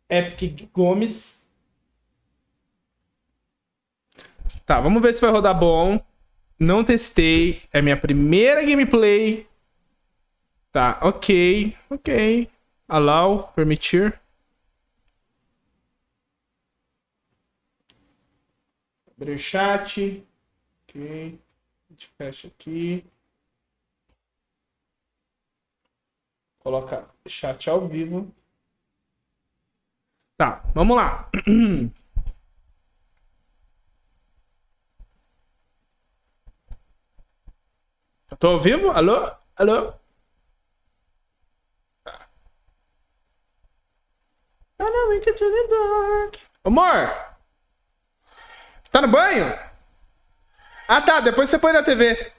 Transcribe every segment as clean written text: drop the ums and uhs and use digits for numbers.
Epic Gomes. Tá, vamos ver se vai rodar bom. Não testei. É minha primeira gameplay. Tá, ok. Allow, permitir. Abrir o chat. Ok. A gente fecha aqui. Coloca chat ao vivo. Tá, vamos lá. Eu tô ao vivo? Alô? Alô? Amor! Tá no banho? Ah, tá. Depois você põe na TV.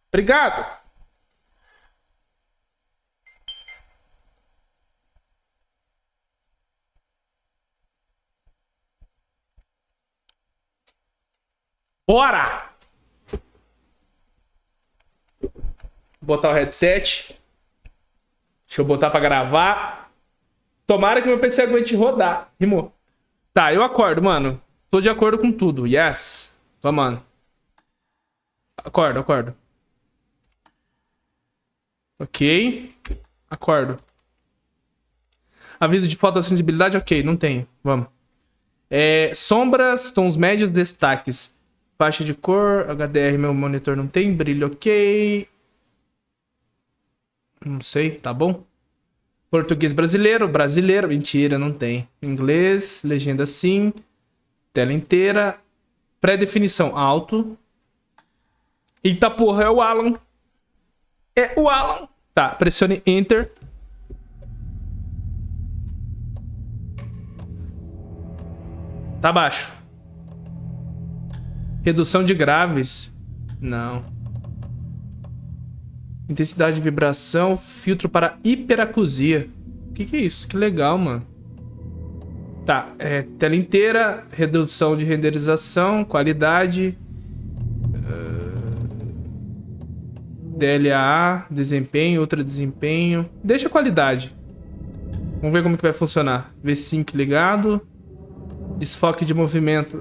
Obrigado. Bora! Vou botar o headset. Deixa eu botar pra gravar. Tomara que meu PC aguente rodar. Rimou. Tá, eu acordo, mano. Tô de acordo com tudo. Yes. Tô, mano. Acordo. Ok. Acordo. Aviso de fotossensibilidade? Ok, não tenho. Vamos. Sombras, tons médios, destaques. Faixa de cor, HDR, meu monitor não tem. Brilho, ok. Não sei, tá bom. Português brasileiro, mentira, não tem. Inglês, legenda sim. Tela inteira. Pré-definição, alto. Eita porra, é o Alan. É o Alan. Tá, pressione Enter. Tá baixo. Redução de graves. Não. Intensidade de vibração. Filtro para hiperacusia. O que é isso? Que legal, mano. Tá, tela inteira. Redução de renderização. Qualidade. DLAA. Desempenho. Ultra desempenho. Deixa a qualidade. Vamos ver como que vai funcionar. V-Sync ligado. Desfoque de movimento.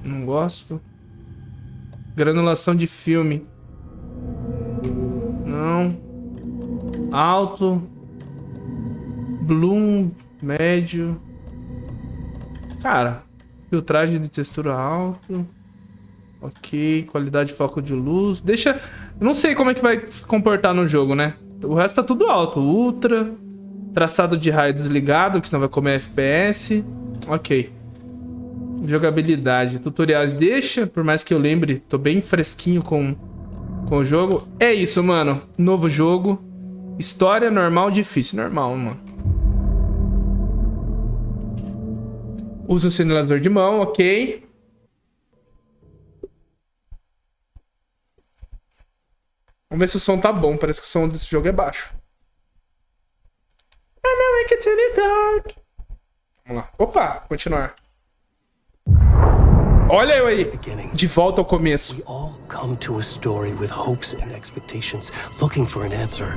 Não gosto. Granulação de filme. Não. Alto. Bloom. Médio. Cara. Filtragem de textura alto. Ok. Qualidade de foco de luz. Deixa... Eu não sei como é que vai se comportar no jogo, né? O resto tá tudo alto. Ultra. Traçado de raio desligado, que senão vai comer FPS. Ok. Jogabilidade. Tutoriais deixa, por mais que eu lembre, tô bem fresquinho com o jogo. É isso, mano. Novo jogo. História normal, difícil. Normal, mano. Usa o sinalador de mão, ok. Vamos ver se o som tá bom. Parece que o som desse jogo é baixo. Vamos lá. Opa, continuar. Olha eu aí, de volta ao começo. We all come to a story with hopes and expectations, looking for an answer.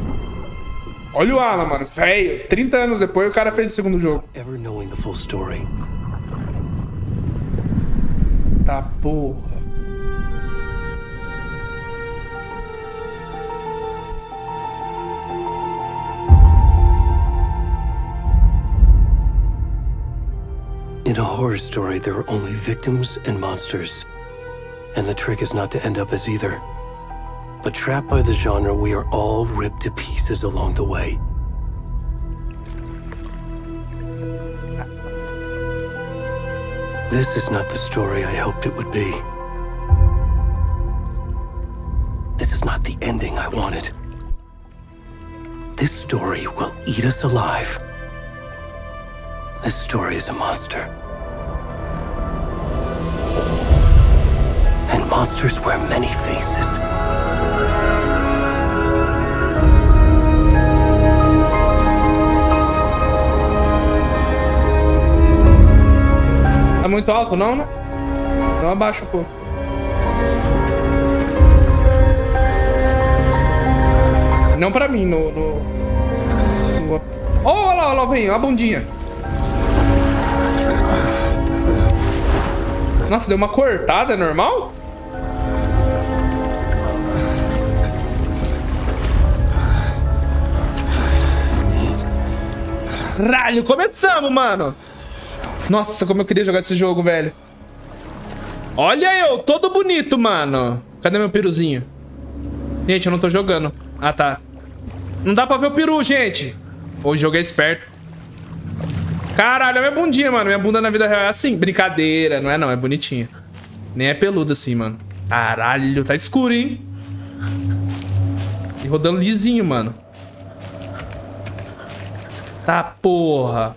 Olha o Alan, mano, velho. 30 anos depois o cara fez o segundo jogo. Ever knowing the full story. Tá porra. In a horror story, there are only victims and monsters. And the trick is not to end up as either. But trapped by the genre, we are all ripped to pieces along the way. This is not the story I hoped it would be. This is not the ending I wanted. This story will eat us alive. This story is a monster. And monsters wear many faces. Tá muito alto, não, né? Então abaixa um pouco. Não pra mim, no Olha lá, vem, ó a bundinha. Nossa, deu uma cortada, é normal? Caralho, começamos, mano. Nossa, como eu queria jogar esse jogo, velho. Olha eu, todo bonito, mano. Cadê meu peruzinho? Gente, eu não tô jogando. Ah, tá. Não dá pra ver o peru, gente. O jogo é esperto. Caralho, a minha bundinha, mano. Minha bunda na vida real é assim. Brincadeira, não é não, é bonitinha. Nem é peludo assim, mano. Caralho, tá escuro, hein? E rodando lisinho, mano. Tá, porra.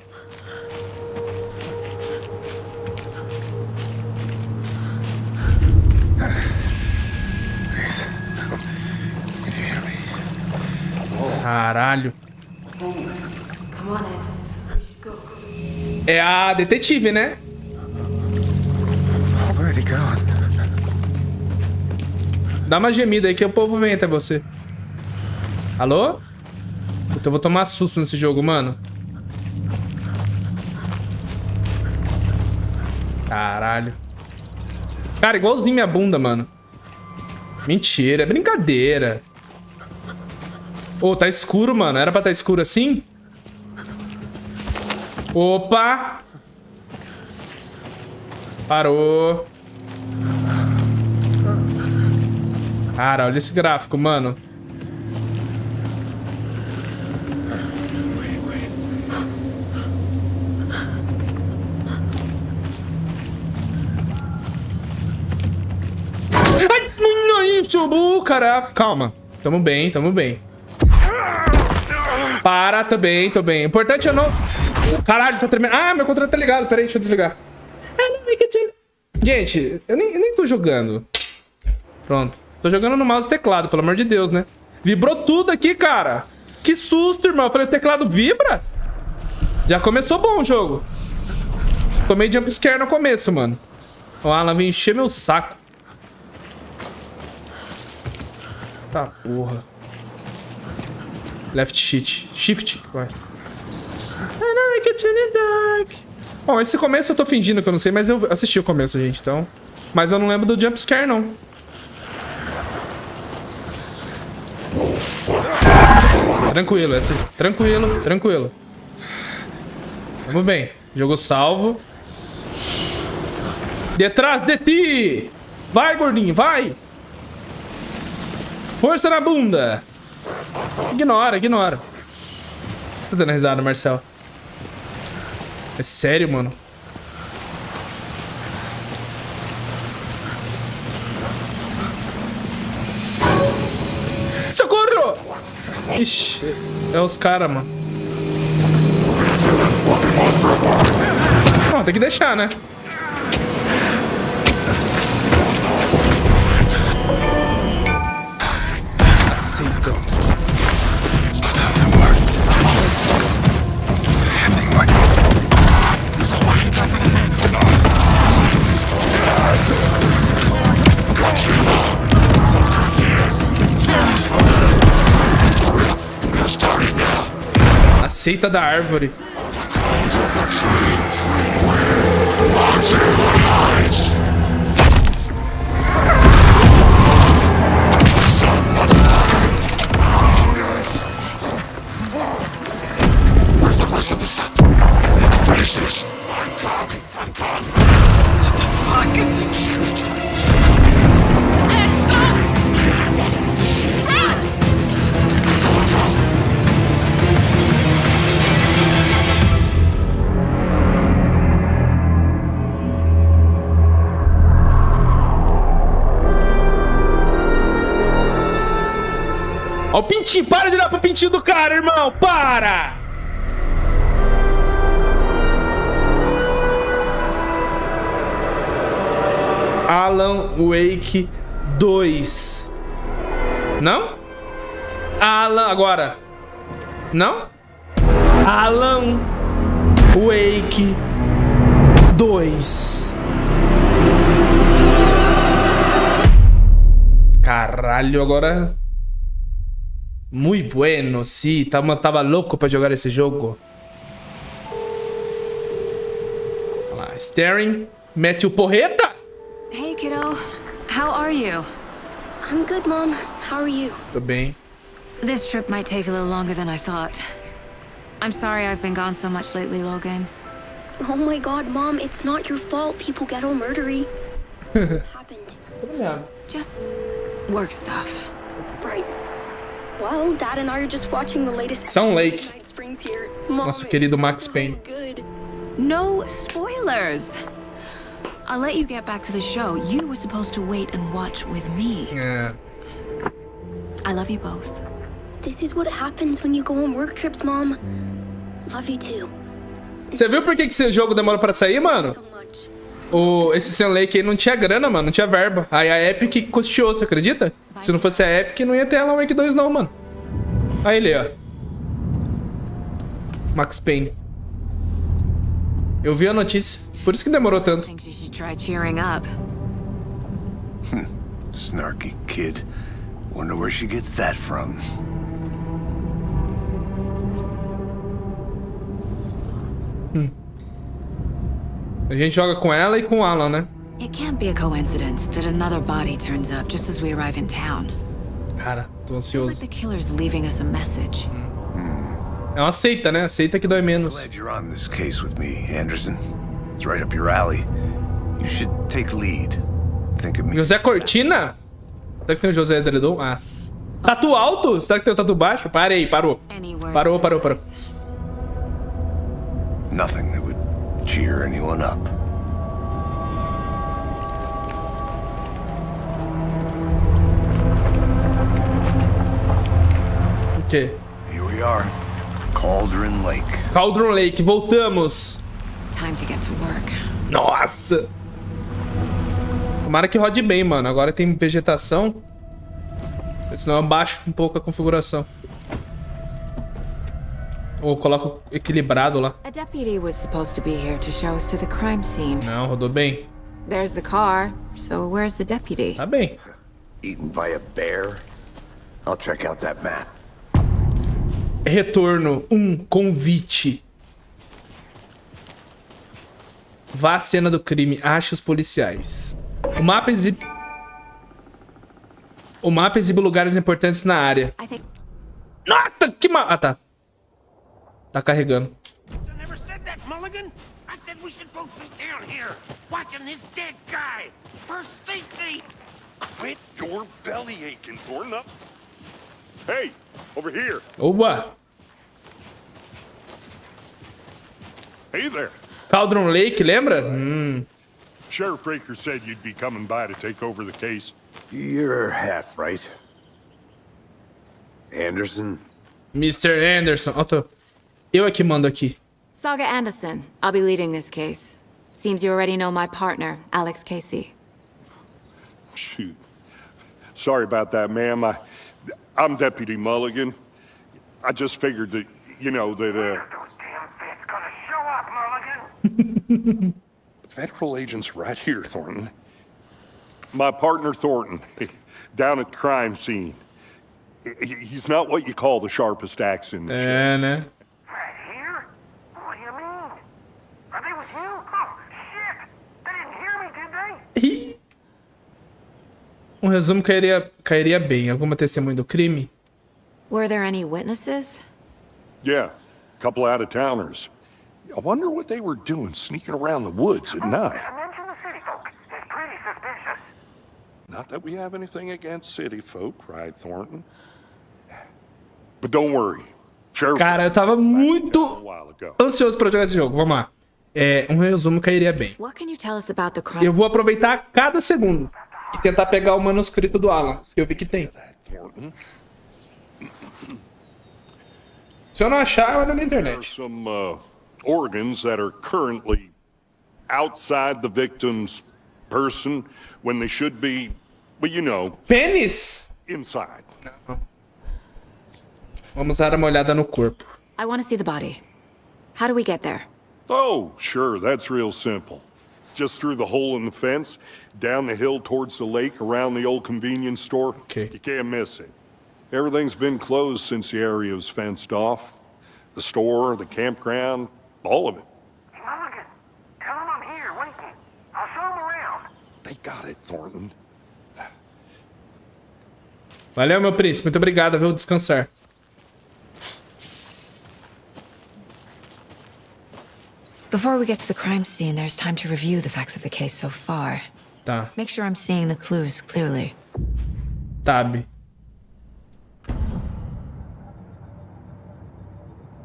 Caralho. É a detetive, né? Dá uma gemida aí que o povo vem até você. Alô? Puta, eu vou tomar susto nesse jogo, mano. Caralho. Cara, igualzinho minha bunda, mano. Mentira, é brincadeira. Ô, tá escuro, mano. Era pra tá escuro assim? Opa! Parou. Cara, olha esse gráfico, mano. Ai, não, isso, caraca. Calma. Tamo bem, tamo bem. Para, tô bem, tô bem. O importante é não... Caralho, tá tremendo. Ah, meu controle tá ligado. Pera aí, deixa eu desligar. Gente, eu nem tô jogando. Pronto. Tô jogando no mouse e teclado, pelo amor de Deus, né? Vibrou tudo aqui, cara. Que susto, irmão. Eu falei, o teclado vibra? Já começou bom o jogo. Tomei jumpscare no começo, mano. O Alan veio encher meu saco. Tá, porra. Left shift. Shift, vai. Bom, esse começo eu tô fingindo que eu não sei, mas eu assisti o começo, gente, então... Mas eu não lembro do jumpscare, não. Tranquilo, é assim. Tranquilo, tranquilo. Vamos bem. Jogo salvo. Detrás de ti! Vai, gordinho, vai! Força na bunda! Ignora, ignora. Você tá dando risada, Marcel? É sério, mano? Socorro! Ixi, é os caras, mano. Não, tem que deixar, né? Aceita. Aceita da árvore. Ó o pintinho, para de olhar pro pintinho do cara, irmão, para! Alan Wake 2. Não? Alan, agora. Não? Alan Wake 2. Caralho, agora... Muito bueno, sim. Tava louco pra jogar esse jogo. Olha lá, staring. Mete o porreta. Hey, kiddo. How are you? I'm good, Mom. How are you? Tô bem. This trip might take a little longer than I thought. I'm sorry I've been gone so much lately, Logan. Oh my God, Mom, it's not your fault. People get all murdery. What happened? Just work stuff. Right. Well, Dad and I are just watching the latest Sound Lake. Night Springs here. Mom, Nosso querido Max it's so Payne. good. No spoilers. I'll let you get back to the show. You were supposed to wait and watch with me. É. I love you both. This is what happens when you go on work trips, Mom. Love you too. Você viu por que esse jogo demora pra sair, mano? So much. Esse Sound Lake aí não tinha grana, mano. Não tinha verba. Aí a Epic custeou, você acredita? Se não fosse a Epic, não ia ter Alan Wake 2 não, mano. Aí ele, ó. Max Payne. Eu vi a notícia. Por isso que demorou tanto. Think you should try cheering up. Snarky kid. Wonder where she gets that from. A gente joga com ela e com o Alan, né? It can't be a coincidence that another body turns up just as we arrive in town. Cara, tô Feels like ansioso. the killer's leaving us a message. É uma seita, né? Aceita que dói menos. Glad you're on this case with me, Anderson. It's right up your alley. You should take lead. Think of me. José Cortina? Será que tem o José Edredom? Ah. Tatu alto? Será que tem o tatu baixo? Parei, parou. Anywhere. Parou. Nothing that would cheer anyone up. O quê? Here we are. Cauldron Lake. Cauldron Lake, voltamos. Time to get to work. Nossa! Tomara que rode bem, mano. Agora tem vegetação. Senão eu baixo um pouco a configuração. Ou coloco equilibrado lá. A deputy was supposed to be here to show us to the crime scene. Não, rodou bem. There's the car, so where's the deputy? Tá bem. Eaten by a bear? I'll check out that map. Retorno. Convite. Vá à cena do crime. Ache os policiais. O mapa exibe lugares importantes na área. I think Nossa, que ma... Ah, tá. Tá carregando. I never said that, Mulligan. I said we should both be down here, watching this dead guy. For safety. Quit your belly aching, Thornton. Hey, over here. Oba. Hey there. Cauldron Lake, lembra? Sheriff Breaker said you'd be coming by to take over the case. You're half right. Anderson? Mr. Anderson. Ó, eu é que mando aqui. Saga Anderson. I'll be leading this case. Seems you already know my partner, Alex Casey. Shoot. Sorry about that, ma'am. I'm Deputy Mulligan. I just figured that, you know, that, Those damn feds gonna show up, Mulligan. Federal agents right here, Thornton. My partner, Thornton, down at the crime scene. He's not what you call the sharpest axe in the shed. É, né? Right here? What do you mean? Are they with you? Oh, shit! They didn't hear me, did they? Ih. Um resumo cairia bem. Alguma testemunha do crime? Were there any witnesses? Yeah, a couple out-of-towners. I wonder what they were doing sneaking around the woods at night. Mention the city folk. It's pretty suspicious. Not that we have anything against city folk, cried Thornton. But don't worry. Sheriff Cara, eu tava a muito while ago. ansioso pra jogar esse jogo. Vamos lá. Um resumo cairia bem. What can you tell us about the crime? Eu vou aproveitar cada segundo e tentar pegar o manuscrito do Alan. Eu vi que tem. Thornton. Se eu não achar, eu olho na There are internet. some organs that are currently outside the victim's person when they should be, well, you know, Pênis? inside. Vamos dar uma olhada no corpo. I want to see the body. How do we get there? Oh, sure, that's real simple. Just through the hole in the fence, down the hill towards the lake, around the old convenience store. Okay. You can't miss it. Everything's been closed since the area was fenced off. The store, the campground, all of it. Hey, Mulligan, tell him I'm here, waiting. I'll show him around. They got it, Thornton. Valeu, meu príncipe. Muito obrigado, viu? Descansar. Before we get to the crime scene, there's time to review the facts of the case so far. Tá. Make sure I'm seeing the clues clearly. Tab.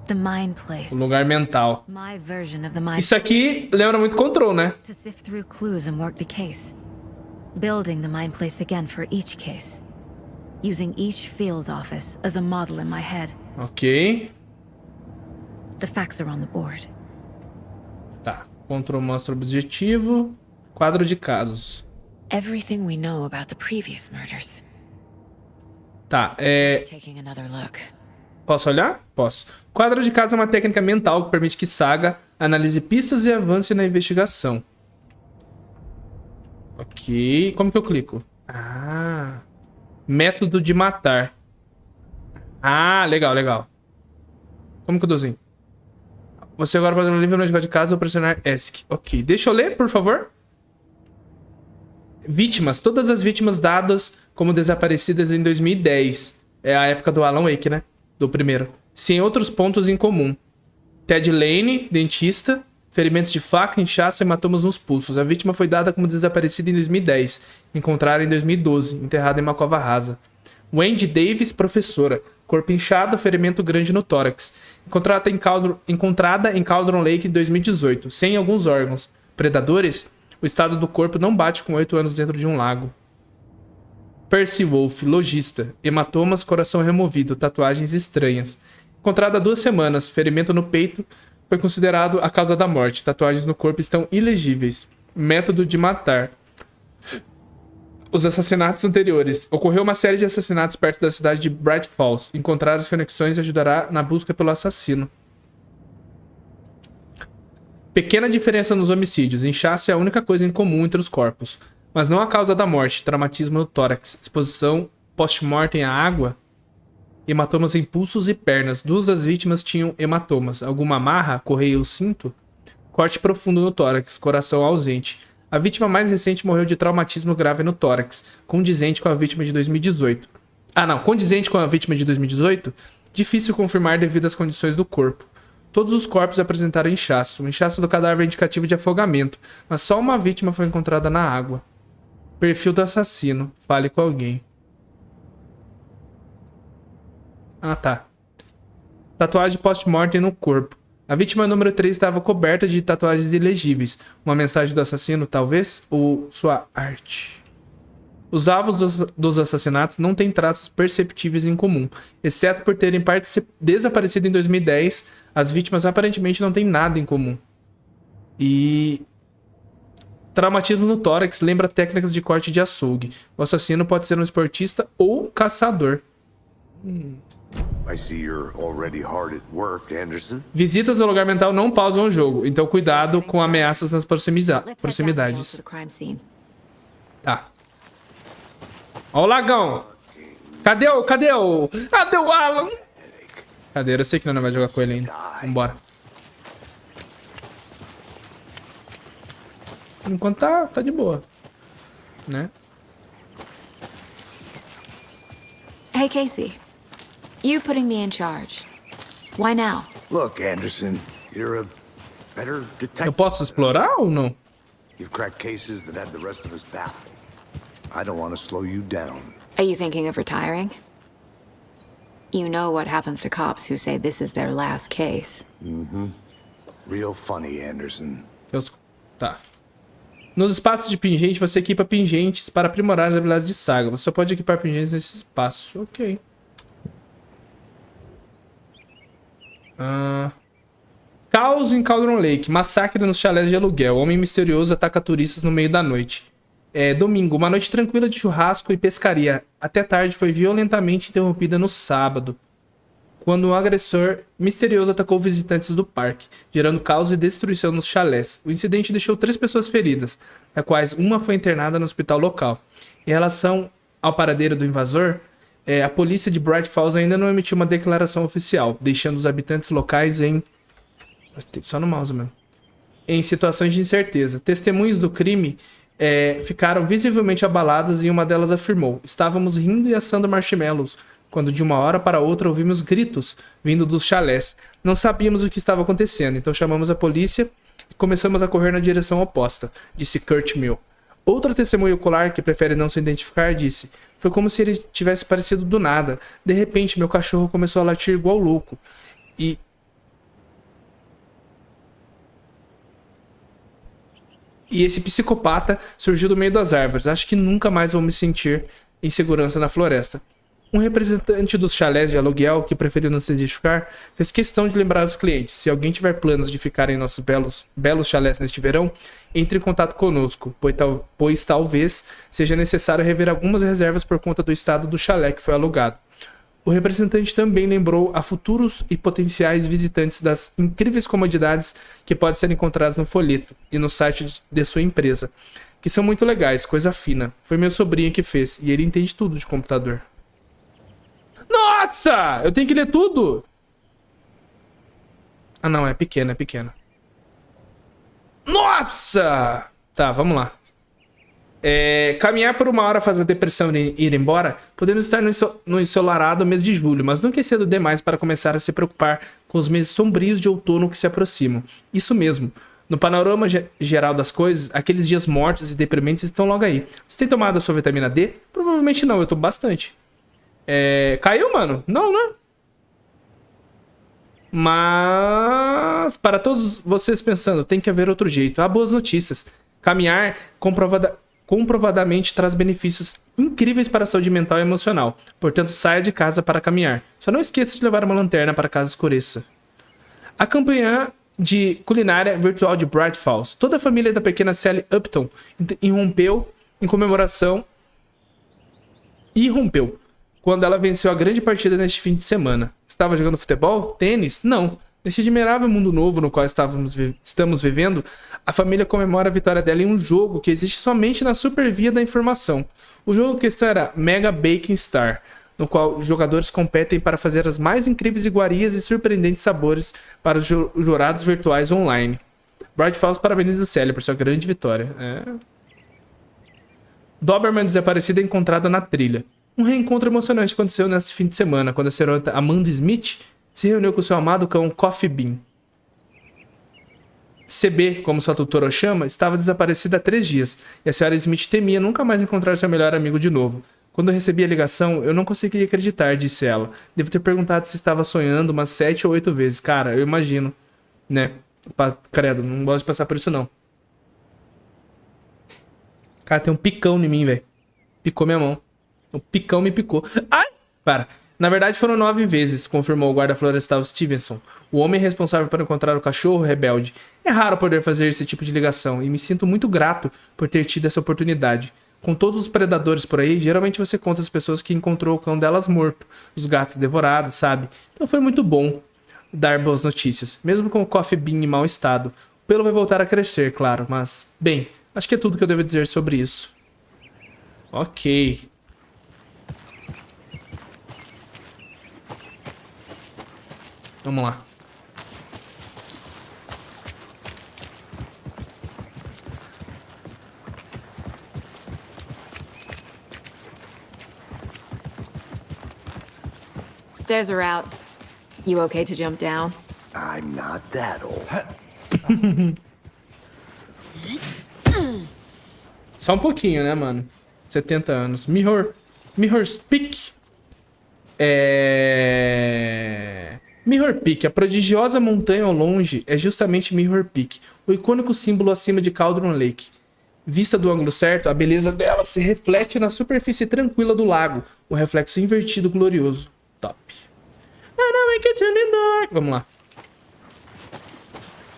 The mind place. O lugar mental. My version of the mind. Isso aqui lembra muito Control, né? To sift through clues and work the case. Building the mind place again for each case. Using each field office as a model in my head. Ok. The facts are on the board. Tá. Control mostra o objetivo. Quadro de casos. Everything we know about the previous murders. Tá, Taking another look. Posso olhar? Posso. Quadro de casos é uma técnica mental que permite que Saga analise pistas e avance na investigação. Ok. Como que eu clico? Ah. Método de matar. Ah, legal, legal. Como que eu dou assim? Você agora pode ler o livro no negócio de casa ou pressionar ESC. Ok. Deixa eu ler, por favor. Vítimas. Todas as vítimas dadas como desaparecidas em 2010. É a época do Alan Wake, né? Do primeiro. Sem outros pontos em comum. Ted Lane, dentista. Ferimentos de faca, inchaço e hematomas nos pulsos. A vítima foi dada como desaparecida em 2010. Encontrada em 2012. Enterrada em uma cova rasa. Wendy Davis, professora. Corpo inchado, ferimento grande no tórax. Encontrada em Cauldron Lake em 2018. Sem alguns órgãos. Predadores? O estado do corpo não bate com 8 anos dentro de um lago. Percy Wolf, lojista. Hematomas, coração removido. Tatuagens estranhas. Encontrada há 2 semanas. Ferimento no peito. Foi considerado a causa da morte. Tatuagens no corpo estão ilegíveis. Método de matar. Os assassinatos anteriores. Ocorreu uma série de assassinatos perto da cidade de Bright Falls. Encontrar as conexões ajudará na busca pelo assassino. Pequena diferença nos homicídios. Inchaço é a única coisa em comum entre os corpos. Mas não a causa da morte. Traumatismo no tórax. Exposição post-mortem à água. Hematomas em pulsos e pernas. 2 das vítimas tinham hematomas. Alguma amarra? Correia o cinto? Corte profundo no tórax. Coração ausente. A vítima mais recente morreu de traumatismo grave no tórax. Condizente com a vítima de 2018. Ah, não. Condizente com a vítima de 2018? Difícil confirmar devido às condições do corpo. Todos os corpos apresentaram inchaço. O inchaço do cadáver é indicativo de afogamento. Mas só uma vítima foi encontrada na água. Perfil do assassino. Fale com alguém. Ah, tá. Tatuagem post-mortem no corpo. A vítima número 3 estava coberta de tatuagens ilegíveis. Uma mensagem do assassino, talvez? Ou sua arte? Os alvos dos assassinatos não têm traços perceptíveis em comum. Exceto por terem desaparecido em 2010, as vítimas aparentemente não têm nada em comum. E... traumatismo no tórax lembra técnicas de corte de açougue. O assassino pode ser um esportista ou caçador. I see you're already hard at work, Anderson. Visitas ao lugar mental não pausam o jogo, então cuidado com ameaças nas proximidades. Tá. Ó o lagão. Cadê o Alan? Cadê? Eu sei que não vai jogar com ele ainda. Vambora. Enquanto tá de boa. Né? Hey, Casey. You putting me in charge. Why now? Look, Anderson, you're a better Eu detective. posso explorar ou não? You've cracked cases that had the rest of us baffled. I don't want to slow you down. Are you thinking of retiring? You know what happens to cops who say this is their last case. Real funny, Anderson. Tá. Nos espaços de pingente, você equipa pingentes para aprimorar as habilidades de Saga. Você só pode equipar pingentes nesse espaço. Ok. Caos em Cauldron Lake. Massacre nos chalés de aluguel. Homem misterioso ataca turistas no meio da noite. Domingo. Uma noite tranquila de churrasco e pescaria. Até tarde foi violentamente interrompida no sábado, quando um agressor misterioso atacou visitantes do parque, gerando caos e destruição nos chalés. O incidente deixou 3 pessoas feridas, das quais uma foi internada no hospital local. Em relação ao paradeiro do invasor, a polícia de Bright Falls ainda não emitiu uma declaração oficial, deixando os habitantes locais só no mouse mesmo. Em situações de incerteza. Testemunhas do crime ficaram visivelmente abaladas e uma delas afirmou: estávamos rindo e assando marshmallows, quando de uma hora para outra ouvimos gritos vindo dos chalés. Não sabíamos o que estava acontecendo, então chamamos a polícia e começamos a correr na direção oposta, disse Kurt Mill. Outra testemunha ocular, que prefere não se identificar, disse: foi como se ele tivesse aparecido do nada. De repente, meu cachorro começou a latir igual louco. E esse psicopata surgiu do meio das árvores. Acho que nunca mais vou me sentir em segurança na floresta. Um representante dos chalés de aluguel, que preferiu não se identificar, fez questão de lembrar aos clientes: se alguém tiver planos de ficar em nossos belos chalés neste verão, entre em contato conosco, pois talvez seja necessário rever algumas reservas por conta do estado do chalé que foi alugado. O representante também lembrou a futuros e potenciais visitantes das incríveis comodidades que podem ser encontradas no folheto e no site de sua empresa, que são muito legais, coisa fina. Foi meu sobrinho que fez, e ele entende tudo de computador. Nossa! Eu tenho que ler tudo! Ah não, é pequena, é pequena. Nossa! Tá, vamos lá. Caminhar por uma hora faz a depressão ir embora? Podemos estar no ensolarado mês de julho, mas nunca é cedo demais para começar a se preocupar com os meses sombrios de outono que se aproximam. Isso mesmo. No panorama geral das coisas, aqueles dias mortos e deprimentes estão logo aí. Você tem tomado a sua vitamina D? Provavelmente não, eu tomo bastante. Caiu, mano? Não, né? Mas, para todos vocês pensando, tem que haver outro jeito. Há boas notícias. Caminhar comprovadamente traz benefícios incríveis para a saúde mental e emocional. Portanto, saia de casa para caminhar. Só não esqueça de levar uma lanterna para caso escureça. A campanha de culinária virtual de Bright Falls. Toda a família da pequena Sally Upton irrompeu em comemoração. Quando ela venceu a grande partida neste fim de semana. Estava jogando futebol? Tênis? Não. Neste admirável mundo novo no qual estamos vivendo, a família comemora a vitória dela em um jogo que existe somente na supervia da informação. O jogo que era Mega Baking Star, no qual os jogadores competem para fazer as mais incríveis iguarias e surpreendentes sabores para os jurados virtuais online. Bright Falls parabeniza Sally por sua grande vitória. Doberman desaparecida é encontrada na trilha. Um reencontro emocionante aconteceu neste fim de semana, quando a senhora Amanda Smith se reuniu com seu amado cão Coffee Bean. CB, como sua tutora o chama, estava desaparecida há 3 dias, e a senhora Smith temia nunca mais encontrar seu melhor amigo de novo. Quando eu recebi a ligação, eu não conseguia acreditar, disse ela. Devo ter perguntado se estava sonhando umas 7 ou 8 vezes. Cara, eu imagino, né? Credo, não gosto de passar por isso, não. Cara, tem um picão em mim, velho. Picou minha mão. O picão me picou. Ai! Para. Na verdade, foram 9 vezes, confirmou o guarda florestal Stevenson, o homem responsável por encontrar o cachorro rebelde. É raro poder fazer esse tipo de ligação, e me sinto muito grato por ter tido essa oportunidade. Com todos os predadores por aí, geralmente você conta as pessoas que encontrou o cão delas morto, os gatos devorados, sabe? Então foi muito bom dar boas notícias, mesmo com o Coffee Bean em mau estado. O pelo vai voltar a crescer, claro, mas... Bem, acho que é tudo que eu devo dizer sobre isso. Ok. Vamos lá. Stairs are out. You okay to jump down? I'm not that old. Só um pouquinho, né, mano? 70 anos. Mirror Peak. Mirror Peak, a prodigiosa montanha ao longe é justamente Mirror Peak, o icônico símbolo acima de Cauldron Lake. Vista do ângulo certo, a beleza dela se reflete na superfície tranquila do lago, um reflexo invertido glorioso. Top. Vamos lá.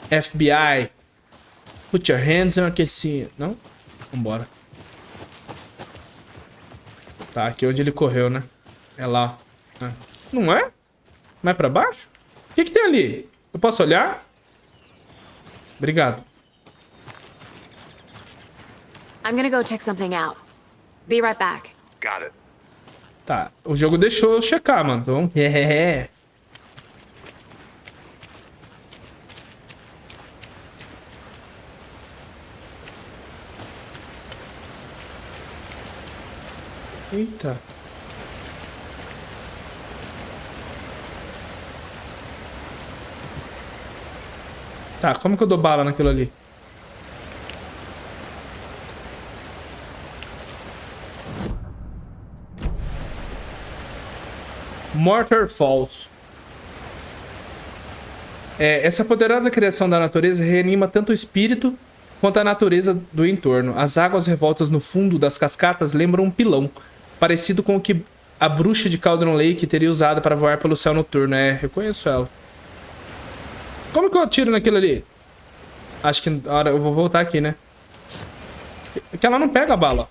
FBI. Put your hands on aqui. Não? Vambora. Tá, aqui é onde ele correu, né? É lá. Não é? Mais pra baixo? O que tem ali? Eu posso olhar? Obrigado. I'm gonna go check something out. Be right back. Got it. Tá, o jogo deixou eu checar, mano. Então, Eita. Tá, como que eu dou bala naquilo ali? Mortar Falls. Essa poderosa criação da natureza reanima tanto o espírito quanto a natureza do entorno. As águas revoltas no fundo das cascatas lembram um pilão, parecido com o que a bruxa de Cauldron Lake teria usado para voar pelo céu noturno. Reconheço ela. Como que eu atiro naquilo ali? Acho que agora eu vou voltar aqui, né? Porque ela não pega a bala.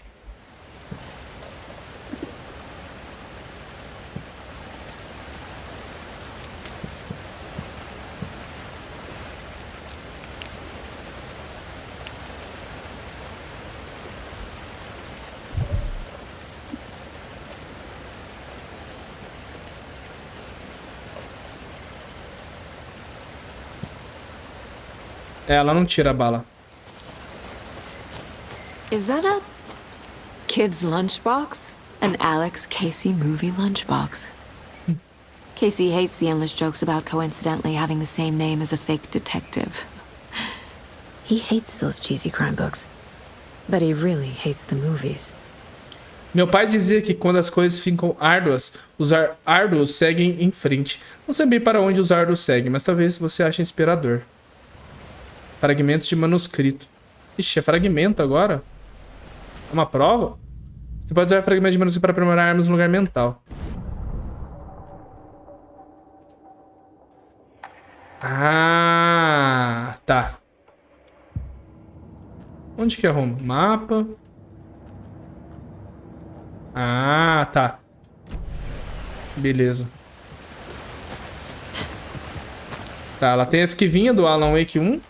Ela não tira a bala. Is that a kid's lunchbox? An Alex Casey movie lunchbox. Casey hates the endless jokes about coincidentally having the same name as a fake detective. He hates those cheesy crime books. But he really hates the movies. Meu pai dizia que quando as coisas ficam árduas, os árduos seguem em frente. Não sei bem para onde os árduos seguem, mas talvez você ache inspirador. Fragmentos de manuscrito. Ixi, é fragmento agora? É uma prova? Você pode usar fragmentos de manuscrito para aprimorar armas no lugar mental. Ah, tá. Onde que arruma? Mapa. Ah, tá. Beleza. Tá, ela tem a esquivinha do Alan Wake 1.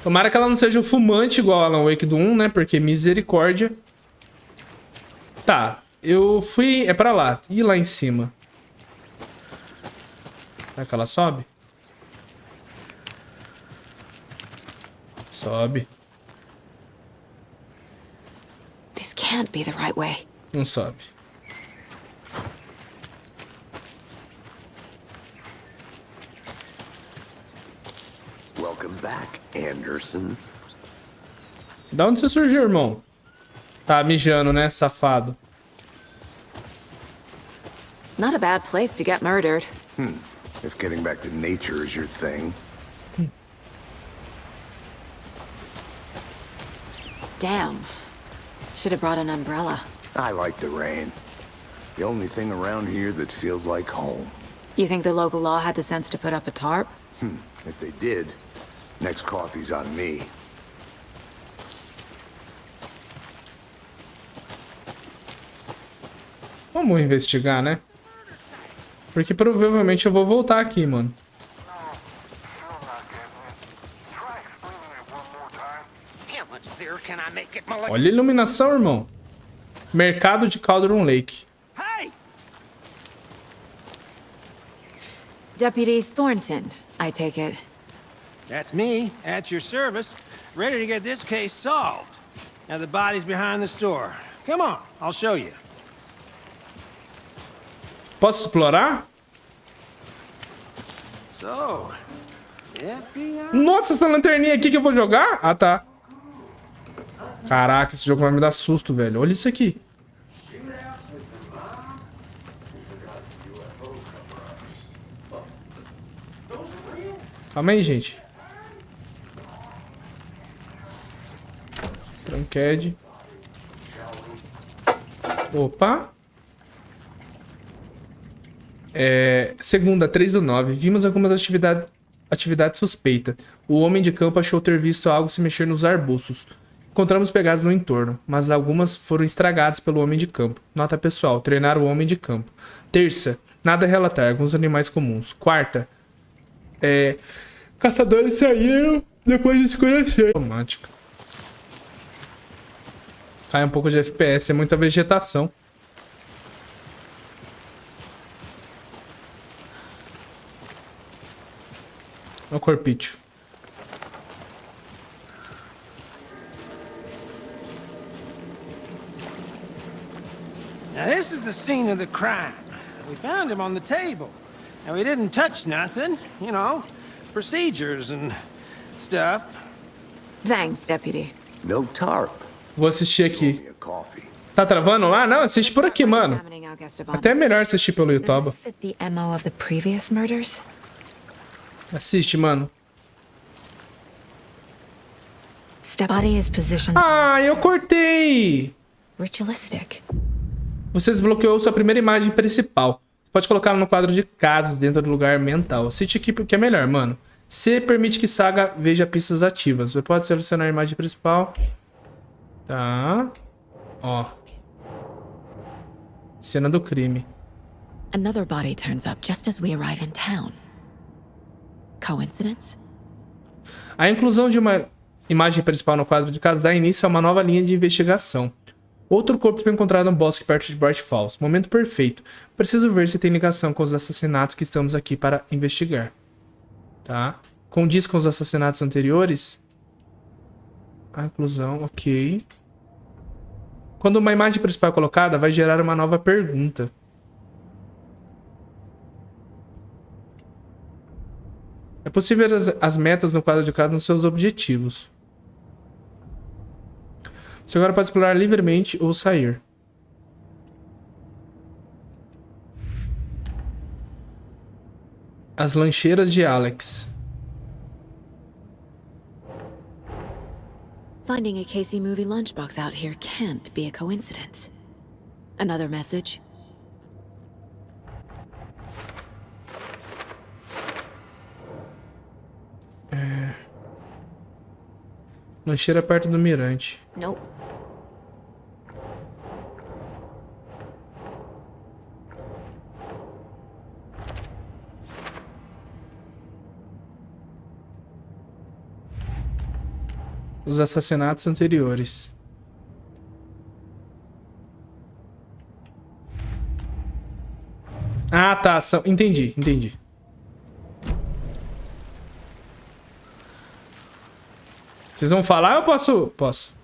Tomara que ela não seja o fumante igual a Alan Wake do 1, né? Porque misericórdia. Tá, eu fui... É pra lá. E lá em cima? Será que ela sobe? Sobe. This can't be the right way. Não sobe. Welcome back, Anderson. Da onde você surgiu, irmão? Tá mijando, né, safado? Not a bad place to get murdered. If getting back to nature is your thing. Damn. Should have brought an umbrella. I like the rain. The only thing around here that feels like home. You think the local law had the sense to put up a tarp? If they did, next coffee's on me. Vamos investigar, né? Porque provavelmente eu vou voltar aqui, mano. Olha a iluminação, irmão. Mercado de Cauldron Lake. Deputy Thornton, I take it. That's me, at your service, ready to get this case solved. Now the body's behind the store. Come on, I'll show you. Posso explorar? So, FBI... Nossa, essa lanterninha aqui que eu vou jogar? Ah, tá. Caraca, esse jogo vai me dar susto, velho. Olha isso aqui. Calma aí, gente. Tranked. Opa. Segunda, 3/9. Vimos algumas atividade suspeita. O homem de campo achou ter visto algo se mexer nos arbustos. Encontramos pegadas no entorno, mas algumas foram estragadas pelo homem de campo. Nota pessoal, treinar o homem de campo. Terça, nada a relatar, alguns animais comuns. Quarta, caçadores saíram depois de escurecer. Automática. Cai um pouco de FPS, é muita vegetação. Olha o corpício. Now this is the scene of the crime. We found him on the table. And we didn't touch nothing, you know, procedures and stuff. Thanks, Deputy. No tarp. Vou assistir aqui. Be a coffee. Tá travando lá? Não, assiste por aqui, mano. Examining our guest upon. Até é melhor assistir pelo Does YouTube. this fit the MO of the previous murders? Assiste, mano. Body is positioned Ah, eu cortei! ritualistic. Você desbloqueou sua primeira imagem principal. Pode colocá-la no quadro de caso dentro do lugar mental. Assiste aqui porque é melhor, mano. C permite que Saga veja pistas ativas. Você pode selecionar a imagem principal. Tá. Ó. Cena do crime. Another body turns up just as we arrive in town. Coincidence? A inclusão de uma imagem principal no quadro de caso dá início a uma nova linha de investigação. Outro corpo foi encontrado no bosque perto de Bright Falls. Momento perfeito. Preciso ver se tem ligação com os assassinatos que estamos aqui para investigar. Tá. Condiz com os assassinatos anteriores? A inclusão, ok. Quando uma imagem principal é colocada, vai gerar uma nova pergunta. É possível ver as metas no quadro de caso nos seus objetivos. Você agora pode explorar livremente ou sair. As lancheiras de Alex. Finding a Casey movie lunchbox out here can't be a coincidence. Another message? Lancheira perto do mirante. Nope. Os assassinatos anteriores. Ah, tá. Entendi, entendi. Vocês vão falar ou eu posso? Posso.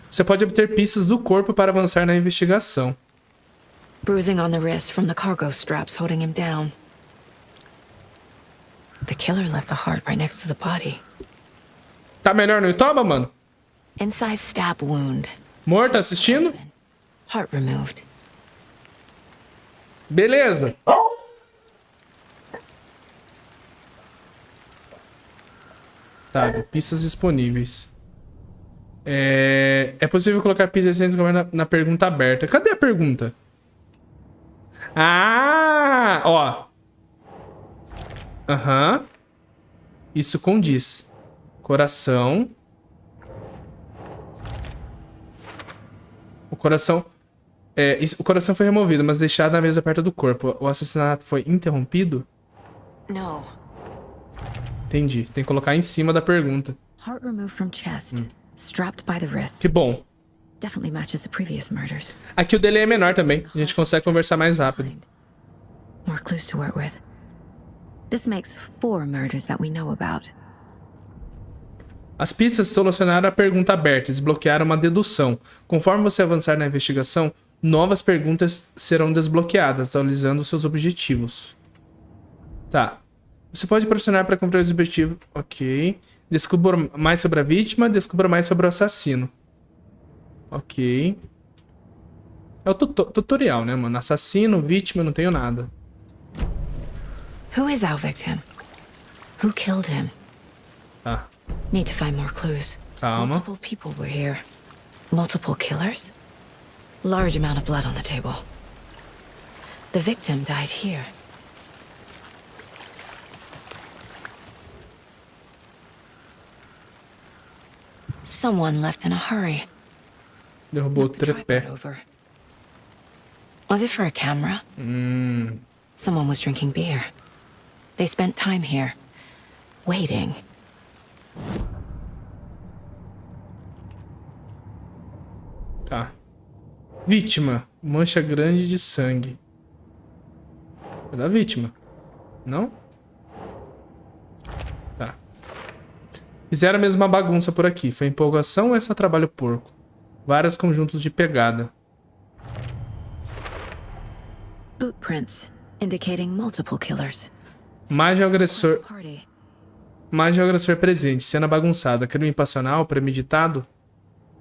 Você pode obter pistas do corpo para avançar na investigação. Bruising on the wrist from the cargo straps holding him down. The killer left the heart right next to the body. Tá melhor no YouTube, mano? Inside stab wound. Amor, tá assistindo? Heart removed. Beleza. Tá, pistas disponíveis. É possível colocar pistas recentes na pergunta aberta. Cadê a pergunta? Ah, ó. Aham. Isso condiz. Coração. O coração... o coração foi removido, mas deixado na mesa perto do corpo. O assassinato foi interrompido? No. Entendi. Tem que colocar em cima da pergunta. Heart removed from chest. Strapped by the wrist. Que bom. Definitely matches the previous murders. Aqui o delay é menor também. A gente consegue conversar mais rápido. More clues to work with. This makes 4 murders that we know about. As pistas solucionaram a pergunta aberta e desbloquearam uma dedução. Conforme você avançar na investigação, novas perguntas serão desbloqueadas, atualizando seus objetivos. Tá. Você pode pressionar para cumprir os objetivos. Ok. Descubra mais sobre a vítima, descubra mais sobre o assassino. Ok. É o tutorial, né, mano? Assassino, vítima, não tenho nada. Who is our victim? Who killed him? Tá. Need to find more clues. Calma. Multiple people were here. Multiple killers? Large amount of blood on the table. The victim died here. Someone left in a hurry. Derrubou o Knocked the tripé. tripod over. Was it for a camera? Someone was drinking beer. They spent time here, waiting. Tá. Vítima. Mancha grande de sangue. É da vítima. Não? Tá. Fizeram a mesma bagunça por aqui. Foi empolgação ou é só trabalho porco? Vários conjuntos de pegada. Bootprints, indicating multiple killers. Mais de agressor. Party. Mais de agressor presente. Cena bagunçada. Crime passional, premeditado.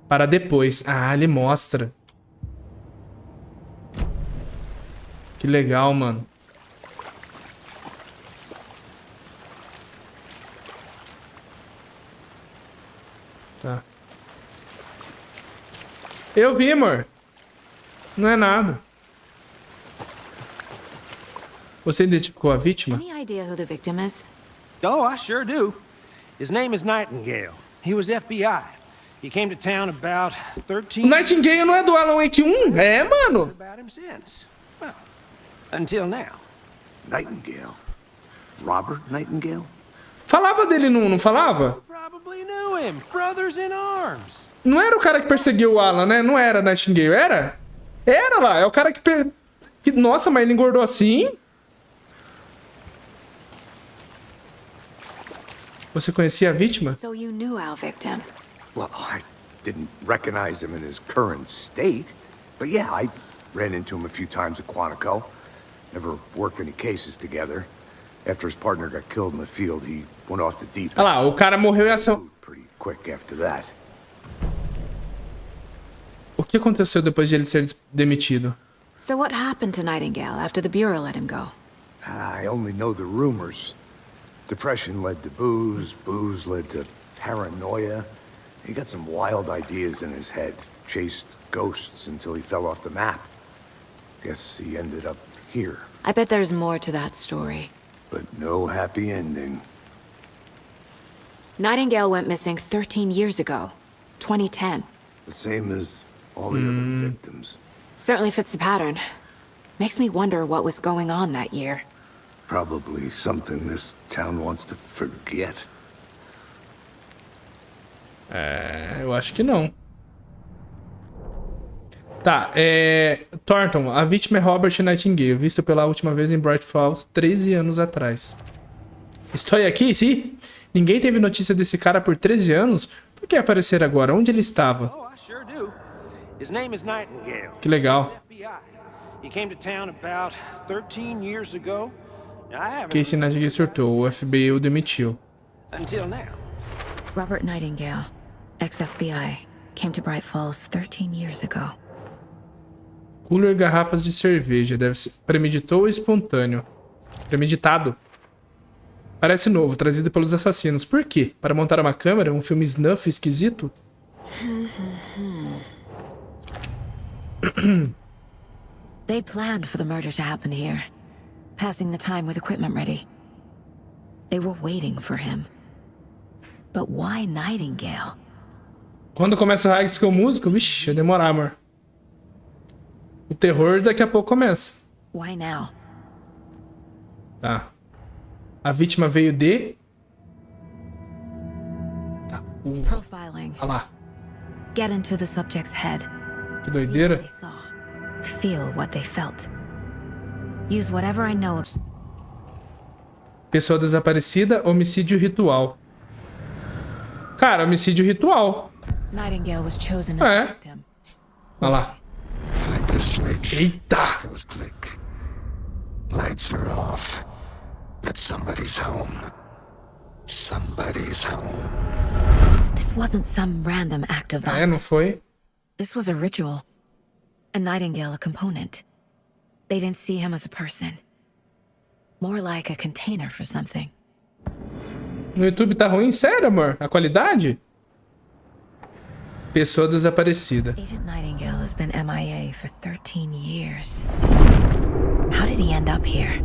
Para depois. Ah, ele mostra. Que legal, mano. Tá. Eu vi, amor. Não é nada. Você identificou a vítima? Any idea who the victim is? Oh, I sure do. His name is Nightingale. He was FBI. He came to town about 13 O Nightingale não é do Alan Wake 1? É, mano. about him since. Well, until now. Nightingale. Robert Nightingale? Falava dele, não falava? Probably knew him. Brothers in arms. Não era o cara que perseguiu o Alan, né? Não era Nightingale, era? Era lá, é o cara que... Nossa, mas ele engordou assim? Você conhecia a vítima? So you knew our victim. Well, I didn't recognize him in his current state. But yeah, I ran into him a few times at Quantico. Never worked any cases together. After his partner got killed in the field, he went off the deep end. Olha lá, o cara morreu em ação. Pretty quick after that. O que aconteceu depois de ele ser demitido? So what happened to Nightingale after the Bureau let him go? I only know the rumors. Depression led to booze, booze led to paranoia. He got some wild ideas in his head, chased ghosts until he fell off the map. Guess he ended up here, I bet there's more to that story. but no happy ending. Nightingale went missing 13 years ago, 2010. The same as all the other victims. Certainly fits the pattern. Makes me wonder what was going on that year. Probably something this town wants to forget. É, eu acho que não. Tá, Thornton, a vítima é Robert Nightingale, visto pela última vez em Bright Falls 13 anos atrás. Estou aqui, sim? Ninguém teve notícia desse cara por 13 anos? Por que aparecer agora? Onde ele estava? Oh, I sure do. His name is Nightingale. Que legal. FBI. He came to town about 13 years ago. I haven't Casey Nightingale surtou, o FBI o demitiu. until now. Robert Nightingale, ex-FBI, came to Bright Falls 13 years ago. Cooler garrafas de cerveja, deve ser premeditou ou espontâneo? Premeditado. Parece novo, trazido pelos assassinos. Por quê? Para montar uma câmera? Um filme snuff esquisito? They planned for the murder to happen here, passing the time with equipment ready. They were waiting for him. But why Nightingale? Quando começa o High School Musical, vixi, vai demorar, amor. O terror daqui a pouco começa. Why now? Tá. A vítima veio de... Tá. Profiling. Olha lá. Get into the subject's head. Que See what doideira. they saw. Feel what they felt. Use whatever I know. Pessoa desaparecida, homicídio ritual. Cara, homicídio ritual. Nightingale was chosen as the victim. Olha lá. Flick the switch. Eita! Goes click. Lights are off. But somebody's home. Somebody's home. This wasn't some random act of Não violence. foi? This was a ritual. A Nightingale a component. They didn't see him as a person. More like a container for something. No YouTube tá ruim? Sério, amor? A qualidade? Pessoa desaparecida. Agent Nightingale has been MIA for 13 years. How did he end up here?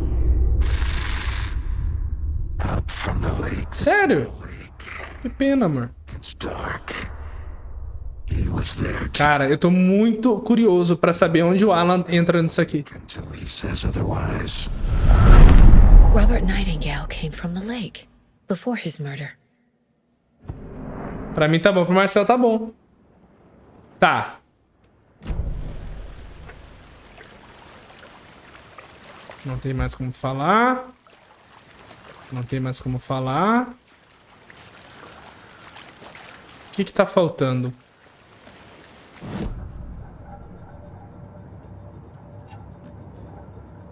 Up from the lake. Sério? Que pena, amor. It's dark. He was there Cara, eu tô muito curioso pra saber onde o Alan entra nisso aqui. until he says otherwise. Robert Nightingale came from the lake before his murder. Pra mim tá bom, pro Marcel tá bom. Tá. Não tem mais como falar. Não tem mais como falar. O que que tá faltando?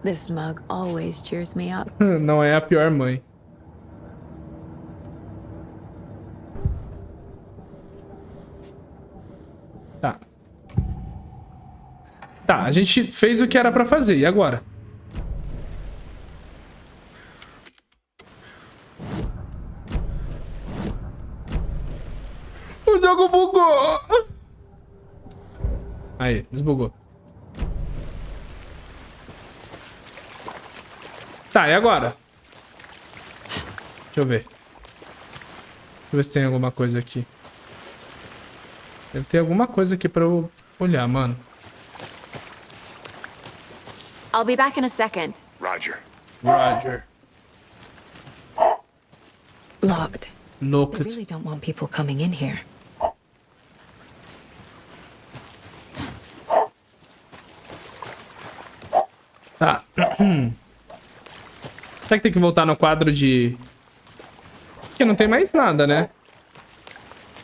This mug always cheers me up. Não é a pior mãe. Tá. Tá, a gente fez o que era pra fazer. E agora? O jogo bugou. Aí, desbugou. Tá, e agora? Deixa eu ver. Deixa eu ver se tem alguma coisa aqui. Deve ter alguma coisa aqui pra eu olhar, mano. I'll be back in a second. Roger. Roger. Locked. They Locked. really don't want people coming in here. Tá. Será que tem que voltar no quadro de... Porque não tem mais nada, né?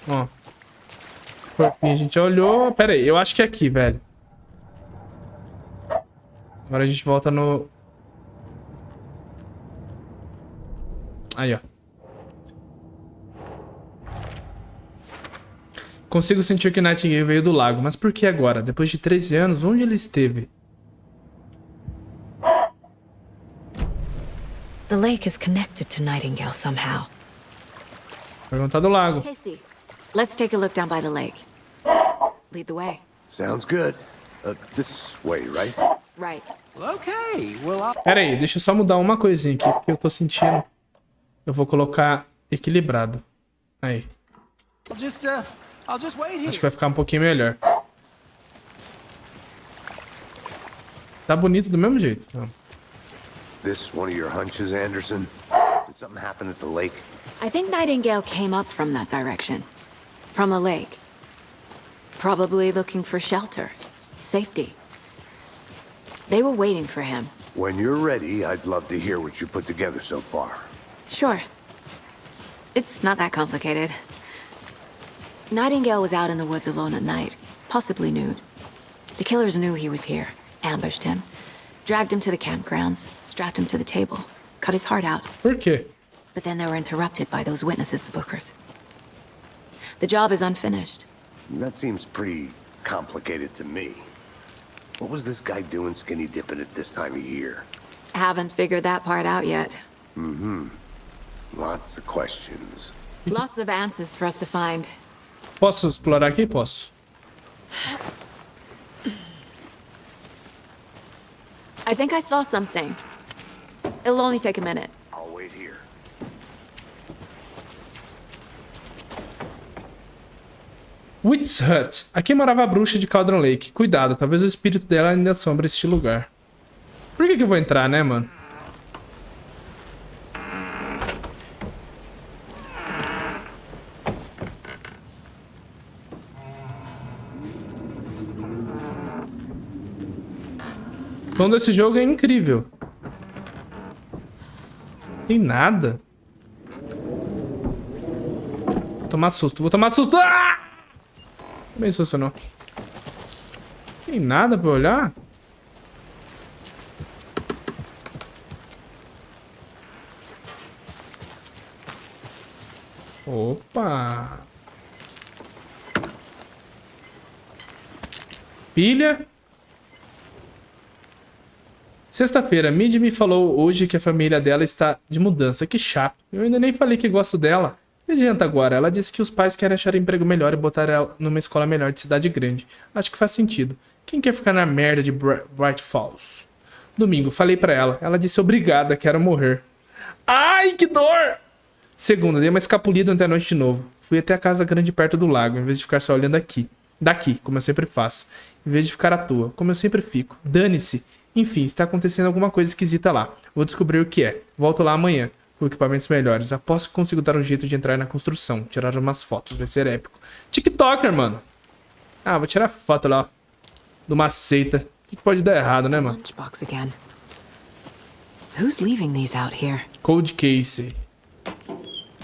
Ó. Corpinho a gente olhou. Pera aí, eu acho que é aqui, velho. Agora a gente volta no... Aí, ó. Consigo sentir que Nightingale veio do lago. Mas por que agora? Depois de 13 anos, onde ele esteve? The lake is connected to Nightingale somehow. Perguntar do lago. Casey, let's take a look down by the lake. Lead the way. Sounds good. This way, right? Right. Okay, well, I'll... Pera aí, deixa eu só mudar uma coisinha aqui, porque eu tô sentindo. Eu vou colocar equilibrado. Aí. I'll just wait here. Acho que vai ficar um pouquinho melhor. Tá bonito do mesmo jeito. This one of your hunches, Anderson? Did something happen at the lake? I think Nightingale came up from that direction. From the lake. Probably looking for shelter. Safety. They were waiting for him. When you're ready, I'd love to hear what you put together so far. Sure. It's not that complicated. Nightingale was out in the woods alone at night, possibly nude. The killers knew he was here, ambushed him, dragged him to the campgrounds, strapped him to the table, cut his heart out. Por quê? But then they were interrupted by those witnesses, the Bookers. The job is unfinished. That seems pretty complicated to me. What was this guy doing skinny dipping at this time of year? Haven't figured that part out yet. Lots of questions. Lots of answers for us to find. Posso explorar aqui? Posso. I think I saw something. It'll only take a minute. I'll wait here. Witch's Hut. Aqui morava a bruxa de Cauldron Lake. Cuidado, talvez o espírito dela ainda assombre este lugar. Por que eu vou entrar, né, mano? O som desse jogo é incrível. Tem nada. Vou tomar susto, vou tomar susto. Ah! Bem susto não. Tem nada pra olhar? Opa. Pilha. Sexta-feira, Mid me falou hoje que a família dela está de mudança. Que chato. Eu ainda nem falei que gosto dela. Que adianta agora? Ela disse que os pais querem achar emprego melhor e botar ela numa escola melhor de cidade grande. Acho que faz sentido. Quem quer ficar na merda de Bright Falls? Domingo, falei pra ela. Ela disse obrigada, quero morrer. Ai, que dor! Segunda, dei uma escapulida ontem à noite de novo. Fui até a casa grande perto do lago, em vez de ficar só olhando daqui, como eu sempre faço. Em vez de ficar à toa, como eu sempre fico. Dane-se. Enfim, está acontecendo alguma coisa esquisita lá. Vou descobrir o que é. Volto lá amanhã, com equipamentos melhores. Aposto que consigo dar um jeito de entrar na construção. Tirar umas fotos, vai ser épico. TikToker, mano. Ah, vou tirar foto lá, ó. De uma seita. O que pode dar errado, né, mano? Lunchbox again. Who's leaving these out here? Cold Case.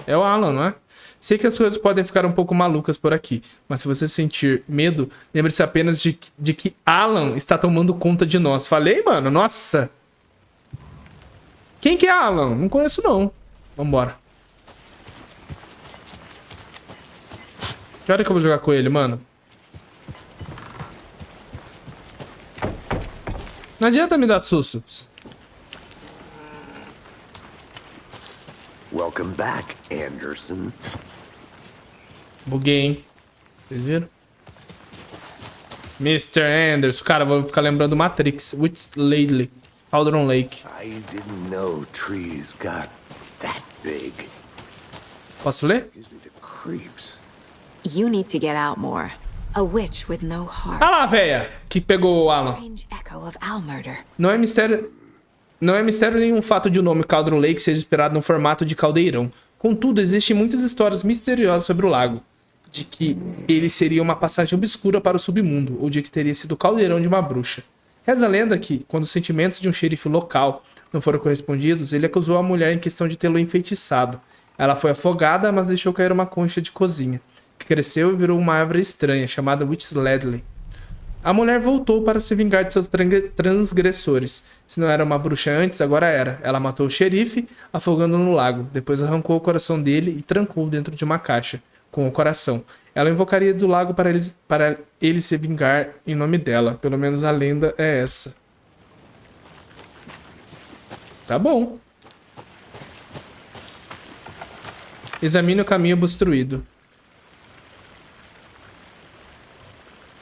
É o Alan, não é? Sei que as coisas podem ficar um pouco malucas por aqui, mas se você sentir medo, lembre-se apenas de que Alan está tomando conta de nós. Falei, mano? Nossa! Quem que é Alan? Não conheço, não. Vambora. Que hora que eu vou jogar com ele, mano? Não adianta me dar sustos. Welcome back, Anderson. Buguei, hein? Vocês viram? Mr. Anderson. Cara, vou ficar lembrando Matrix. Witch Lady. Cauldron Lake. I didn't know trees got that big. Posso ler? Gives me the creeps. You need to get out more. A witch with no heart. Ah lá, véia, que pegou o Alan. Strange echo of Al murder. Não é mistério nenhum o fato de o nome Cauldron Lake ser inspirado no formato de caldeirão. Contudo, existem muitas histórias misteriosas sobre o lago. De que ele seria uma passagem obscura para o submundo, ou de que teria sido o caldeirão de uma bruxa. Reza a lenda que, quando os sentimentos de um xerife local não foram correspondidos, ele acusou a mulher em questão de tê-lo enfeitiçado. Ela foi afogada, mas deixou cair uma concha de cozinha, que cresceu e virou uma árvore estranha, chamada Witch Ledley. A mulher voltou para se vingar de seus transgressores. Se não era uma bruxa antes, agora era. Ela matou o xerife, afogando no lago. Depois arrancou o coração dele e trancou dentro de uma caixa, com o coração. Ela invocaria do lago para ele se vingar em nome dela. Pelo menos a lenda é essa. Tá bom. Examine o caminho obstruído.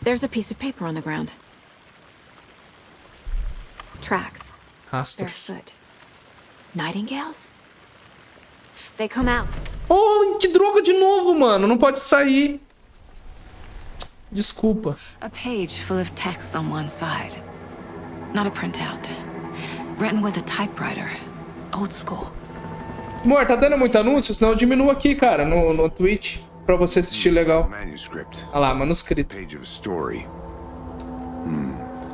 There's a piece of paper on the ground. Tracks. Rastros. Barefoot. Nightingales? They come out. Oh, que droga de novo, mano. Não pode sair. Desculpa. A page full of text on one side. Not a printout. Written with a typewriter. Old school. Amor, tá dando muito anúncio? Senão eu diminuo aqui, cara, no Twitch. Pra você assistir legal. Manuscript. Olha lá, manuscrito. Page of story.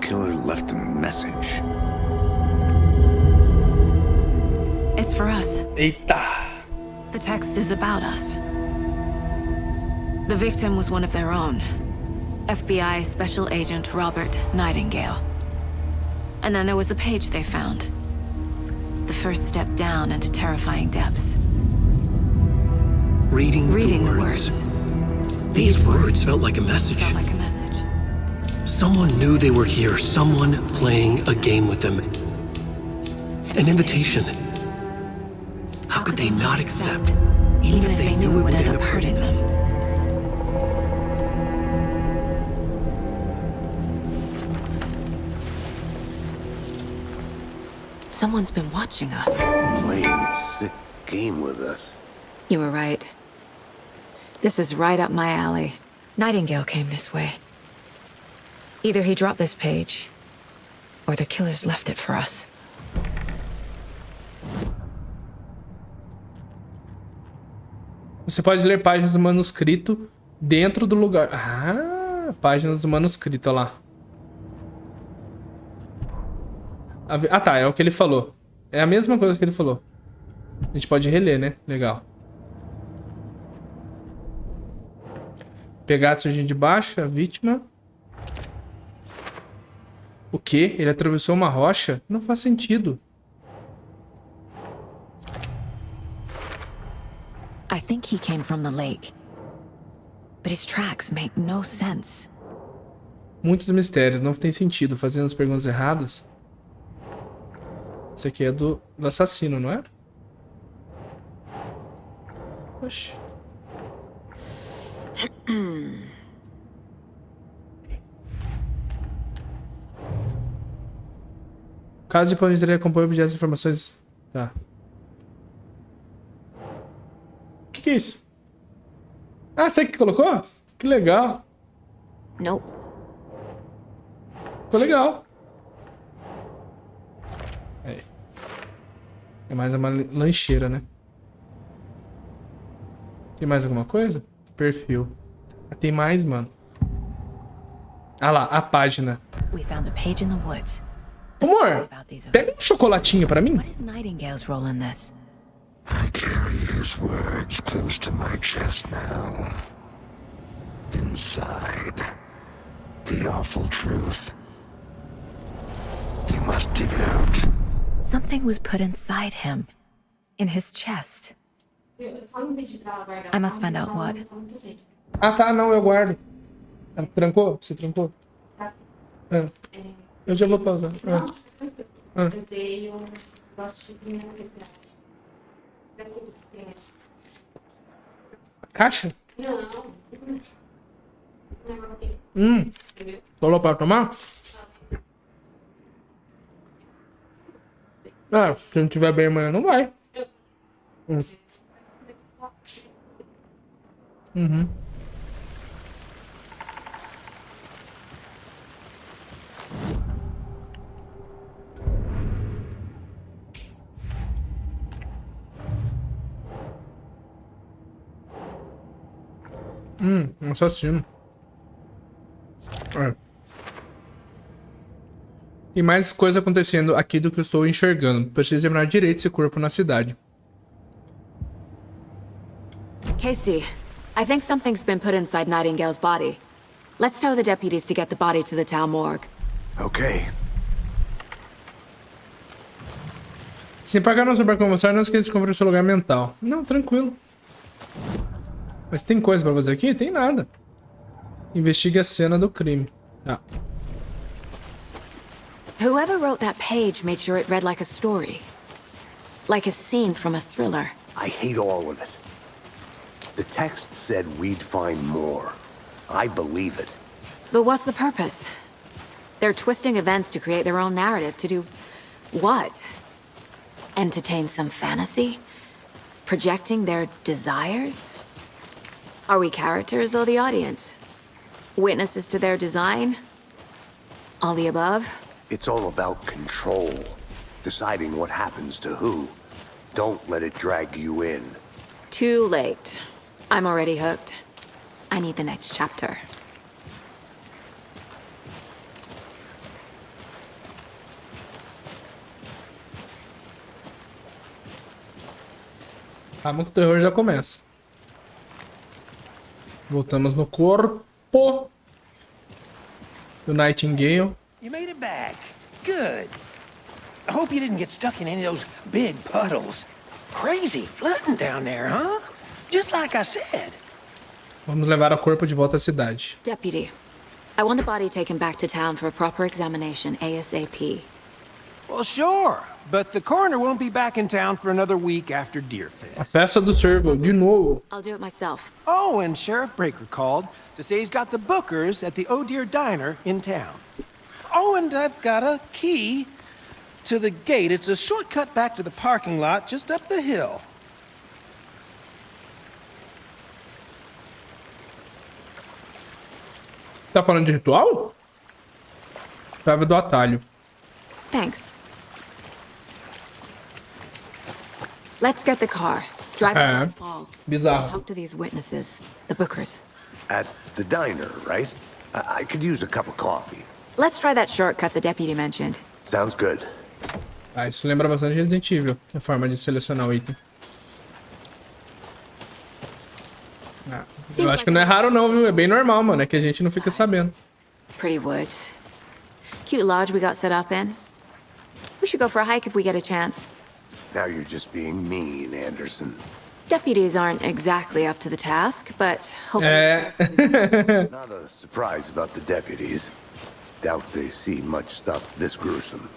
Killer left a message. It's for us. Eita. The text is about us. The victim was one of their own. FBI Special Agent Robert Nightingale. And then there was the page they found. The first step down into terrifying depths. Reading the words. words. These words felt like a message. Felt like a message. Someone knew they were here. Someone playing a game with them. An invitation. How could they not accept? Even if they knew it would end up hurting them. Someone's been watching us. Playing a sick game with us. You were right. This is right up my alley. Nightingale came this way. Either he dropped this page, or the killers left it for us. Você pode ler páginas do manuscrito dentro do lugar. Ah, páginas do manuscrito, olha lá. Ah, tá, é o que ele falou. É a mesma coisa que ele falou. A gente pode reler, né? Legal. Pegar a sujinha de baixo, a vítima. O quê? Ele atravessou uma rocha? Não faz sentido. I think he came from the lake. But his tracks make no sense. Muitos mistérios, não tem sentido. Fazendo as perguntas erradas. Isso aqui é do assassino, não é? Oxi. Caso de planejamento acompanha objetos e informações. Tá. O que é isso? Ah, você que colocou? Que legal. Nope. Ficou legal. Aí. É mais uma lancheira, né? Tem mais alguma coisa? Perfil. Ah, tem mais, mano. Ah lá, a página. We found a page in the woods. Amor, pega um chocolatinho pra mim. What is Nightingale's role in this? I carry his words close to my chest now. Inside, the awful truth. You must dig it out. Something was put inside him. In his chest. I must find out what. Ah, tá, não, eu guardo. Ela trancou? Você trancou? É. Eu já vou pausar. Caixa? Falou pra tomar? Ah, se não tiver bem amanhã, não vai. Um assassino. É. E mais coisa acontecendo aqui do que eu estou enxergando. Preciso examinar direito esse corpo na cidade. Casey, I think something's been put inside Nightingale's body. Let's tell the deputies to get the body to the town morgue. Okay. Se pagar sobre conversar, não esqueça de conferir seu lugar mental. Não, tranquilo. Mas tem coisa pra fazer aqui? Tem nada. Investigue a cena do crime. Tá. Whoever wrote that page made sure it read like a story. Like a scene from a thriller. I hate all of it. The text said we'd find more. I believe it. But what's the purpose? They're twisting events to create their own narrative to do what? Entertain some fantasy? Projecting their desires? Are we characters or the audience? Witnesses to their design? All the above? It's all about control. Deciding what happens to who. Don't let it drag you in. Too late. I'm already hooked. I need the next chapter. Calma que o terror já começa. Voltamos no corpo do Nightingale. You made it back. Good. I hope you didn't get stuck in any of those big puddles. Crazy flooding down there, huh? Just like I said. Vamos levar o corpo de volta à cidade. Deputy, I want the body taken back to town for a proper examination ASAP. Well, sure. But the coroner won't be back in town for another week after Deer A Fest. festa do cervo, de novo. I'll do it myself. Oh, and Sheriff Breaker called to say he's got the bookers at the Oh Deer Diner in town. Oh, and I've got a key to the gate. It's a shortcut back to the parking lot just up the hill. Tá falando de ritual? Chave do atalho. Thanks. Let's get the car. Drive to the falls. Bizarro. Talk to these witnesses, the bookers. At the diner, right? I could use a cup of coffee. Let's try that shortcut the deputy mentioned. Sounds good. Ah, isso lembra bastante Resident Evil, a forma de selecionar o item. Ah, eu acho que não é raro não, viu? É bem normal, mano. É que a gente não fica sabendo. Pretty woods. Cute lodge we got set up in. We should go for a hike if we get a chance. Now you're just being mean, Anderson. Deputies aren't exactly up to the task, but hopefully... Not a surprise about the deputies. Doubt they see much stuff this gruesome.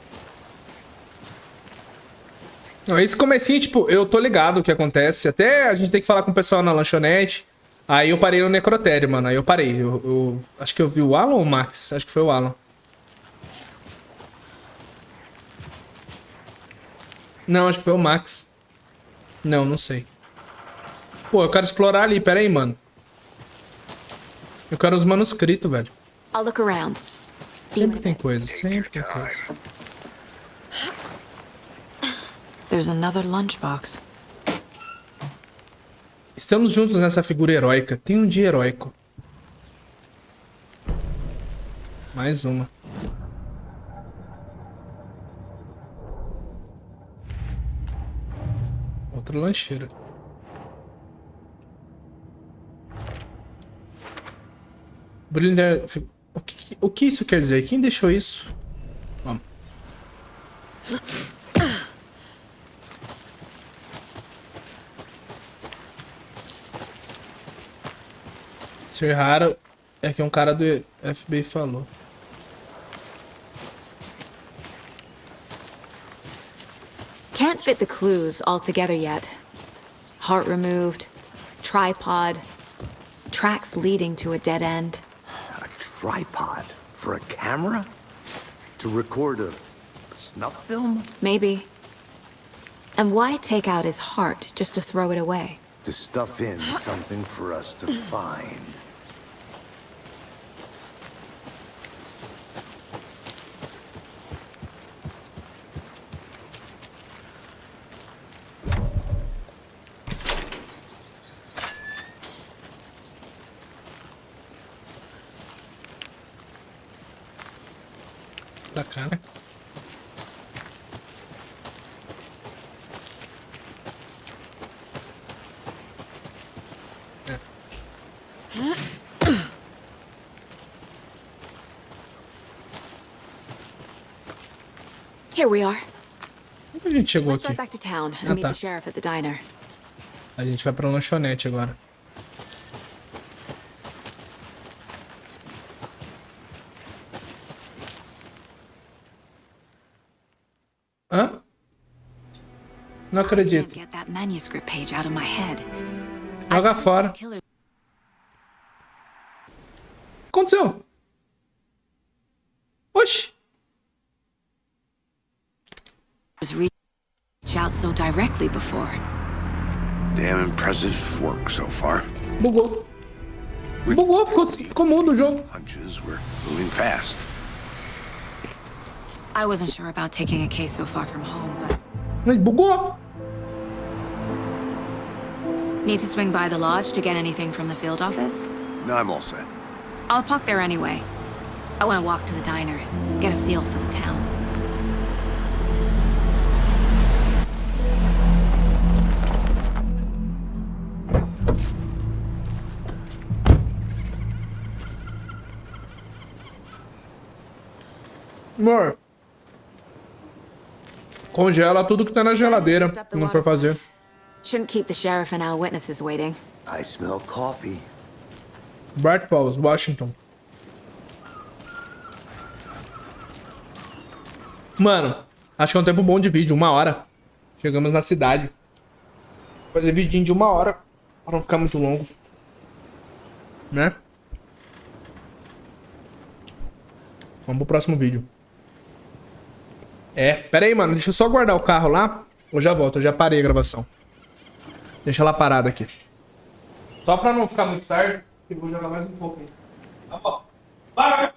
Não, esse comecinho, tipo, eu tô ligado o que acontece. Até a gente tem que falar com o pessoal na lanchonete. Aí eu parei no necrotério, mano. Aí eu parei. Eu acho que eu vi o Alan ou o Max? Acho que foi o Alan. Não, acho que foi o Max. Não, não sei. Pô, eu quero explorar ali. Pera aí, mano. Eu quero os manuscritos, velho. I'll look around. Sempre tem coisa, sempre tem coisa. There's another lunchbox. Estamos juntos nessa figura heróica. Tem um dia heróico. Mais uma. Outra lancheira. Brilho o que isso quer dizer? Quem deixou isso? Vamos. Ser raro é que um cara do FBI falou. Can't fit the clues all together yet. Heart removed, tripod, tracks leading to a dead end. A tripod for a camera? To record a snuff film? Maybe. And why take out his heart just to throw it away? To stuff in something for us to find. Da cara. Here we are. Como a gente chegou Let's aqui? drive back to town and Ah, meet tá. the sheriff at the diner. A gente vai pra lanchonete agora. Hã? Não Can't acredito. get that manuscript page out of my head. Joga fora. Killer O que aconteceu? Oxi. was reach out so directly before. Damn impressive work so far. Bugou. Bugou, ficou mudo o jogo. Hunches, we're moving fast. I wasn't sure about taking a case so far from home, but Mas bugou. need to swing by the lodge to get anything from the field office? No, I'm all set. I'll park there anyway. I want to walk to the diner, get a feel for the town. Amor. Congela tudo que tá na geladeira. Se não for fazer. Shouldn't keep the sheriff and our witnesses waiting. I smell coffee. Bright Falls, Washington. Mano, acho que é um tempo bom de vídeo, 1 hora. Chegamos na cidade. Vou fazer vidinho de 1 hora. Pra não ficar muito longo. Né? Vamos pro próximo vídeo. Pera aí, mano. Deixa eu só guardar o carro lá. Eu já volto, eu já parei a gravação. Deixa ela parada aqui. Só pra não ficar muito tarde, eu vou jogar mais um pouco aí. Tá bom. Vai!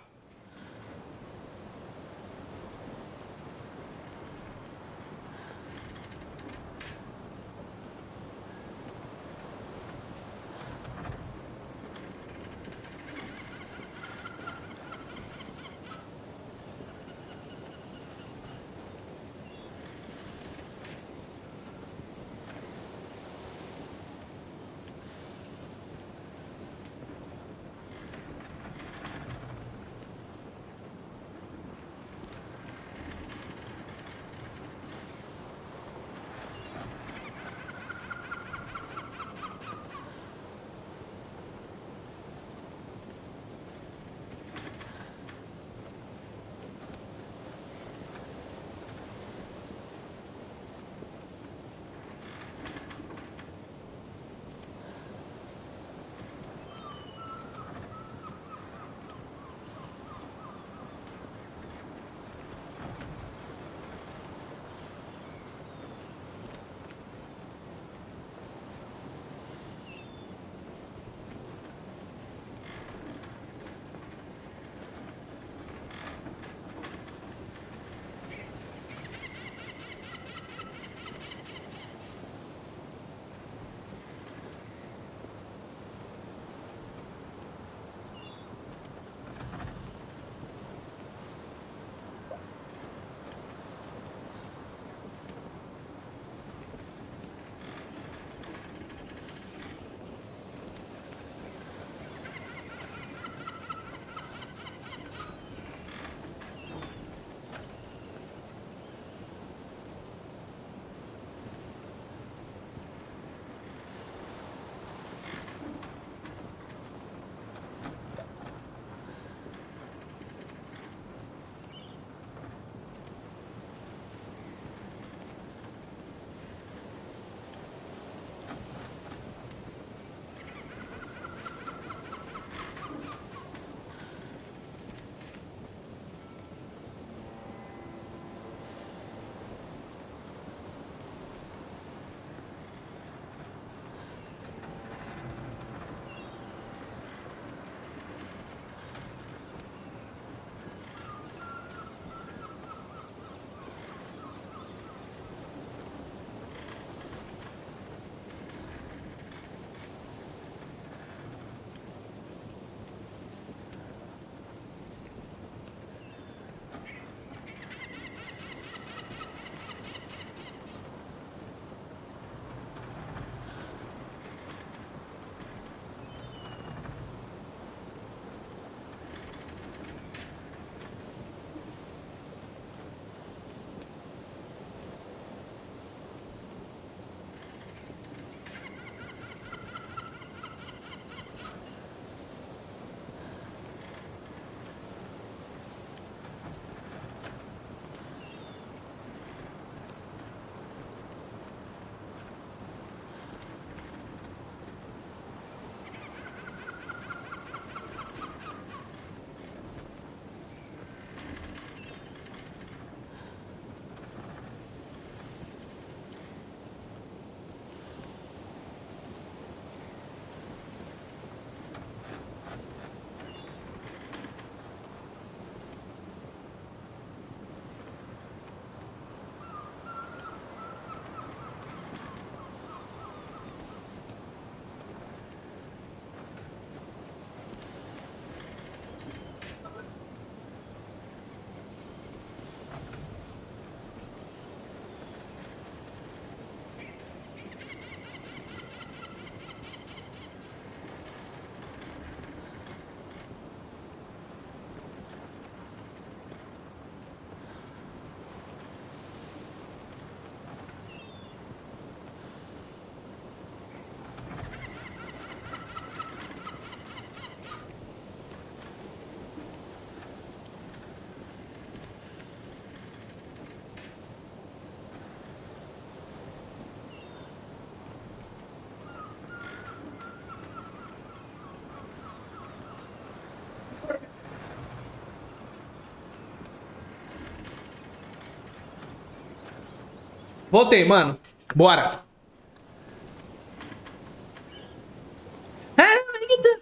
Voltei, mano. Bora.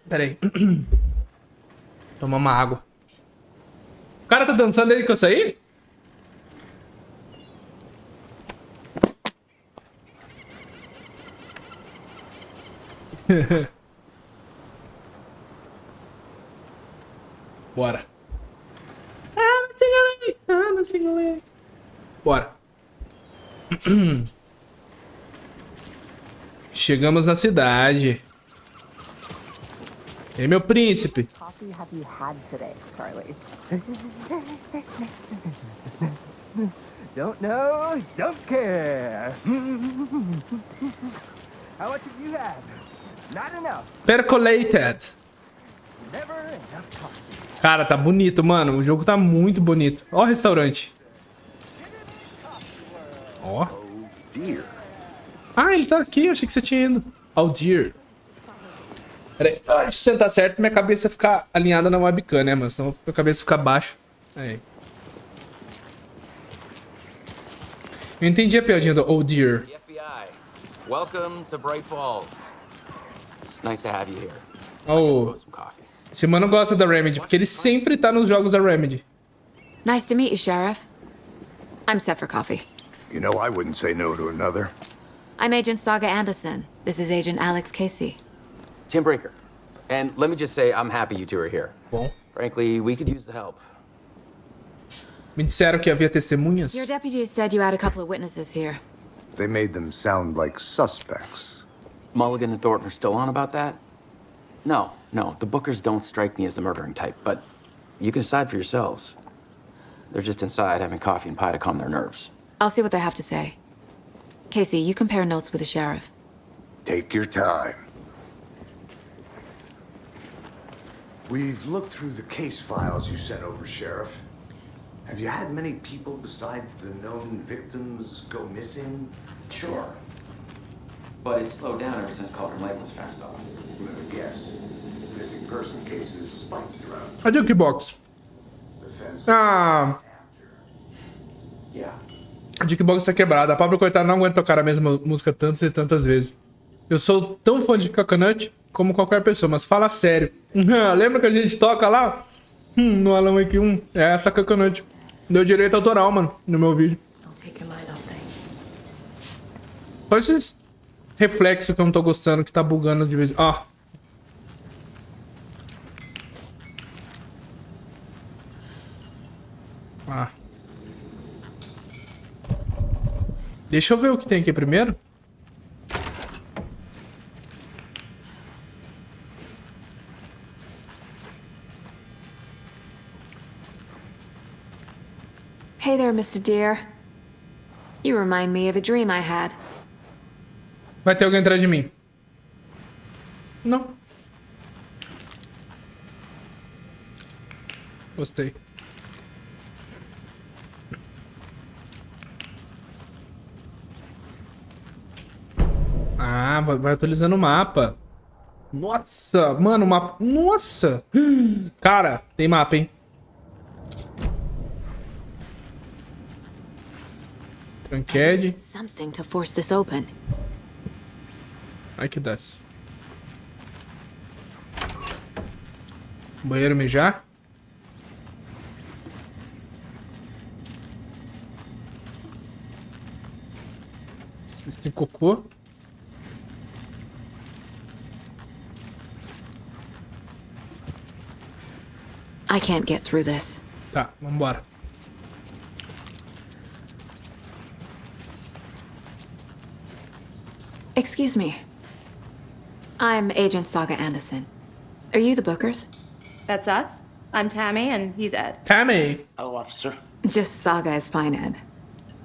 Pera aí. Tomar uma água. O cara tá dançando desde que eu saí? Bora. Bora. Chegamos na cidade. E aí, meu príncipe? Coffee have you had today, Charlie? Don't know, don't care. How much have you had? Not enough. Percolated. Never enough coffee. Cara, tá bonito, mano. O jogo tá muito bonito. Ó o restaurante. Ó. Ah, ele tá aqui. Eu achei que você tinha ido. Oh, dear. Pera aí. Deixa eu sentar certo e minha cabeça ficar alinhada na webcam, né, mano? Senão minha cabeça fica baixa. Aí. Eu entendi a piadinha do oh, dear. The FBI. Welcome to Bright Falls. It's nice to have you here. Oh. Esse mano gosta da Remedy, porque ele sempre tá nos jogos da Remedy. Nice to meet you, Sheriff. I'm set for coffee. You know, I wouldn't say no to another. I'm Agent Saga Anderson. This is Agent Alex Casey. Tim Breaker. And let me just say, I'm happy you two are here. Bom. Frankly, we could use the help. Me disseram que havia testemunhas. Your deputies said you had a couple of witnesses here. They made them sound like suspects. Mulligan and Thornton are still on about that? No, the Bookers don't strike me as the murdering type, but you can decide for yourselves. They're just inside having coffee and pie to calm their nerves. I'll see what they have to say. Casey, you compare notes with the sheriff. Take your time. We've looked through the case files you sent over, Sheriff. Have you had many people besides the known victims go missing? Sure. But it's slowed down ever since Calder Lake was fast off. Yes. Missing person cases spiked around. A jukebox. Ah. Yeah. A jukebox tá quebrada. A Pablo, coitada, não aguenta tocar a mesma música tantas e tantas vezes. Eu sou tão fã de Coconut como qualquer pessoa, mas fala sério. Lembra que a gente toca lá? No Alan Wake 1? É essa Coconut. Deu direito autoral, mano, no meu vídeo. Só esses reflexos que eu não tô gostando, que tá bugando de vez. Ó. Ah. Deixa eu ver o que tem aqui primeiro. Hey there, Mr. Deer. You remind me of a dream I had. Vai ter alguém atrás de mim. Não. Gostei. Ah, vai atualizando o mapa. Nossa, mano, o mapa... Nossa! Cara, tem mapa, hein? Tranked. Something to force this open. Ai que desce. Banheiro mijar. Tem cocô. I can't get through this. Tá, vambora. Excuse me. I'm Agent Saga Anderson. Are you the Bookers? That's us. I'm Tammy, and he's Ed. Tammy. Hello, officer. Just Saga is fine, Ed.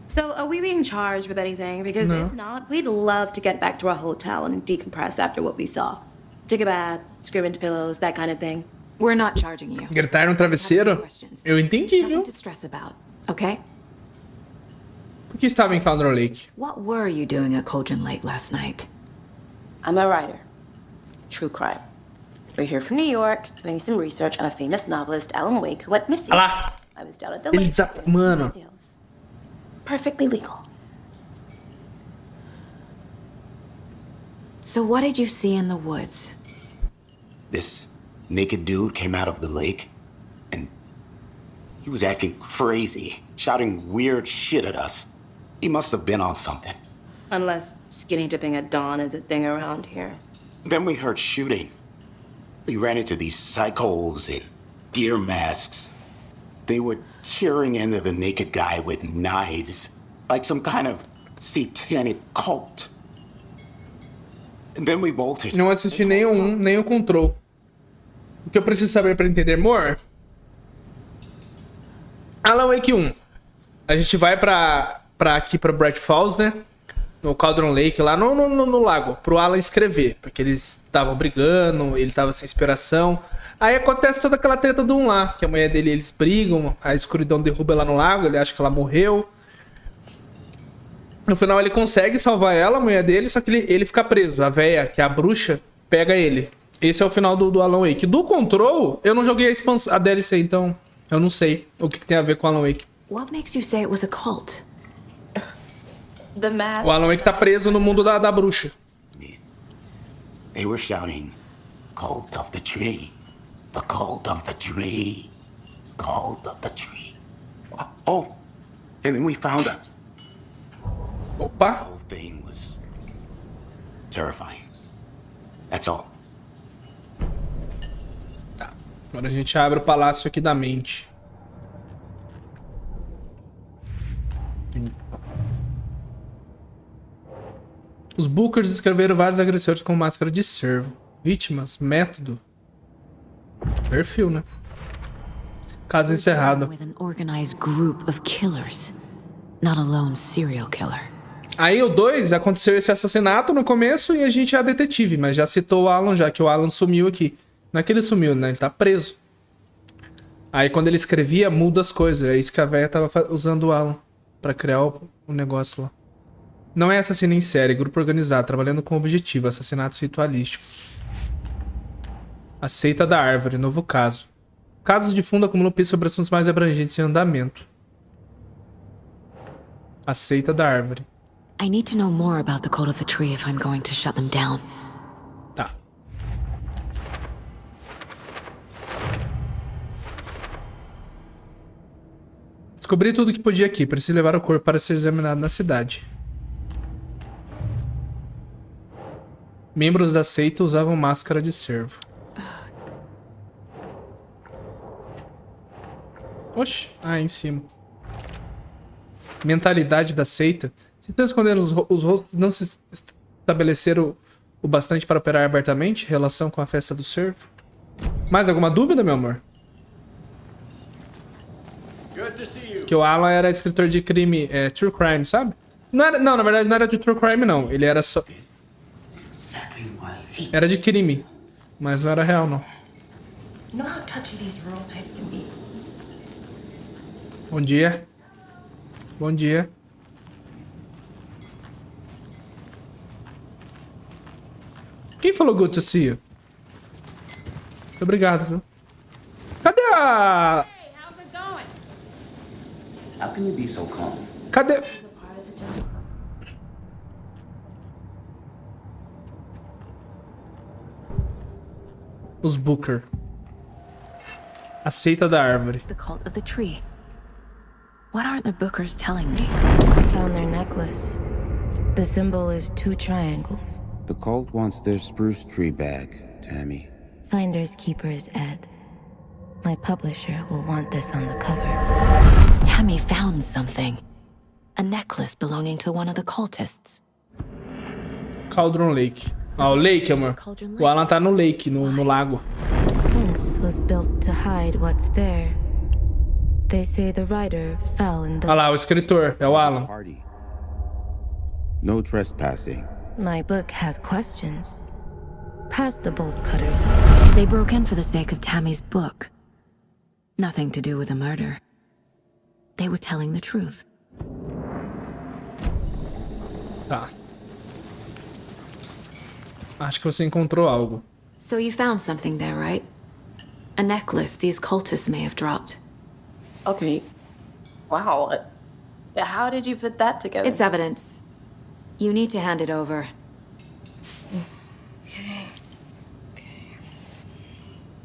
So, are we being charged with anything? Because No. if not, we'd love to get back to our hotel and decompress after what we saw. Take a bath, scream into pillows, that kind of thing. We're not charging you. Gritar no travesseiro? Eu entendi, viu? Nothing to stress about, okay? Por que estava em Calder Lake? What were you doing at Cauldron Lake last night? I'm a writer. True crime. We're here from New York, doing some research on a famous novelist, Alan Wake, who went missing. Olha lá. I was down at the lake. Mano. Perfectly legal. So what did you see in the woods? This naked dude came out of the lake, and he was acting crazy, shouting weird shit at us. He must have been on something. Unless skinny dipping at dawn is a thing around here. Then we heard shooting. We ran into these psychos in deer masks. They were tearing into the naked guy with knives, like some kind of satanic cult. And then we bolted. Não assisti nem o Control. O que eu preciso saber pra entender more? Alan Wake 1. A gente vai aqui pra Bright Falls, né? No Cauldron Lake, lá no lago, pro Alan escrever. Porque eles estavam brigando, ele tava sem inspiração. Aí acontece toda aquela treta do 1 lá, que a mulher dele, eles brigam, a escuridão derruba ela no lago, ele acha que ela morreu. No final ele consegue salvar ela, a mulher dele, só que ele fica preso. A véia, que é a bruxa, pega ele. Esse é o final do Alan Wake. Do Control, eu não joguei a DLC, então eu não sei o que tem a ver com Alan Wake. What makes you say it was a cult? The mask. O Alan Wake tá preso no mundo da bruxa. They were shouting, "Cult of the tree, the cult of the tree, cult of the tree." Oh, and then we found out. Opa. The whole thing was terrifying. That's all. Tá. Agora a gente abre o palácio aqui da mente. Os Bookers escreveram vários agressores com máscara de servo. Vítimas, método. Perfil, né? Caso encerrado. With an organized group of killers, not a lone serial killer. Aí o 2, aconteceu esse assassinato no começo e a gente é a detetive, mas já citou o Alan já, que o Alan sumiu aqui. Não é que ele sumiu, né? Ele tá preso. Aí quando ele escrevia, muda as coisas. É isso que a véia tava usando o Alan pra criar o negócio lá. Não é assassino em série, grupo organizado, trabalhando com objetivo, assassinatos ritualísticos. A seita da árvore, novo caso. Casos de fundo acumulam pistas sobre assuntos mais abrangentes em andamento. A seita da árvore. I need to know more about the cult of the tree if I'm going to shut them down. Tá. Descobri tudo que podia aqui. Preciso levar o corpo para ser examinado na cidade. Membros da seita usavam máscara de servo. Oxi. Ah, em cima. Mentalidade da seita. Se estão escondendo os rostos, não se estabeleceram o bastante para operar abertamente? Relação com a festa do servo? Mais alguma dúvida, meu amor? Que o Alan era escritor de crime, true crime, sabe? Não, na verdade não era de true crime, não. Ele era só... Era de crime, mas não era real, não. Bom dia. Bom dia. Quem falou good to see you? Muito obrigado, viu? Cadê a... How can you be so calm? Cadê... Os Booker. A seita da árvore. The cult of the tree. What are the Bookers telling me? I found their necklace. The symbol is 2 triangles. The cult wants their spruce tree back, Tammy. Finders keepers, Ed. My publisher will want this on the cover. Tammy found something. A necklace belonging to one of the cultists. Cauldron Lake. Ah, o Lake, amor. O Alan tá no Lake, no lago. Fence was built to hide what's there. They say the writer fell in the... Olha lá, o escritor. É o Alan. No trespassing. My book has questions. Past the bolt cutters. They broke in for the sake of Tammy's book. Nothing to do with the murder. They were telling the truth. Tá. Acho que você encontrou algo. So you found something there, right? A necklace these cultists may have dropped. Okay. Wow. How did you put that together? It's evidence. You need to hand it over.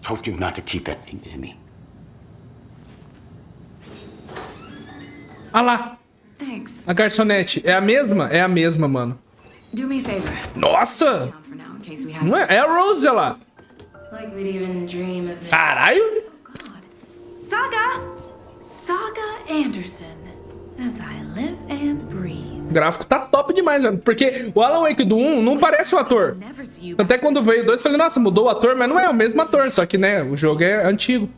told you not to keep that thing to me. Ah lá. Thanks. A garçonete. É a mesma? É a mesma, mano. Do me a favor. Nossa! Não é? É a Rose, olha lá. Like we'd even dream of it. Caralho! Saga Anderson. As I live and breathe. O gráfico tá top demais, velho. Porque o Alan Wake do 1 não parece o ator. Até quando veio o 2, eu falei, nossa, mudou o ator, mas não é o mesmo ator. Só que, né, o jogo é antigo.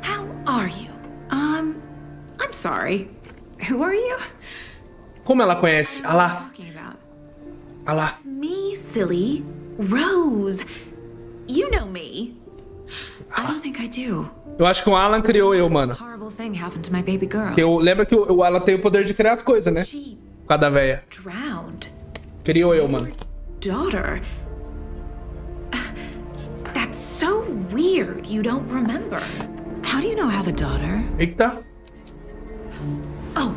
How are you? I'm sorry. Who are you? Como ela conhece? Ah lá. Ah lá. It's me, silly. Rose. You know me. I don't think I do. Eu acho que o Alan criou eu, mano. Horrible thing happened to my baby girl. Eu lembro que o Alan tem o poder de criar as coisas, né? Por causa da véia. Drowned. Criou eu, mano. Daughter. That's so weird. You don't remember. How do you know I have a daughter? Eita. Oh,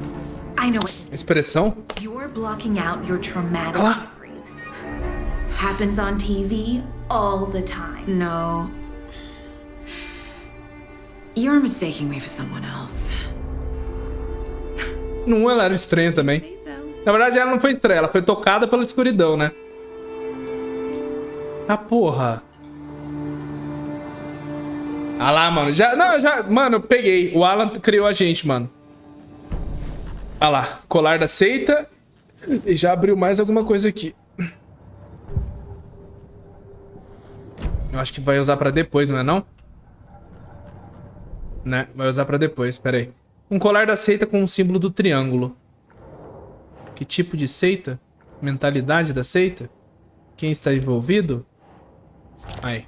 I know what this is. Expressão? You're blocking out your traumatic memories. Happens on TV all the time. No. You're mistaking me for someone else. Não, ela era estranha também. Na verdade, ela não foi estranha, ela foi tocada pela escuridão, né? Ah, porra. Ah lá, mano. Mano, eu peguei. O Alan criou a gente, mano. Ah lá. Colar da seita. E já abriu mais alguma coisa aqui. Eu acho que vai usar pra depois, não é não? Né? Vai usar pra depois, pera aí. Um colar da seita com o símbolo do triângulo. Que tipo de seita? Mentalidade da seita? Quem está envolvido? Aí.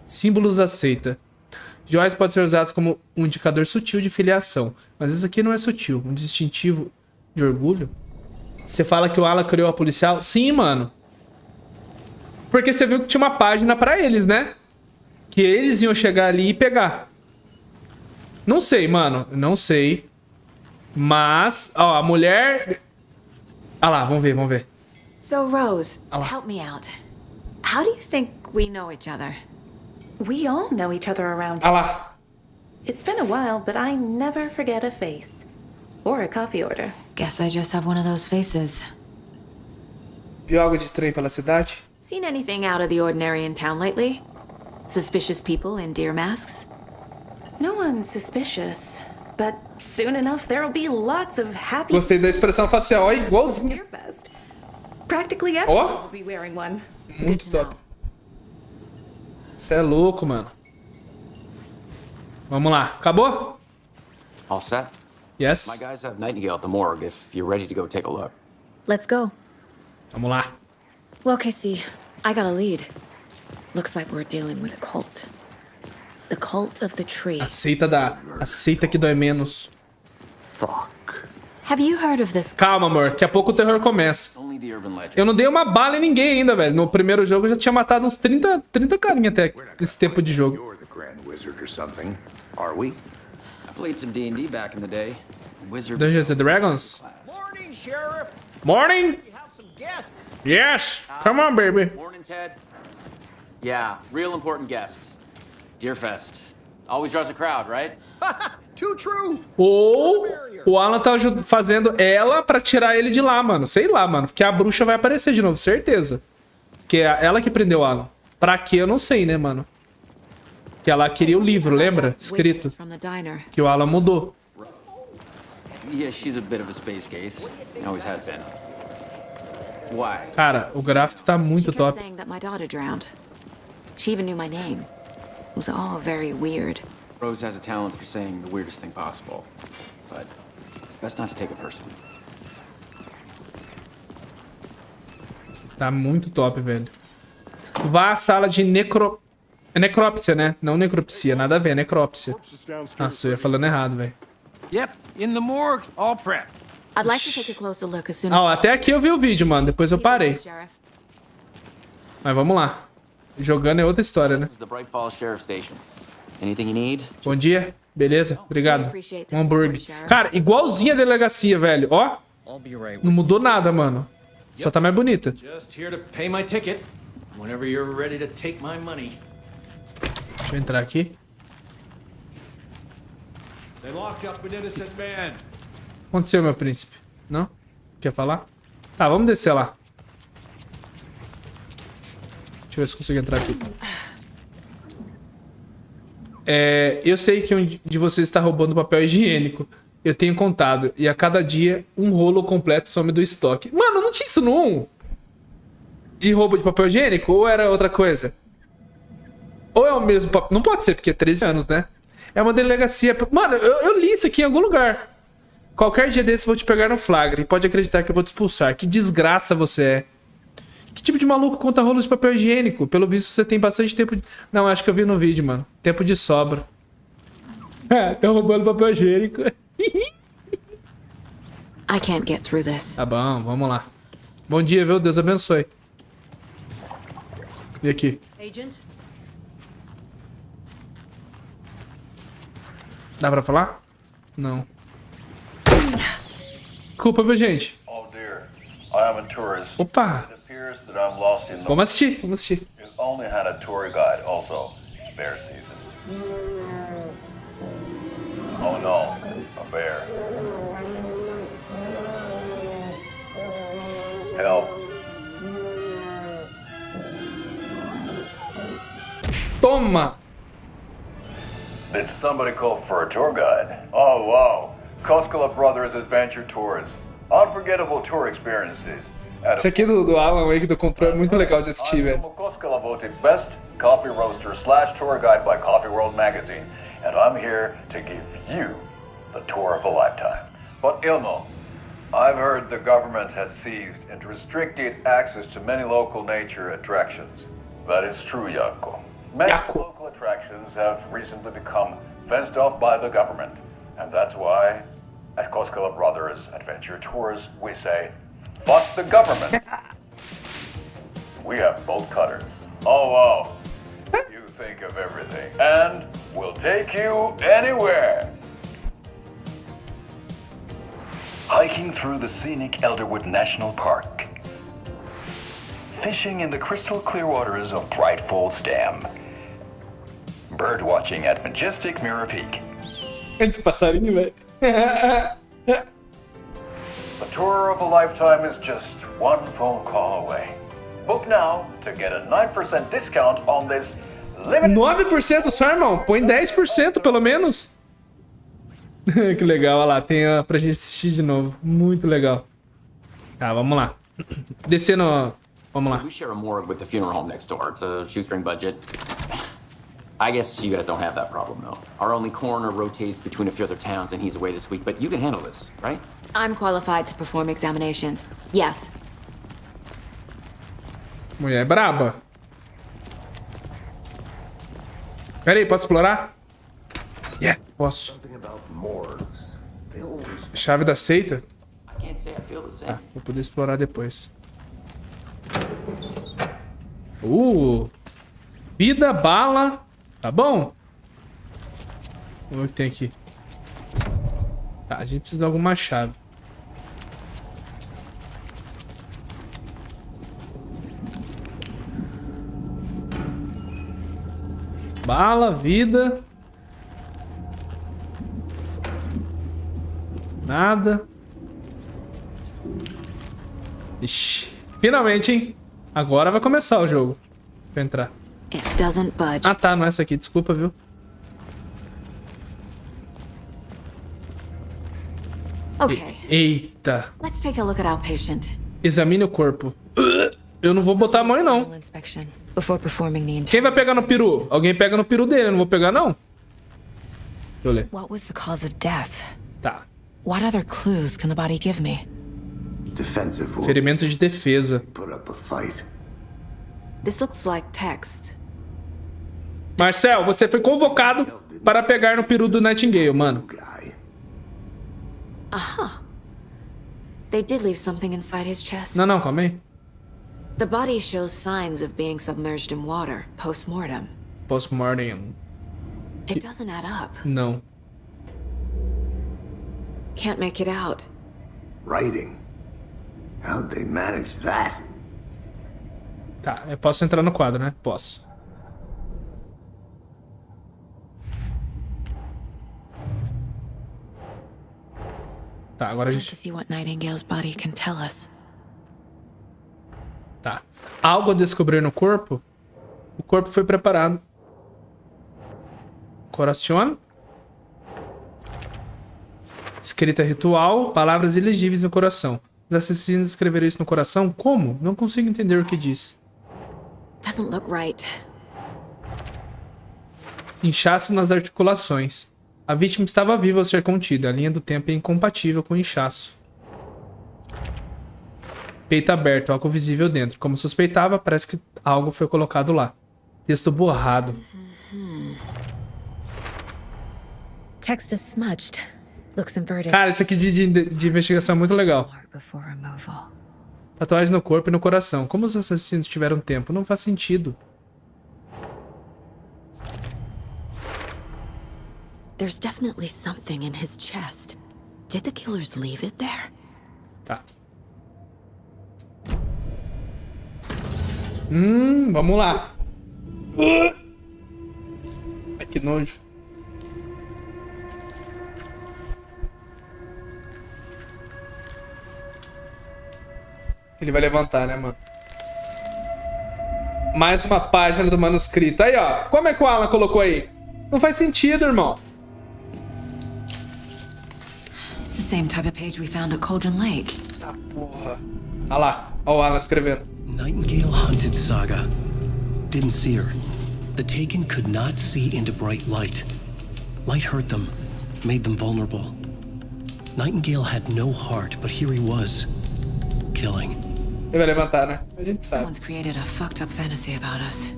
Símbolos da seita. Joias podem ser usados como um indicador sutil de filiação. Mas isso aqui não é sutil. Um distintivo de orgulho. Você fala que o Alan criou a policial? Sim, mano. Porque você viu que tinha uma página pra eles, né? Que eles iam chegar ali e pegar. Não sei, mano. Não sei. Mas, ó, a mulher... Ah lá, vamos ver, vamos ver. So, Rose, help me out. How do you think we know each other? We all know each other around Ah lá. It's been a while, but I never forget a face. Or a coffee order. Guess I just have one of those faces. Viu algo de estranho pela cidade? Seen anything out of the ordinary in town lately? Suspicious people in deer masks? No one's suspicious. But soon enough, there'll be lots of happy... Gostei da expressão facial, ó, igualzinha. Practically everyone will be wearing one. Muito top. Cê é louco, mano. Vamos lá. Acabou? All set? Yes. My guys have Nightingale at the morgue if you're ready to go take a look. Let's go. Vamos lá. Well, Casey, I got a lead. Looks like we're dealing with a cult. The cult of the tree. A seita que dói menos. Have you heard of this? Calma, amor. Daqui a pouco o terror começa. Eu não dei uma bala em ninguém ainda, velho. No primeiro jogo eu já tinha matado uns 30 carinha até esse tempo de jogo. Dungeons and Dragons? Morning, Sheriff. Morning. We have some guests. Yes. Come on, baby. Morning, Ted. Yeah, real important guests. Deerfest. Always draws a crowd, right? Too true. Ou o Alan tá fazendo ela pra tirar ele de lá, mano. Sei lá, mano. Porque a bruxa vai aparecer de novo, certeza. Que é ela que prendeu o Alan. Pra quê, eu não sei, né, mano? Que ela queria o livro, lembra? Escrito. Que o Alan mudou. Yeah, she's a bit of a space case. Always has been. Why? Cara, o gráfico tá muito top. She even knew my name. It was all very weird. Rose has a talent for saying the weirdest thing possible, but it's best not to take it personally. Tá muito top, velho. Vá à sala de necrópsia, né? Não necropsia, nada a ver, necrópsia. Nossa, eu ia falando errado, velho. Yep, in the morgue, all prepped. I'd like to take a closer look as soon as... Ó, até aqui eu vi o vídeo, mano. Depois eu parei. Mas vamos lá. Jogando é outra história, né? Bom dia. Beleza? Obrigado. Um hambúrguer. Cara, igualzinha a delegacia, velho. Ó. Não mudou nada, mano. Só tá mais bonita. Just here to pay my ticket whenever you're ready to take my money. Vou entrar aqui. Aconteceu, meu príncipe? Não? Quer falar? Tá, vamos descer lá. Deixa eu ver se consigo entrar aqui. Eu sei que um de vocês está roubando papel higiênico. Eu tenho contado. E a cada dia, um rolo completo some do estoque. Mano, não tinha isso no 1? De roubo de papel higiênico? Ou era outra coisa? Ou é o mesmo papel? Não pode ser, porque é 13 anos, né? É uma delegacia... Mano, eu li isso aqui em algum lugar. Qualquer dia desse eu vou te pegar no flagra. E pode acreditar que eu vou te expulsar. Que desgraça você é. Que tipo de maluco conta rolos de papel higiênico? Pelo visto você tem bastante tempo de... Não, acho que eu vi no vídeo, mano. Tempo de sobra. Tá roubando papel higiênico. I can't get through this. Tá bom, vamos lá. Bom dia, viu? Deus abençoe. E aqui? Agent? Dá pra falar? Não. Desculpa, viu, gente? Oh dear, I am a tourist. Opa! It appears that I'm lost in the... Vamos assistir, vamos assistir. You only had a tour guide also. It's bear season. Oh no, a bear. Help. Toma! Did somebody call for a tour guide? Oh wow, Koskela Brothers Adventure Tours. Unforgettable tour experiences. Esse aqui do Alan Wake do controle é muito legal de assistir, velho. Koskela voted Best Coffee Roaster / Tour Guide by Coffee World Magazine. And I'm here to give you the tour of a lifetime. But Ilmo, I've heard the government has seized and restricted access to many local nature attractions. That is true, Jaakko. Many local attractions have recently become fenced off by the government. And that's why, at Koskela Brothers Adventure Tours, we say, fuck the government. We have bolt cutters. Oh, wow. You think of everything. And we'll take you anywhere. Hiking through the scenic Elderwood National Park. Fishing in the crystal clear waters of Bright Falls Dam. Bird watching at majestic Mirror Peak. Esse passarinho, velho. The tour of a lifetime is just one phone call away. Book now to get a 9% discount on this limited... 9% só, irmão? Põe 10% pelo menos. Que legal, olha lá. Tem pra gente assistir de novo. Muito legal. Tá, vamos lá. Descendo... Vamos lá. So we share a morgue with the funeral home next door. It's a shoestring budget. I guess you guys don't have that problem, though. Our only coroner rotates between a few other towns, and he's away this week. But you can handle this, right? I'm qualified to perform examinations. Yes. Mulher braba. Pera aí, posso explorar? Yes, posso. Chave da seita? Ah, vou poder explorar depois. Vida, bala. Tá bom? Vamos ver o que tem aqui. Tá, a gente precisa de alguma chave. Bala, vida. Nada. Ixi. Finalmente, hein? Agora vai começar o jogo. Vou entrar. Ah, tá. Não é essa aqui. Desculpa, viu? Okay. Eita. Let's take a look at our patient. Examine o corpo. Eu não vou botar a mão aí, não. Quem vai pegar no peru? Alguém pega no peru dele. Eu não vou pegar, não. Deixa eu ler. What was the cause of death? Tá. What other clues can the body give me? Defensive. Ferimentos de defesa. Put up a fight. This looks like text. Marcel, você foi convocado para pegar no peru do Nightingale, mano. Aha. They did leave something inside his chest. Não, calma aí. The body shows signs of being submerged in water post-mortem. Post-mortem. It doesn't add up. Não. Can't make it out. Writing. How'd they manage that? Tá, eu posso entrar no quadro, né? Posso. Tá, agora a To gente... see what Nightingale's body can tell us. Tá. Algo a descobrir no corpo? O corpo foi preparado. Coração. Escrita ritual. Palavras ilegíveis no coração. Os assassinos escreveram isso no coração? Como? Não consigo entender o que diz. Doesn't look right. Inchaço nas articulações. A vítima estava viva ao ser contida. A linha do tempo é incompatível com o inchaço. Peito aberto, algo visível dentro. Como suspeitava, parece que algo foi colocado lá. Texto borrado. Text is smudged. Looks inverted. Cara, isso aqui de investigação é muito legal. Before removal. Tatuagem no corpo e no coração. Como os assassinos tiveram tempo? Não faz sentido. There's definitely something in his chest. Did the killers leave it there? Tá. Vamos lá. Ai, que nojo. Ele vai levantar, né, mano? Mais uma página do manuscrito. Aí, ó. Como é que o Alan colocou aí? Não faz sentido, irmão. It's the same type of page we found at Cauldron Lake. Ah, porra. Olha lá. Olha o Alan escrevendo. Nightingale hunted Saga. Didn't see her. The Taken could not see into bright light. Light hurt them, made them vulnerable. Nightingale had no heart, but here he was, killing. Ele vai levantar, né? A gente sabe. Someone's created a fucked up fantasy about us.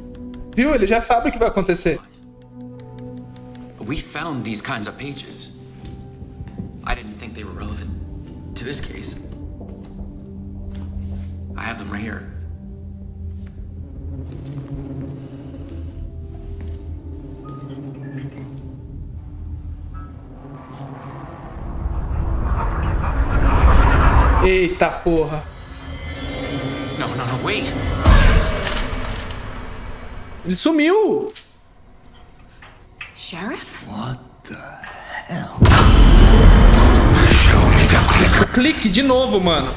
Viu? Ele já sabe o que vai acontecer. We found these kinds of pages. I didn't think they were relevant to this case. I have them right here. Eita porra. No, wait. Ele sumiu. Sheriff? What the hell? O clique de novo, mano.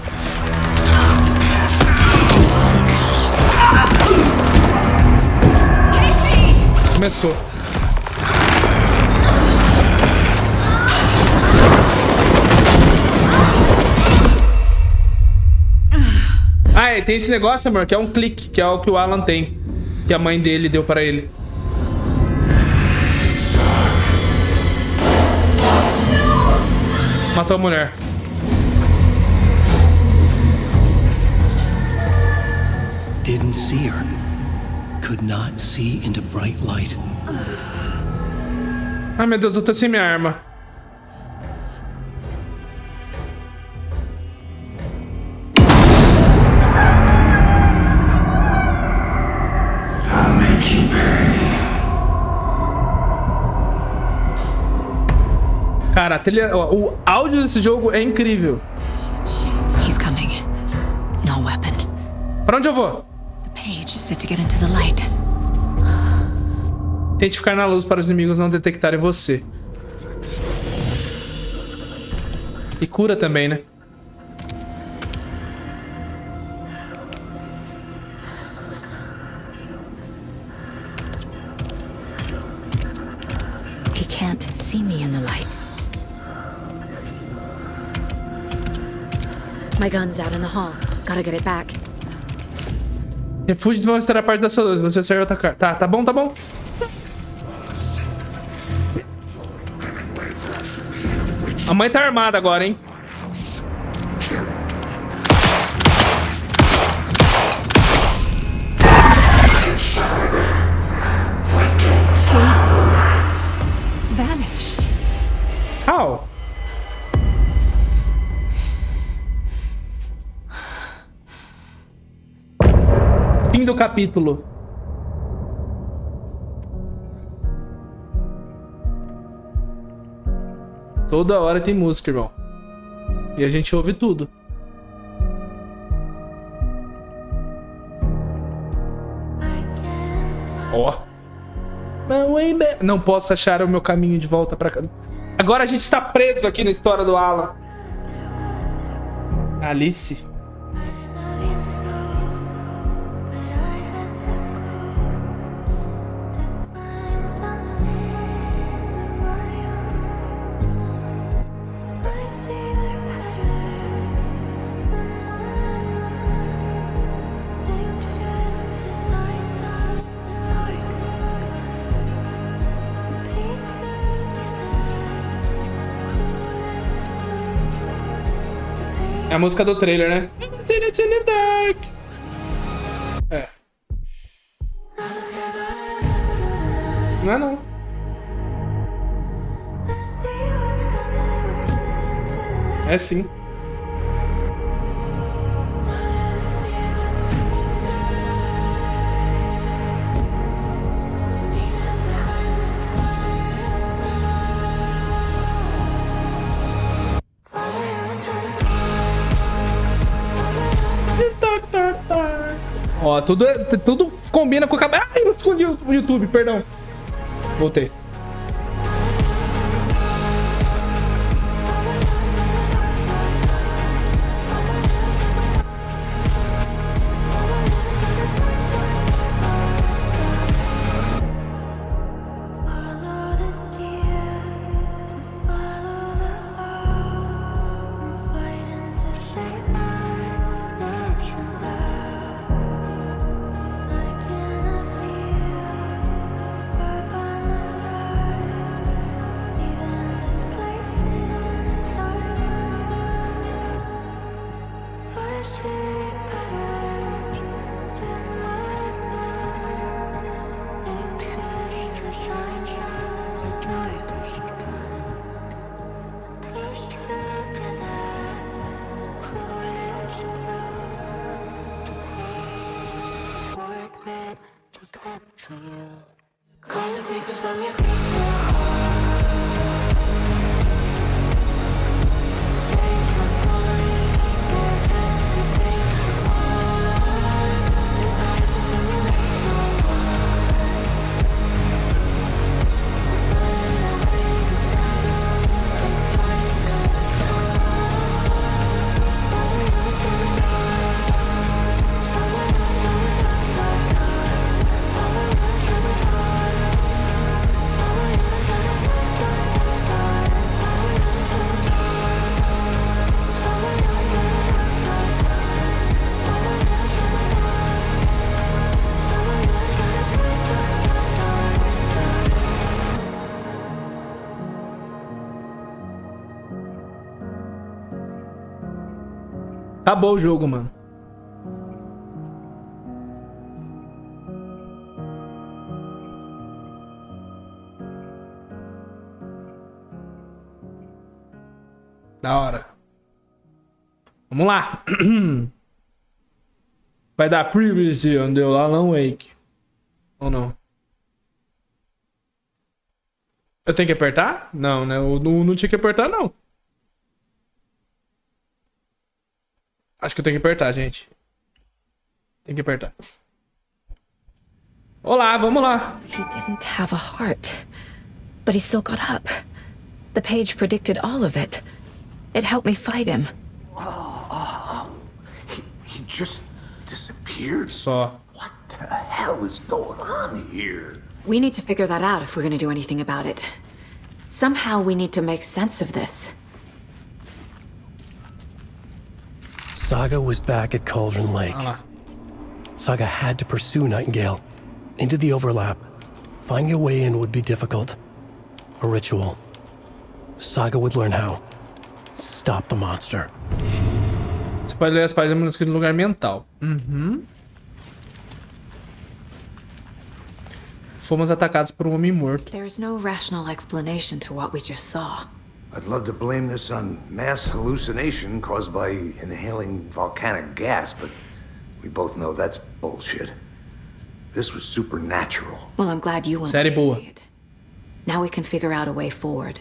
Começou. Ah, é, tem esse negócio, amor, que é um clique, que é o que o Alan tem. Que a mãe dele deu pra ele. Matou a mulher. Didn't see her. Could not see into bright light. Ai, meu Deus, eu tô sem minha arma. I'll make you pay. Cara, a trilha, o áudio desse jogo é incrível. He's coming. No weapon. Pra onde eu vou? The page said to get into the light. Tente ficar na luz para os inimigos não detectarem você. E cura também, né? He can't see me in the light. My gun's out in the hall. Gotta get it back. Refúgio de mostrar a parte da sua luz. Você saiu atacar. Tá bom, tá bom. A mãe tá armada agora, hein? Vanished. How? Fim do capítulo. Toda hora tem música, irmão. E a gente ouve tudo. Ó. Não posso achar o meu caminho de volta pra cá. Agora a gente está preso aqui na história do Alan. Alice. É a música do trailer, né? É. Não é não. É sim. Ó, tudo combina com a cabeça. Ai, eu escondi o YouTube, perdão. Voltei. Acabou o jogo, mano. Da hora. Vamos lá. Vai dar previously on the Alan Wake. Ou não? Eu tenho que apertar? Não, né? Eu não tinha que apertar, não. Acho que eu tenho que apertar, gente. Tem que apertar. Olá, vamos lá. He didn't have a heart, but he still got up. The page predicted all of it. It helped me fight him. He just disappeared? Só. What the hell is going on here? We need to figure that out if we're gonna do anything about it. Somehow we need to make sense of this. Saga was back at Cauldron Lake. Saga had to pursue Nightingale. Into the overlap. Finding a way in would be difficult. A ritual. Saga would learn how. Stop the monster. Você pode ler as páginas manuscritas no lugar mental. Fomos atacados por um homem morto. There's no rational explanation to what we just saw. I'd love to blame this on mass hallucination caused by inhaling volcanic gas, but we both know that's bullshit. This was supernatural. Well, I'm glad you won't Série boa. see it. Now we can figure out a way forward.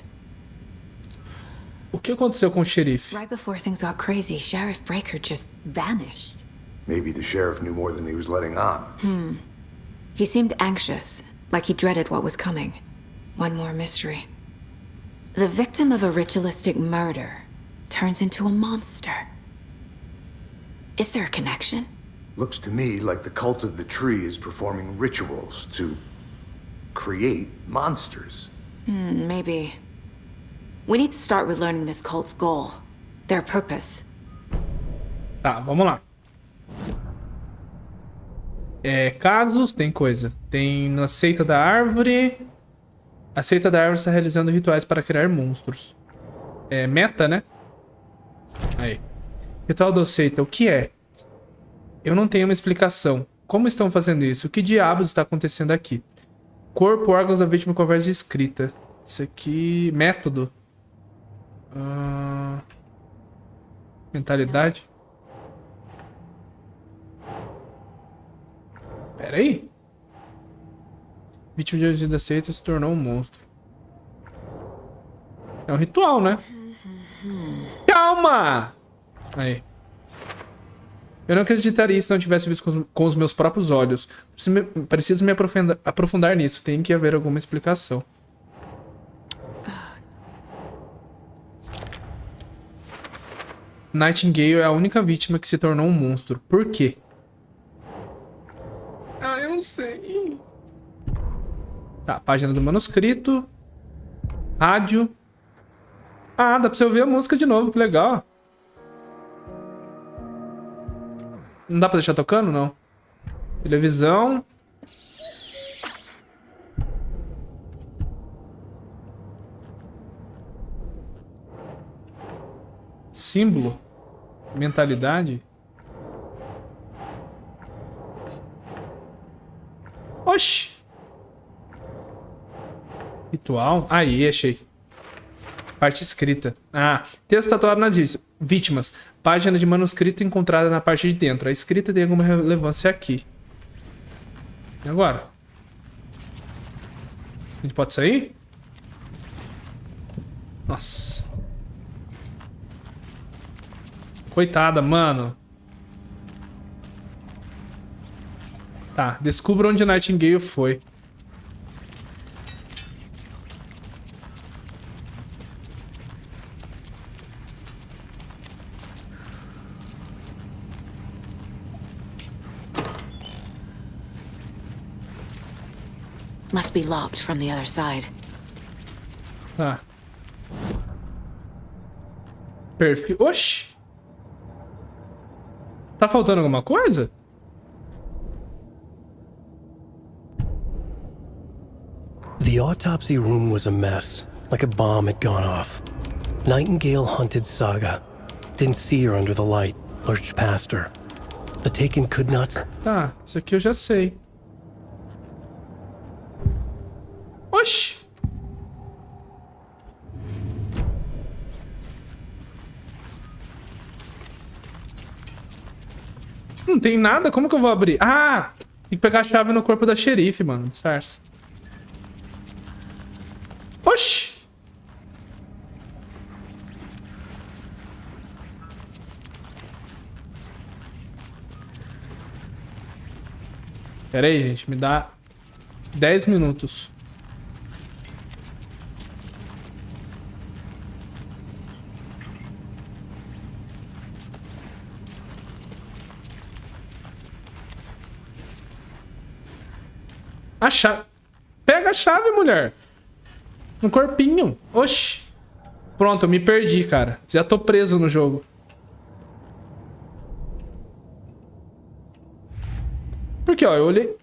O que aconteceu com o xerife? Right before things got crazy, Sheriff Breaker just vanished. Maybe the sheriff knew more than he was letting on. He seemed anxious, like he dreaded what was coming. One more mystery. The victim of a ritualistic murder turns into a monster. Is there a connection? Looks to me like the cult of the tree is performing rituals to create monsters. Maybe. We need to start with learning this cult's goal, their purpose. Tá, vamos lá. Casos, tem coisa. Tem na seita da árvore. A seita da árvore está realizando rituais para criar monstros. Meta, né? Aí. Ritual da seita, o que é? Eu não tenho uma explicação. Como estão fazendo isso? O que diabos está acontecendo aqui? Corpo, órgãos da vítima, conversa escrita. Isso aqui... Método. Mentalidade. Pera aí. Vítima de origem da seita se tornou um monstro. É um ritual, né? Calma! Aí. Eu não acreditaria se não tivesse visto com os meus próprios olhos. Preciso me aprofundar nisso. Tem que haver alguma explicação. Nightingale é a única vítima que se tornou um monstro. Por quê? Ah, eu não sei. Tá, página do manuscrito. Rádio. Ah, dá pra você ouvir a música de novo, que legal. Não dá pra deixar tocando, não? Televisão. Símbolo. Mentalidade. Oxi. Ritual. Aí, achei. Parte escrita. Ah, texto tatuado nas vítimas. Página de manuscrito encontrada na parte de dentro. A escrita tem alguma relevância aqui. E agora? A gente pode sair? Nossa. Coitada, mano. Tá, descubra onde Nightingale foi. Must be locked from the other side. Tá. Perfil. Oxi. Tá faltando alguma coisa? The autopsy room was a mess, like a bomb had gone off. Nightingale hunted Saga. Didn't see her under the light, lurched past her. The Taken could not... Tá, isso aqui eu já sei. Oxi. Não tem nada? Como que eu vou abrir? Ah! Tem que pegar a chave no corpo da xerife, mano. Disfarce. Oxi! Pera aí, gente. Me dá 10 minutos. A chave. Pega a chave, mulher. No corpinho. Oxi. Pronto, eu me perdi, cara. Já tô preso no jogo. Porque, ó, eu olhei.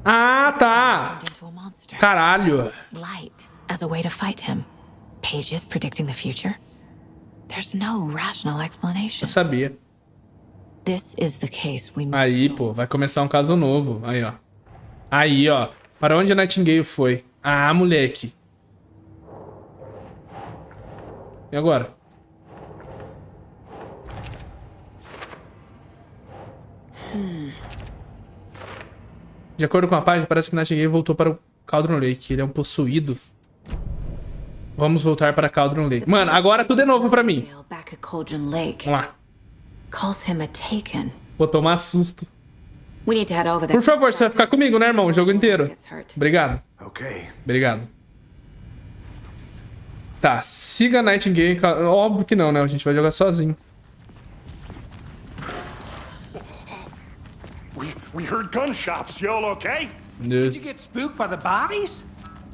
Ah, tá. Caralho. Light as a way to fight him. Pages predicting the future. There's no rational explanation. Eu sabia. This is the case we Aí, pô, vai começar um caso novo. Aí, ó. Aí, ó. Para onde a Nightingale foi? Ah, moleque. E agora? De acordo com a página, parece que Nightingale voltou para o Cauldron Lake. Ele é um possuído. Vamos voltar para Cauldron Lake. Mano, agora tudo é novo pra mim. Vamos lá. Vou tomar susto. Por favor, você vai ficar comigo, né, irmão? O jogo inteiro. Obrigado. Obrigado. Tá, siga Nightingale. Óbvio que não, né? A gente vai jogar sozinho. We heard gunshots. Y'all okay? Did you get spooked by the bodies?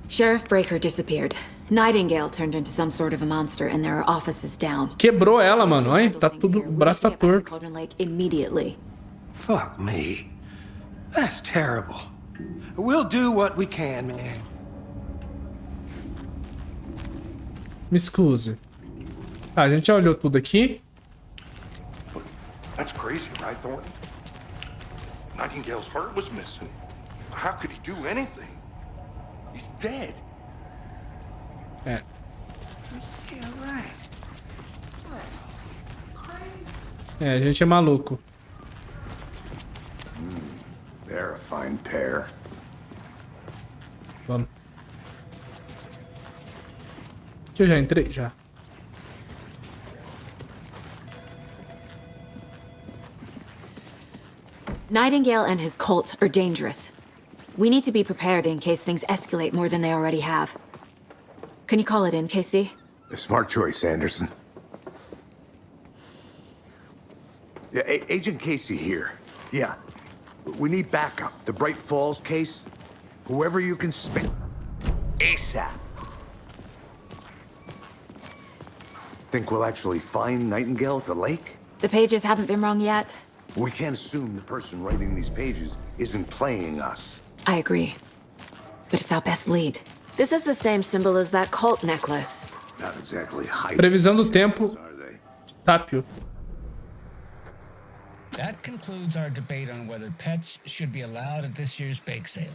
Sheriff Breaker disappeared. Nightingale turned into some sort of a monster, and there are offices down. Quebrou ela, mano. Ai, tá tudo... O braço tá torto. Cauldron Lake immediately. Fuck me. That's terrible. We'll do what we can, man. Me excuse. Tá, a gente já olhou tudo aqui. That's crazy, right, Thornton? Nightingale's heart was missing. How could he do anything? He's dead. É. É, a gente é maluco. They're a fine pair. Vamos. Aqui eu já entrei, já. Nightingale and his cult are dangerous. We need to be prepared in case things escalate more than they already have. Can you call it in, Casey? A smart choice, Anderson. Yeah, Agent Casey here. Yeah. We need backup. The Bright Falls case. Whoever you can spare. ASAP. Think we'll actually find Nightingale at the lake? The pages haven't been wrong yet. We can't assume the person writing these pages isn't playing us. I agree. But it's our best lead. This is the same symbol as that cult necklace. Not exactly high. Previsão do tempo. Tápio. That concludes our debate on whether pets should be allowed at this year's bake sale.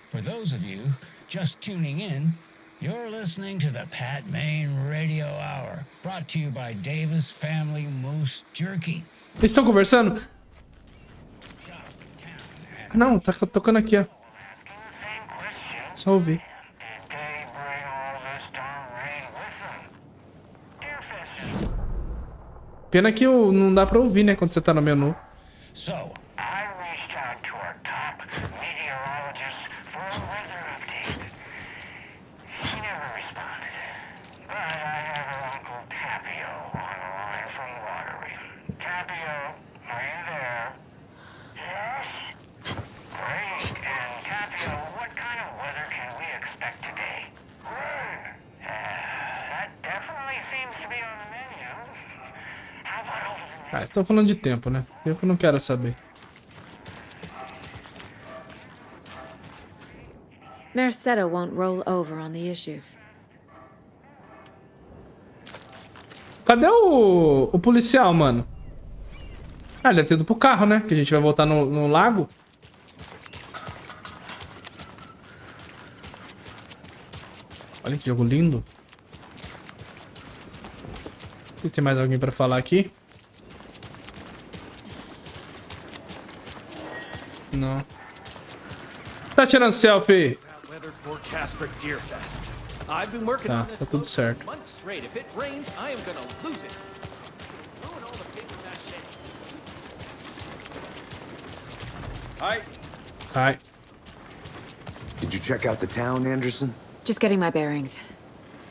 For those of you just tuning in, you're listening to the Pat Maine Radio Hour, brought to you by Davis Family Moose Jerky. Eles estão conversando? Não, tá tocando aqui, ó. Só ouvir. Pena que não dá pra ouvir, né, quando você tá no menu. So, I reached out to our top meteorologist for a weather update. He never responded. But I have her uncle Tapio on the line from Watery. Tapio, are you there? Yes? Great. And Tapio, what kind of weather can we expect today? Rain. That definitely seems to be on the menu. How about over the Ah, estão falando de tempo, né? Tempo eu não quero saber. Mercedo won't roll over on the issues. Cadê o policial, mano? Ah, ele deve ter ido pro carro, né? Que a gente vai voltar no lago. Olha que jogo lindo. Não sei se tem mais alguém pra falar aqui. Não. Tá tirando selfie. Tá, tá tudo certo. Hi. Did you check out the town, Anderson? Just getting my bearings.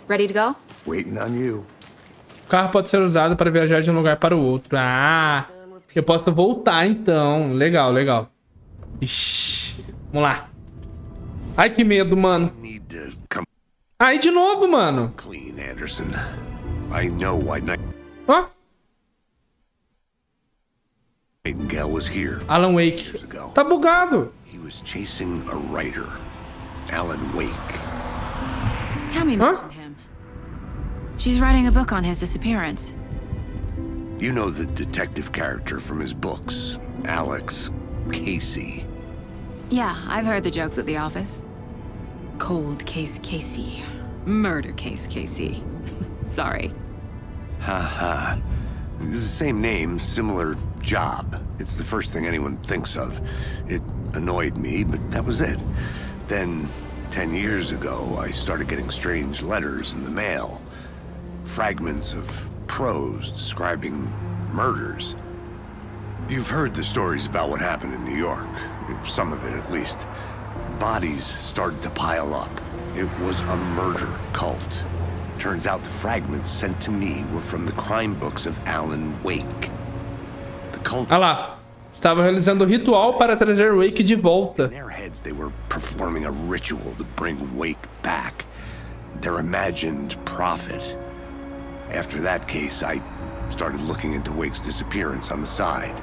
Ready to go? Waiting on you. O carro pode ser usado para viajar de um lugar para o outro. Ah, eu posso voltar então. Legal, legal. Ixi, vamos lá. Ai, que medo, mano. Aí de novo, mano. Clean, Anderson. I know why Ó. Nightingale was here. Alan Wake. Tá bugado. He was chasing a writer, Alan Wake. Tammy mentioned him. She's writing a book on his disappearance. You know the detective character from his books, Alex Casey. Yeah, I've heard the jokes at the office. Cold case Casey. Murder case Casey. Sorry. Ha. It's the same name, similar job. It's the first thing anyone thinks of. It annoyed me, but that was it. Then, 10 years ago, I started getting strange letters in the mail. Fragments of prose describing murders. You've heard the stories about what happened in New York. Some of it, at least. Bodies started to pile up. It was a murder cult. Turns out the fragments sent to me were from the crime books of Alan Wake. The cult Estava realizando o ritual para trazer Wake de volta. In their heads, they were performing a ritual to bring Wake back. Their imagined prophet. After that case, I started looking into Wake's disappearance on the side.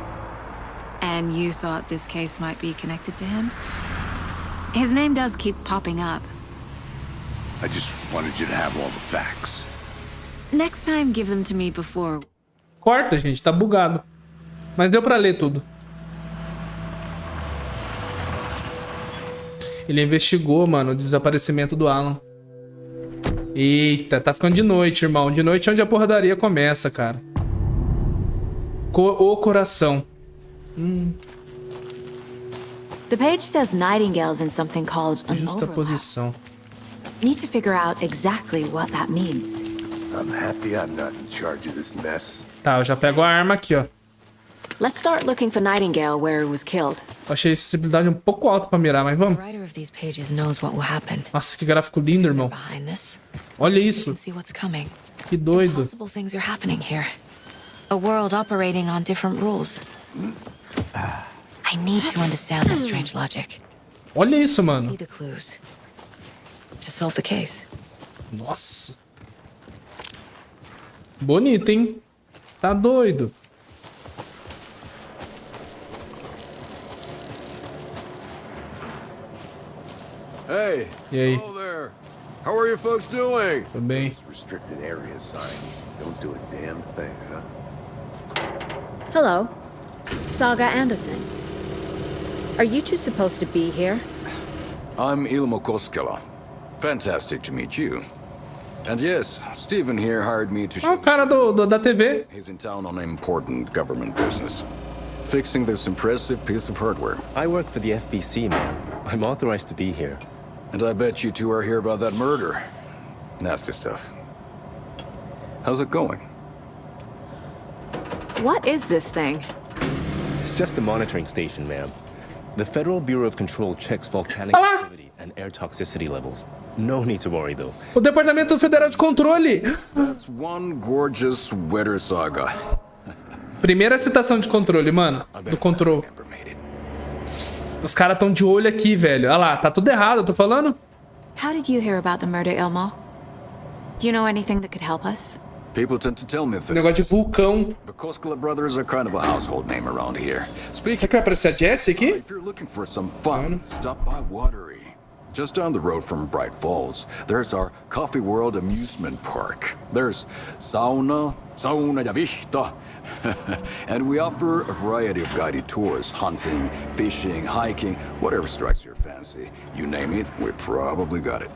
And you thought this case might be connected to him? His name does keep popping up. I just wanted you to have all the facts. Next time, give them to me before. Corta, gente, tá bugado. Mas deu pra ler tudo. Ele investigou, mano, o desaparecimento do Alan. Eita, tá ficando de noite, irmão. De noite é onde a porradaria começa, cara. O coração. The page says nightingales in something called an Justa overlap. posição. Need to figure out exactly what that means. I'm happy I'm not in charge of this mess. Tá, eu já pego a arma aqui, ó. Let's start looking for Nightingale where it was killed. Eu achei a sensibilidade um pouco alta pra mirar, mas vamos. The writer of these pages knows what will happen. Nossa, que gráfico lindo, irmão. Behind this, Olha you isso. can see what's coming. Que doido. Possible things are happening here. A world operating on different rules. I need to understand this strange logic. Olha isso, mano. See the clues. To solve the case. Nossa. Bonito, hein? Tá doido. Hey. E aí? Hello there. How are you folks doing? Tudo bem. Restricted area signs don't do a damn thing, huh? Hello. Saga Anderson. Are you two supposed to be here? I'm Ilmo Koskela. Fantastic to meet you. And yes, Stephen here hired me to Ah, o show cara da TV. he's in town on important government business. Fixing this impressive piece of hardware. I work for the FBC, man. I'm authorized to be here. And I bet you two are here about that murder. Nasty stuff. How's it going? What is this thing? It's just a monitoring station, ma'am. The Federal Bureau of Control checks volcanic Olá. activity and air toxicity levels. No need to worry, though. O Departamento Federal de Controle. That's one gorgeous weather saga. Primeira citação de controle, mano. Do control. Os caras tão de olho aqui, velho. Olha lá, tá tudo errado, eu tô falando. How did you hear about the murder, Ilmo? Do you know anything that could help us? People tend to tell me things. Negócio de vulcão. The Koskela brothers are kind of a household name around here. Speaking, Será que vai aparecer a Jessie aqui? if you're looking for some fun, stop by Watery. Just down the road from Bright Falls, there's our Coffee World amusement park. There's sauna ja vihta. And we offer a variety of guided tours, hunting, fishing, hiking, whatever strikes your fancy. You name it, we probably got it.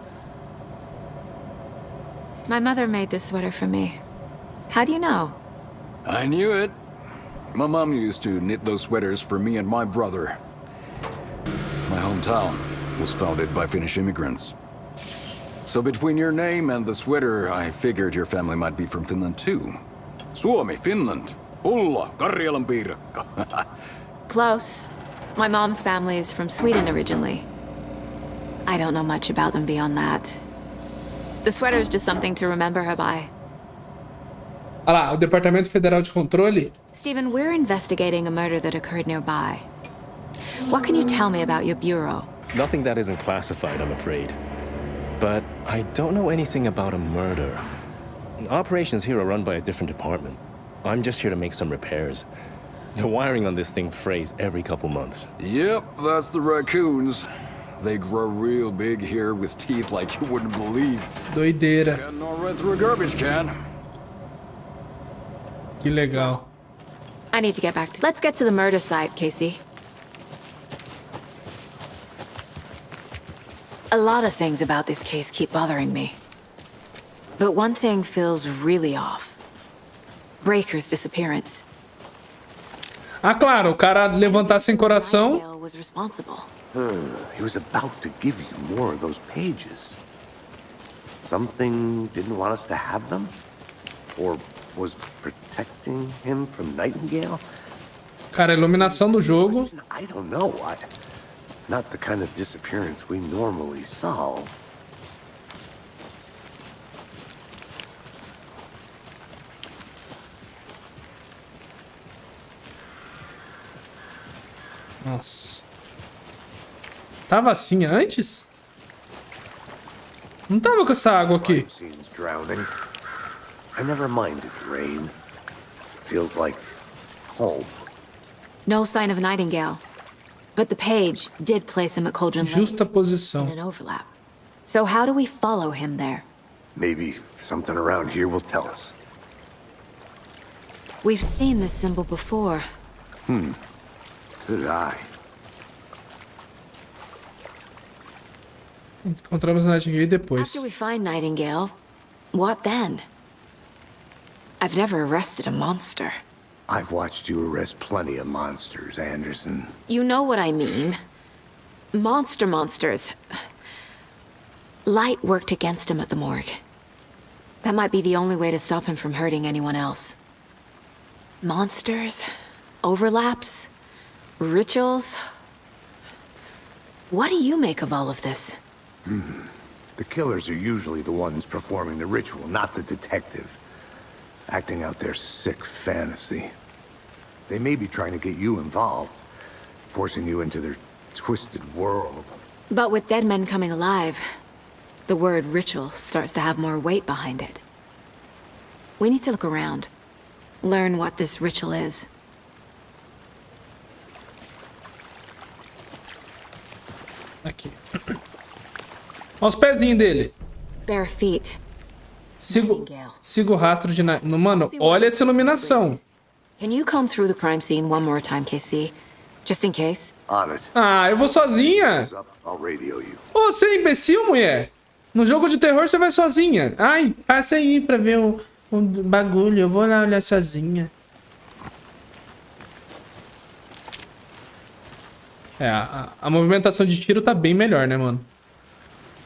My mother made this sweater for me. How do you know? I knew it. My mom used to knit those sweaters for me and my brother. My hometown was founded by Finnish immigrants. So between your name and the sweater, I figured your family might be from Finland too. Suomi, Finland. Ulla, Karjalan piirakka. Close. My mom's family is from Sweden originally. I don't know much about them beyond that. The sweater is just something to remember her by. Olha lá, o Departamento Federal de Controle. Stephen, we're investigating a murder that occurred nearby. What can you tell me about your bureau? Nothing that isn't classified, I'm afraid. But I don't know anything about a murder. Operations here are run by a different department. I'm just here to make some repairs. The wiring on this thing frays every couple months. Yep, that's the raccoons. They grow real big here with teeth like you wouldn't believe. Doideira. Can not run through a garbage can. Que legal. I need to get back to... Let's get to the murder site, Casey. A lot of things about this case keep bothering me. But one thing feels really off. Breaker's disappearance. Ah, claro, o cara levantar sem coração. Nightingale was responsible. He was about to give you more of those pages. Something didn't want us to have them? Or was protecting him from Nightingale? Cara, a iluminação do jogo. I don't know. Not the kind of disappearance we normally solve. Nossa. Tava assim antes? Não tava com essa água aqui. Drowning. I never minded rain. Feels like home. No sign of Nightingale. But the page did place him at Cauldron Lake Justa posição. in an overlap. So how do we follow him there? Maybe something around here will tell us. We've seen this symbol before. Good eye. Encontramos a Nightingale depois. After we find Nightingale, what then? I've never arrested a monster. I've watched you arrest plenty of monsters, Anderson. You know what I mean. Monsters. Light worked against him at the morgue. That might be the only way to stop him from hurting anyone else. Monsters, overlaps, rituals. What do you make of all of this? The killers are usually the ones performing the ritual, not the detective. Acting out their sick fantasy. They may be trying to get you involved, forcing you into their twisted world. But with dead men coming alive, the word ritual starts to have more weight behind it. We need to look around. Learn what this ritual is. Aqui. Olha os pezinhos dele. Bare feet. Sigo o rastro de... Mano, olha essa iluminação. Can you comb through the crime scene one more time, KC? Just in case. On it. Ah, eu vou sozinha. I'll radio you. Ô, você é imbecil, mulher? No jogo de terror você vai sozinha. Ai, passa aí pra ver o bagulho. Eu vou lá olhar sozinha. É, a movimentação de tiro tá bem melhor, né, mano?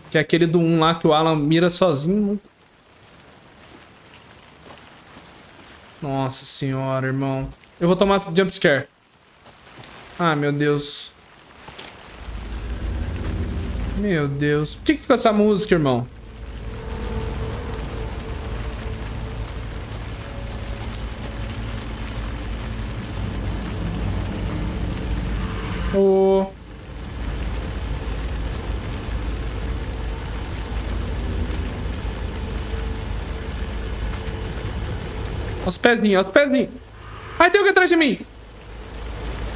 Que é aquele do 1 lá que o Alan mira sozinho. Nossa senhora, irmão. Eu vou tomar jumpscare. Ah, meu Deus. Meu Deus. Por que ficou essa música, irmão? Oh. Os pezinhos, os pezinhos. Ai, tem alguém atrás de mim.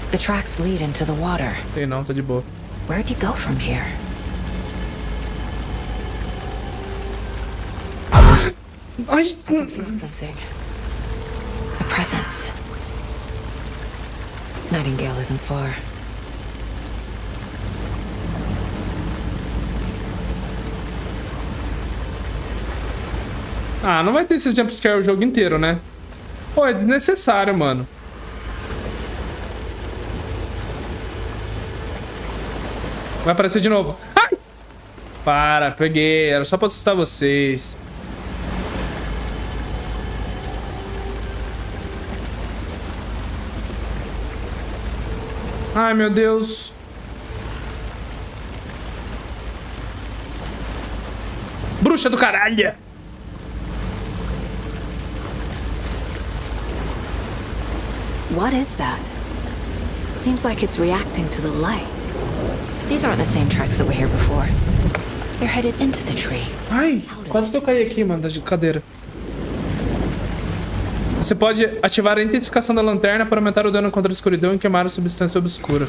The tracks lead into the water. Tem não, tá de boa. Where'd you go from here? Ai. I can feel something. A presence. Nightingale isn't far. Ah, não vai ter esses jumpscare o jogo inteiro, né? Pô, é desnecessário, mano. Vai aparecer de novo. Ai! Para, peguei. Era só pra assustar vocês. Ai, meu Deus. Bruxa do caralho. What is that? Seems like it's reacting to the light. These aren't the same tracks that were here before. They're headed into the tree. Ai, quase que eu caí aqui, mano, da cadeira. Você pode ativar a intensificação da lanterna para aumentar o dano contra a escuridão e queimar a substância obscura.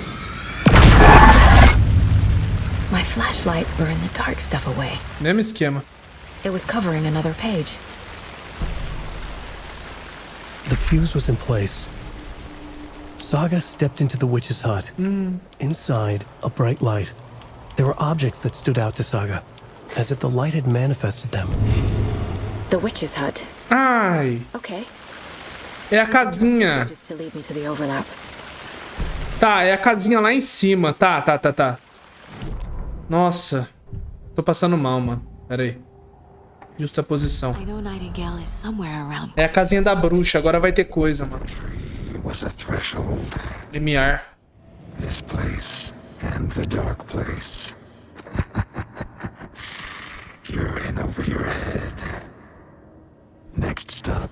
My flashlight burned the dark stuff away. Mesmo esquema. It was covering another page. The fuse was in place. Saga stepped into the witch's hut. Inside, a bright light. There were objects that stood out to Saga, as if the light had manifested them. The witch's hut. Ai. Okay. É a casinha. Just to lead me to the overlap. Tá, é a casinha lá em cima. Tá. Nossa. Tô passando mal, mano. Pera aí. Justa posição. I know Nightingale is somewhere around. É a casinha da bruxa. Agora vai ter coisa, mano. Was a threshold. Limiar. This place and the dark place. You're in over your head. Next stop,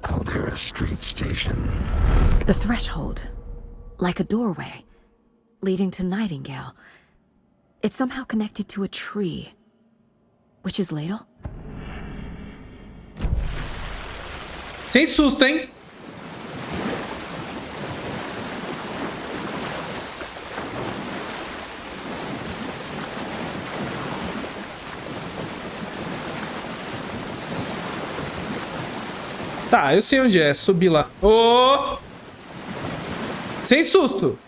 Caldera Street Station. The threshold. like a doorway leading to Nightingale. It's somehow connected to a tree. Witch's ladle? Sem susto, hein? Tá, eu sei onde é. Subir lá. Ô! Sem susto.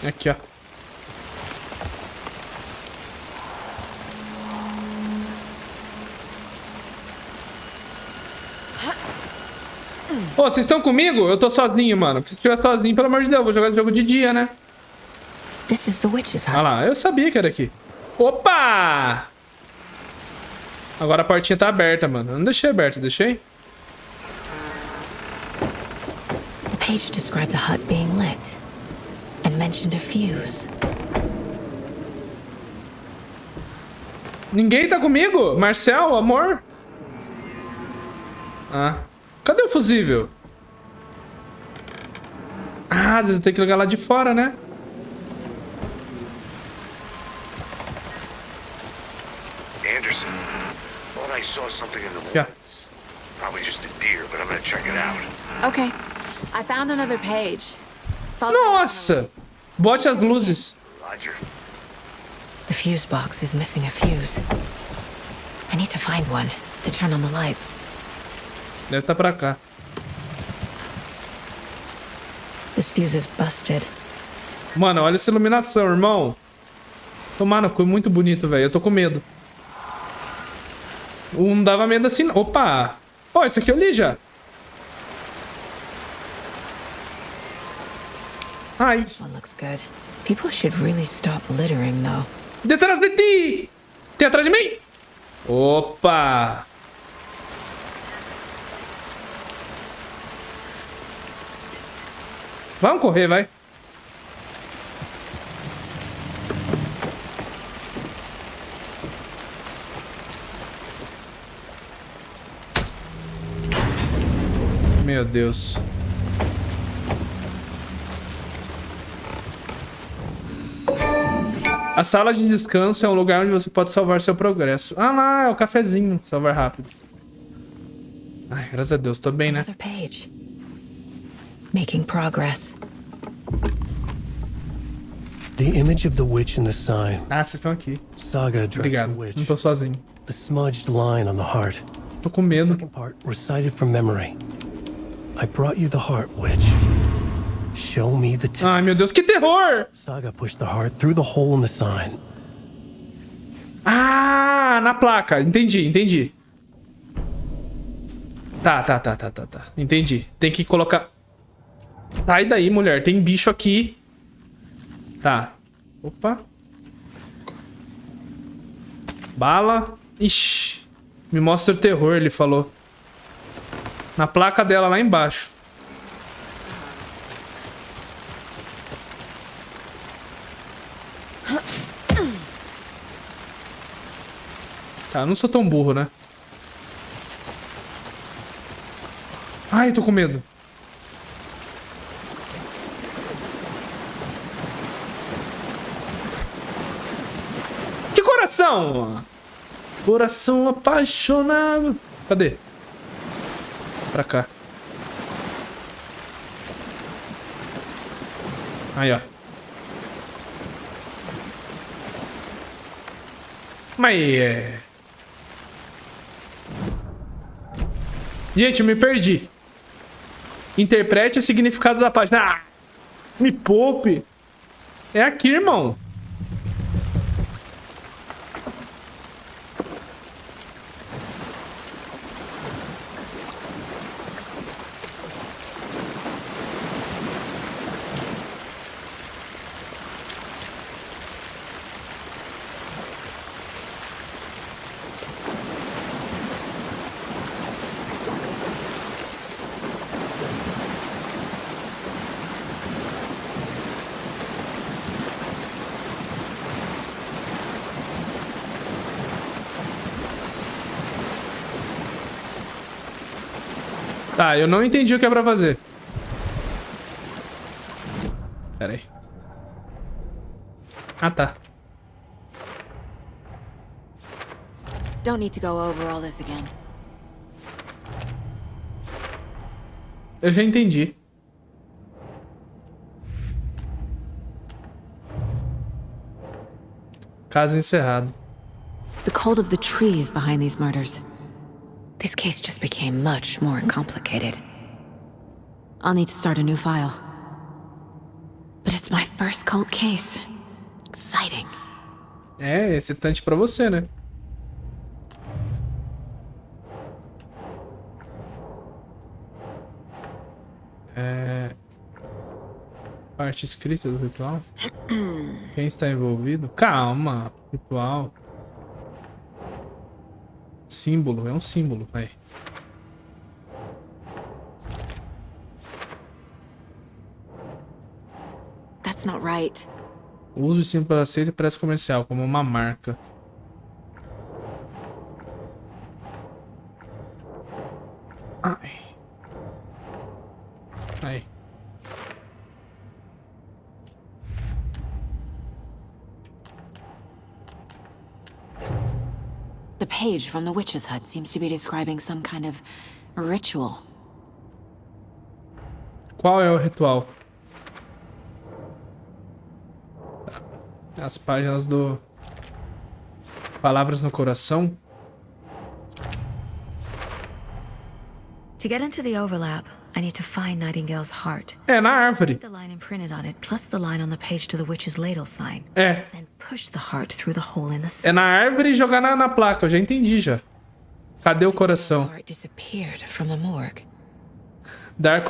Aqui, ó. Ô, vocês estão comigo? Eu tô sozinho, mano. Se estiver sozinho, pelo amor de Deus, eu vou jogar esse jogo de dia, né? Olha lá, eu sabia que era aqui. Opa! Agora a portinha tá aberta, mano. Eu não deixei aberta, deixei? The page described the hut being lit and mentioned a fuse. Ninguém tá comigo? Marcel, amor? Ah. Cadê o fusível? Ah, às vezes eu tenho que ligar lá de fora, né? Anderson, thought I saw something in the woods. Probably just a deer, but I'm gonna check it out. Okay, I found another page. Nossa! Bote as luzes. Roger. The fuse box is missing a fuse. I need to find one to turn on the lights. Deve estar pra cá. This fuse is busted. Mano, olha essa iluminação, irmão. Tomar no cu, muito bonito, velho. Eu tô com medo. Não dava medo assim, não. Opa! Ó, esse aqui eu li já. Ai. One looks good. People should really stop littering, though. Detrás de ti! Tem atrás de mim? Opa! Vamos correr, vai. Meu Deus. A sala de descanso é um lugar onde você pode salvar seu progresso. Ah lá, é o cafezinho. Salvar rápido. Ai, graças a Deus, tô bem, né? Making progress. The image of the witch in the sign. Ah, vocês estão aqui. Saga addressed Obrigado. the witch. Não tô sozinho. The smudged line on the heart. Tô com medo. The second part recited from memory. I brought you the heart, witch. Show me the Ai, meu Deus, que terror! Saga pushed the heart through the hole in the sign. Ah, na placa. Entendi, entendi. Tá. Entendi. Tem que colocar... Sai daí, mulher. Tem bicho aqui. Tá. Opa. Bala. Ixi. Me mostra o terror, ele falou. Na placa dela lá embaixo. Tá, eu não sou tão burro, né? Ai, tô com medo. Que coração! Coração apaixonado. Cadê? Pra cá. Aí, ó. Mas é... Gente, eu me perdi. Interprete o significado da página. Ah, me poupe. É aqui, irmão. Tá, eu não entendi o que é pra fazer. Pera aí. Ah, tá. Don't need to go over all this again. Eu já entendi. Caso encerrado. The cult of the tree is behind these murders. This case just became much more complicated. I'll need to start a new file. But it's my first cult case. Exciting. É excitante pra você, né? Parte escrita do ritual. Quem está envolvido? Calma. Ritual. Símbolo. É um símbolo, vai. That's not right. O uso de símbolo para aceita parece comercial, como uma marca. Ai. Ai. The page from the witch's hut seems to be describing some kind of ritual. Qual é o ritual? As páginas do Palavras no Coração. To get into the overlap, I need to find Nightingale's heart. É na árvore. The line imprinted on it, plus the line on the page to the witch's ladle sign. É. Then push the heart through the hole in the É na árvore e jogar na placa. Eu já entendi já. Cadê o coração? Disappeared from the morgue. Dar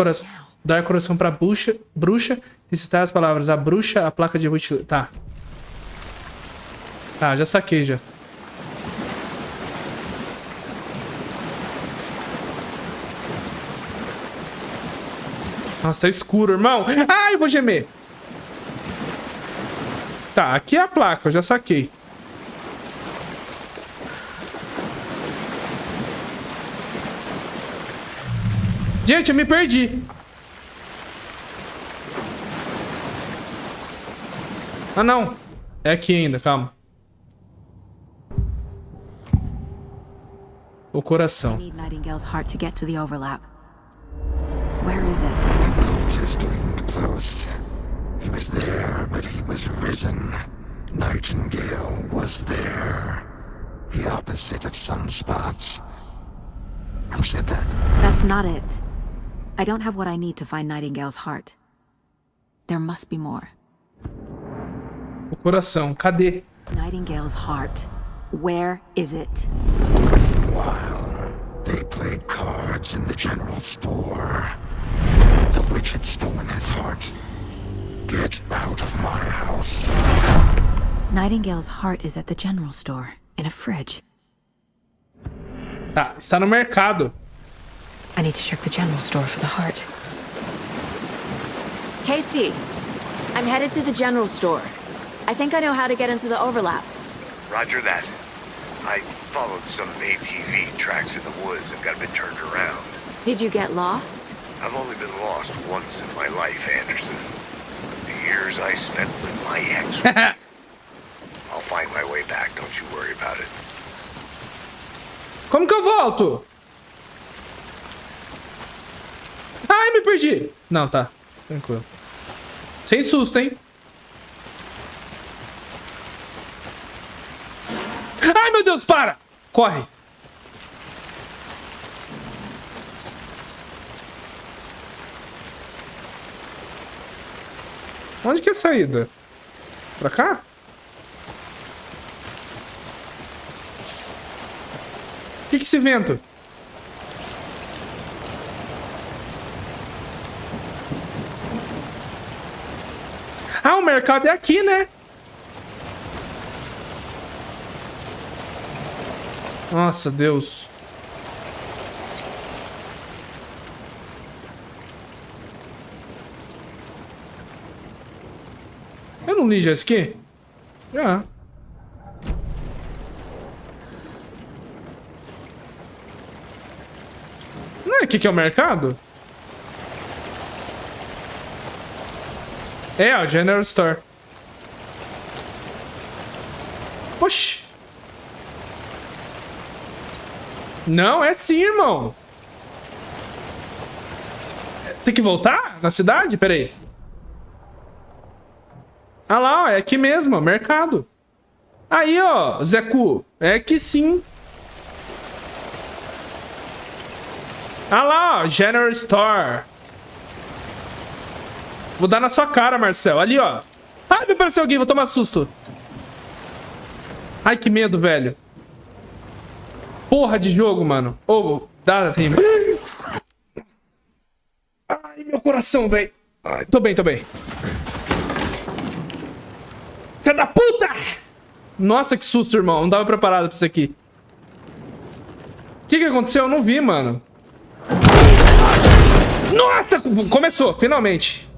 coração pra bruxa e citar as palavras. A bruxa, a placa de witch. Tá. Tá, já saquei já. Nossa, tá escuro, irmão. Ai, eu vou gemer. Tá, aqui é a placa, eu já saquei. Gente, eu me perdi. Ah, não. É aqui ainda, calma. O coração. I need Nightingale's heart to get to the overlap. Where is it? The cult is getting close. He was there, but he was risen. Nightingale was there. The opposite of sunspots. Who said that? That's not it. I don't have what I need to find Nightingale's heart. There must be more. O coração, cadê? Nightingale's heart. Where is it? While they played cards in the general store, the witch had stolen his heart. Get out of my house. Nightingale's heart is at the general store, in a fridge. Tá, está no mercado. I need to check the general store for the heart. Casey, I'm headed to the general store. I think I know how to get into the overlap. Roger that. I followed some ATV tracks in the woods and got a bit turned around. Did you get lost? I've only been lost once in my life, Anderson. The years I spent with my ex. I'll find my way back, don't you worry about it. Como que eu volto? Ai, me perdi. Não, tá. Tranquilo. Sem susto, hein? Ai, meu Deus, para! Corre! Onde que é a saída? Pra cá? O que é esse vento? Ah, o mercado é aqui, né? Nossa, Deus. Eu não li já isso aqui? Já. Não é aqui que é o mercado? É, ó, General Store. Oxi. Não, é sim, irmão. Tem que voltar na cidade? Pera aí. Ah lá, ó, é aqui mesmo, ó, mercado. Aí, ó, Zecu. É aqui sim. Ah lá, ó, General Store. Vou dar na sua cara, Marcel. Ali, ó. Ai, me apareceu alguém, vou tomar susto. Ai, que medo, velho. Porra de jogo, mano. Ô, dá tempo. Ai, meu coração, velho. Tô bem, tô bem. Filha da puta! Nossa, que susto, irmão. Não tava preparado pra isso aqui. O que aconteceu? Eu não vi, mano. Nossa! Começou, finalmente.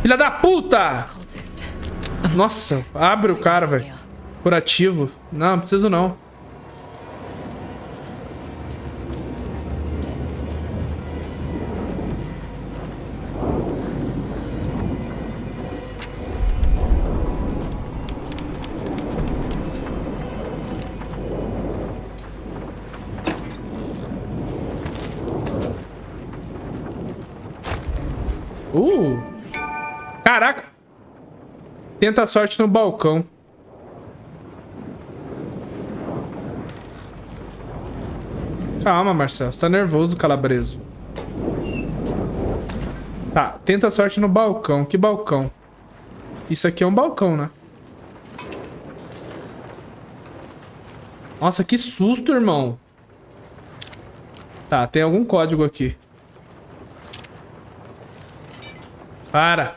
Filha da puta! Nossa, abre o cara, velho. Curativo. Não preciso não. Caraca! Tenta a sorte no balcão. Calma, Marcelo. Você tá nervoso, calabreso. Tá, tenta a sorte no balcão. Que balcão? Isso aqui é um balcão, né? Nossa, que susto, irmão. Tá, tem algum código aqui. Para.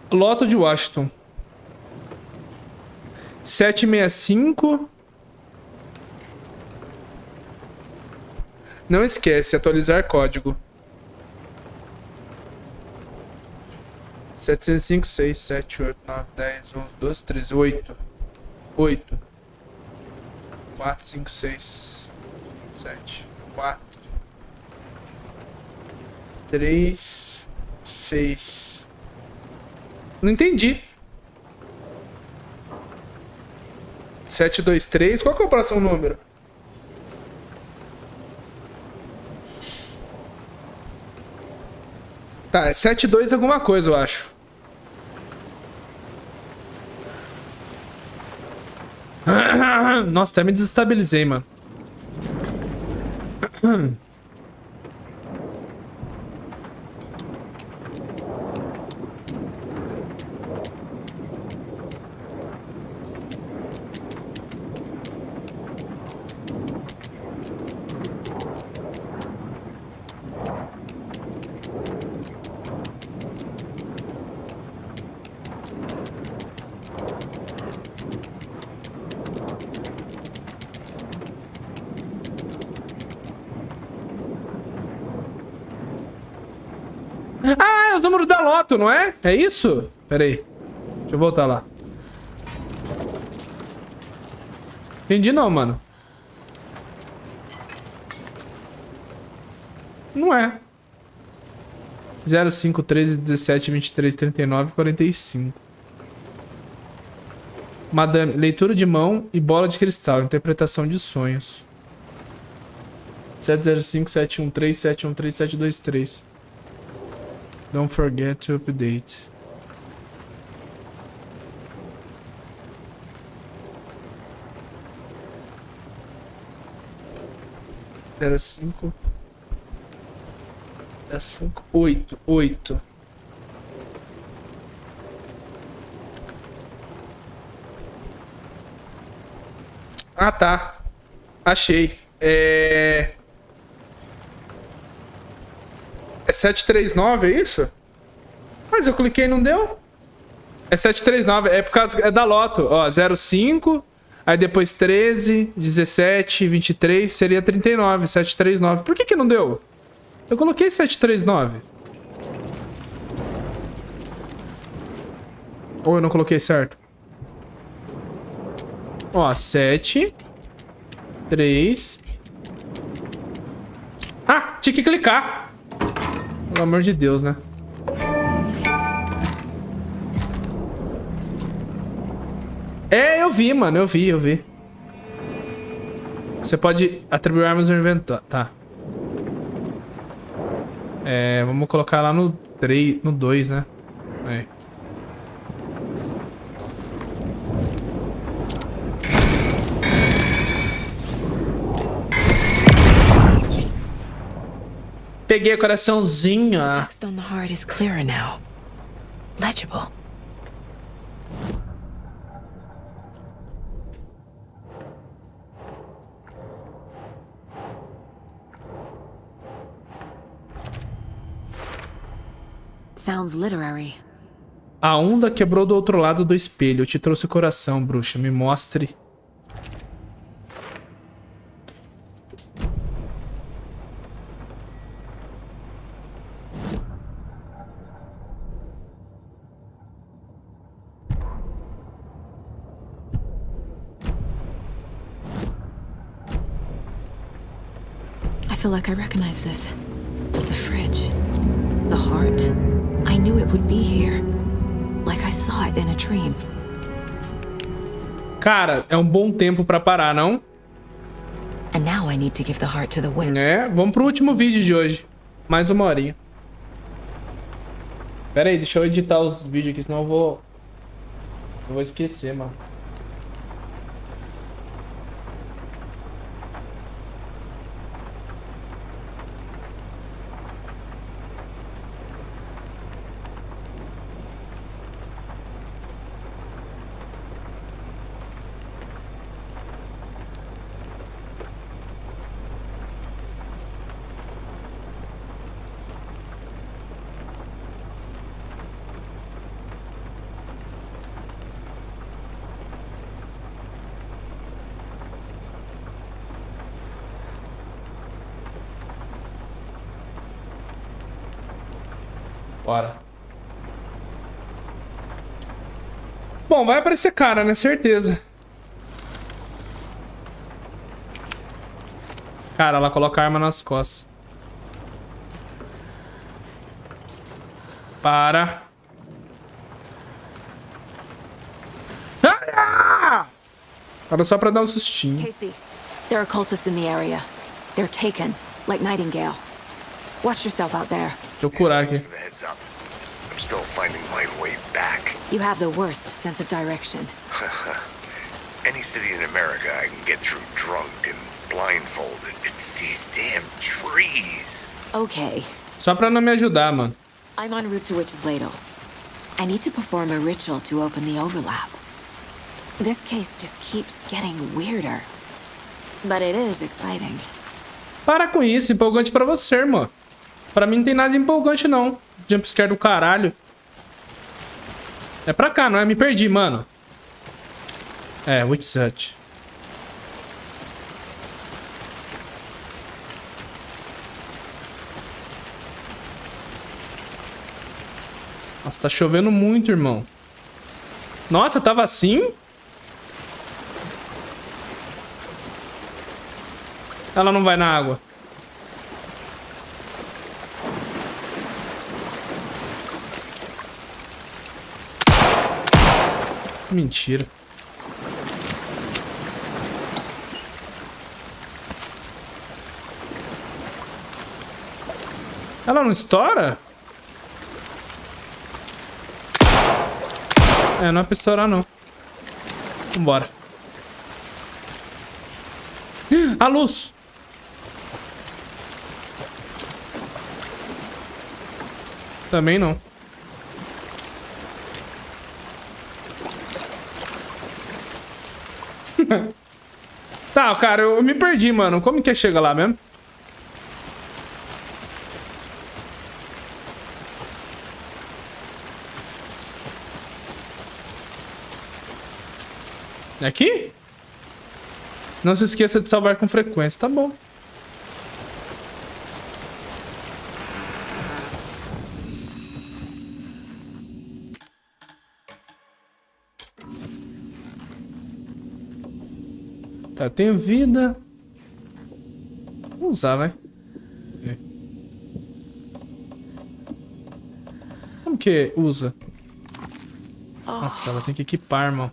Loto de Washington. 765. Não esquece, atualizar código. 705, 6, 7, 8, 9, 10, 11, 12, 13, 8. 8. 4, 5, 6, 7, 4. 3, 6. Não entendi. 7, 2, 3. Qual que é o próximo número? Tá, é 7, 2 alguma coisa, eu acho. Nossa, até me desestabilizei, mano. Ah, é os números da loto, não é? É isso? Pera aí. Deixa eu voltar lá. Entendi não, mano. Não é. 0, 5, 13, 17, 23, 39, 45. Madame, leitura de mão e bola de cristal. Interpretação de sonhos. 705, 713, 713, 723. Don't forget to update. Era 5. Era 5. 8. 8. Ah, tá. Achei. É 739, é isso? Mas eu cliquei e não deu. É 739, é por causa é da loto. Ó, 05, aí depois 13, 17, 23, seria 39, 739. Por que que não deu? Eu coloquei 739. Ou eu não coloquei certo? Ó, 7, 3... Ah, tinha que clicar. Pelo amor de Deus, né? É, eu vi, mano. Eu vi. Você pode atribuir armas ao inventário. Tá. É, vamos colocar lá no 3, no 2, né? Aí. Peguei o coraçãozinho. The text on the heart is clearer now. Legible. Sounds literary. A onda quebrou do outro lado do espelho. Eu te trouxe o coração, bruxa. Me mostre. I feel like I recognize this. The fridge. The heart. I knew it would be here. Like I saw it in a dream. Cara, é um bom tempo pra parar, não? And now I need to give the heart to the witch. É, vamos pro último vídeo de hoje. Mais uma horinha. Pera aí, deixa eu editar os vídeos aqui, senão eu vou esquecer, mano. Bora. Bom, vai aparecer cara, né? Certeza. Cara, ela coloca a arma nas costas. Para. Ah! Para só pra dar um sustinho. Casey, there are cultists in the area. They're taken, like Nightingale. Watch yourself out there. Deixa eu curar aqui. I'm still finding my way back. You have the worst sense of direction. Any city in America I can get through drunk and blindfolded. It's these damn trees. Okay. Só pra não me ajudar, mano. I'm en route to Witch's Ladle. I need to perform a ritual to open the overlap. This case just keeps getting weirder. But it is exciting. Para com isso, empolgante pra você, irmão. Pra mim não tem nada de empolgante, não. Jumpscare do caralho. É pra cá, não é? Me perdi, mano. É, Witch Hut. Nossa, tá chovendo muito, irmão. Nossa, tava assim? Ela não vai na água. Mentira. Ela não estoura? É, não é pra estourar, não. Vambora. A luz! Também não. Tá, cara, eu me perdi, mano. Como que chega lá mesmo? Aqui? Não se esqueça de salvar com frequência. Tá bom. Tá, eu tenho vida. Vou usar, vai. Como que usa? Nossa, ela tem que equipar, irmão.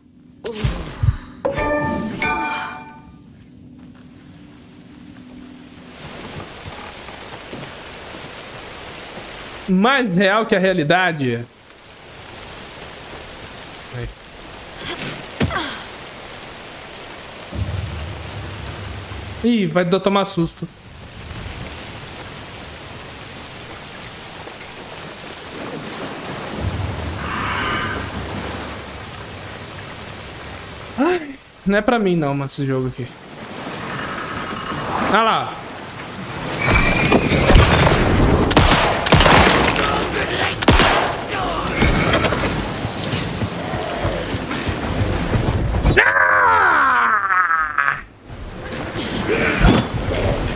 Mais real que a realidade. Aí. Ih, vai tomar susto. Ai, não é pra mim não, mano, esse jogo aqui. Ah lá.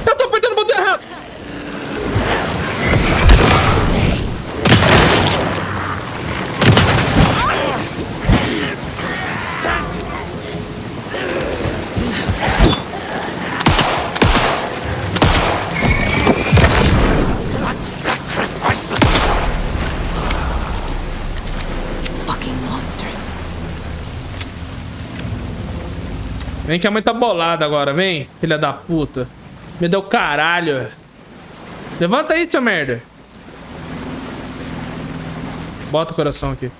Eu tô apertando o botão errado. Vem que a mãe tá bolada agora, vem, filha da puta. Me deu caralho. Levanta aí, seu merda. Bota o coração aqui.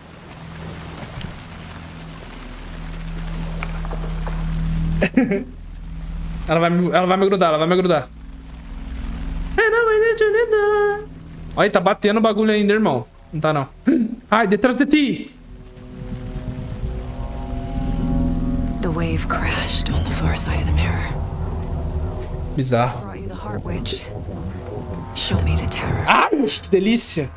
ela vai me grudar, ela vai me grudar. Olha, tá batendo o bagulho ainda, irmão. Não tá, não. Ai, detrás de ti. The wave crashed on the far side of the mirror. Bizarro. Brought you the heart witch. Show me the terror. Ai, que delícia.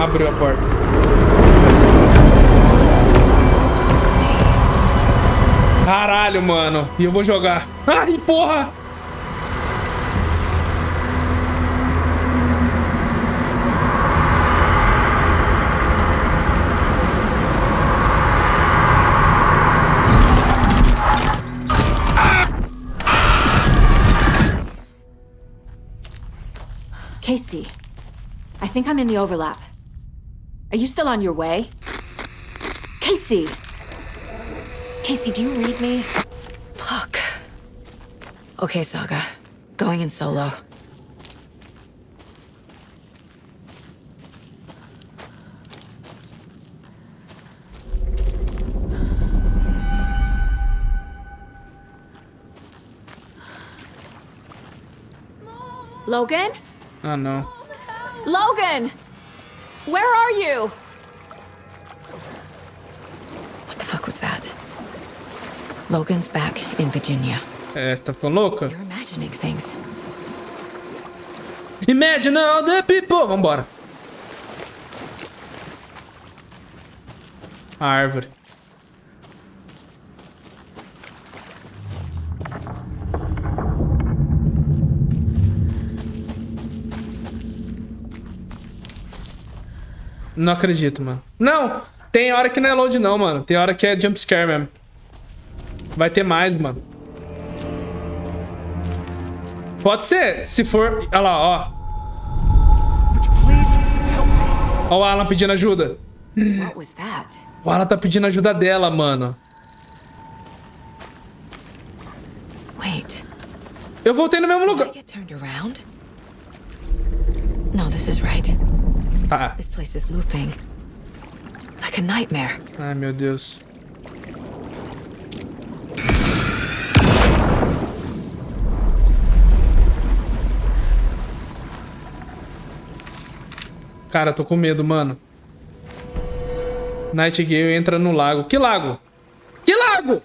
Abriu a porta. Caralho, mano. E eu vou jogar. Ai, porra! Casey, I think I'm in the overlap. Are you still on your way? Casey! Casey, do you read me? Fuck. Okay, Saga. Going in solo. Logan? Ah, não. Logan! Where are you? What the fuck was that? Logan's back in Virginia. É, você tá ficando louca? You're imagining things. Imagine all the people! Vambora. A árvore. Não acredito, mano. Não! Tem hora que não é load não, mano. Tem hora que é jumpscare mesmo. Vai ter mais, mano. Pode ser, se for... Olha lá, ó. Ó o Alan pedindo ajuda. What was that? O Alan tá pedindo ajuda dela, mano. Wait. Eu voltei no mesmo lugar. Did I get turned around? No, this is right. Tá. This place is looping. Like a nightmare. Ai, meu Deus. Cara, eu tô com medo, mano. Nightingale entra no lago. Que lago? Que lago?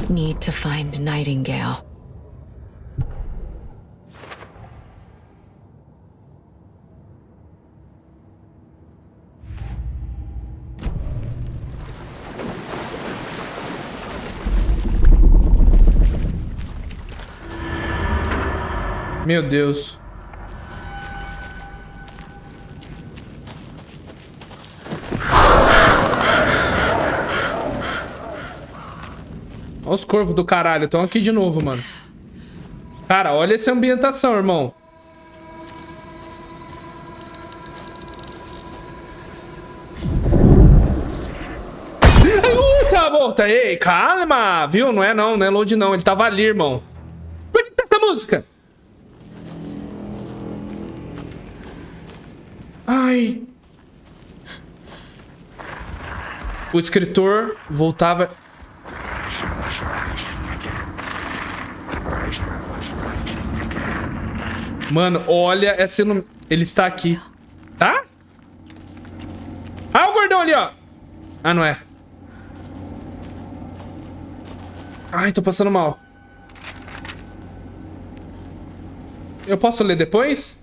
Need to find Nightingale. Meu Deus. Olha os corvos do caralho. Estão aqui de novo, mano. Cara, olha essa ambientação, irmão. Acabou. Ei, calma. Viu? Não é não. Não é load não. Ele tava ali, irmão. Por que tá essa música? Ai. O escritor voltava... Mano, olha essa... Ele está aqui. Tá? Ah, o gordão ali, ó. Ah, não é. Ai, tô passando mal. Eu posso ler depois?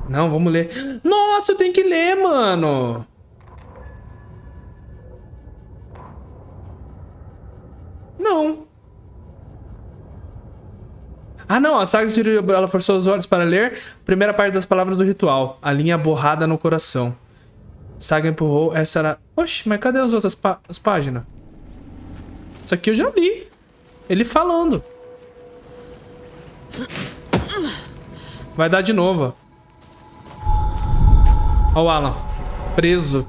Não, vamos ler. Nossa, eu tenho que ler, mano. Não. Ah, não. A saga de ela forçou os olhos para ler. Primeira parte das palavras do ritual. A linha borrada no coração. Saga empurrou. Essa era... Oxe, mas cadê as outras as páginas? Isso aqui eu já li. Ele falando. Vai dar de novo. Ó o Alan. Preso.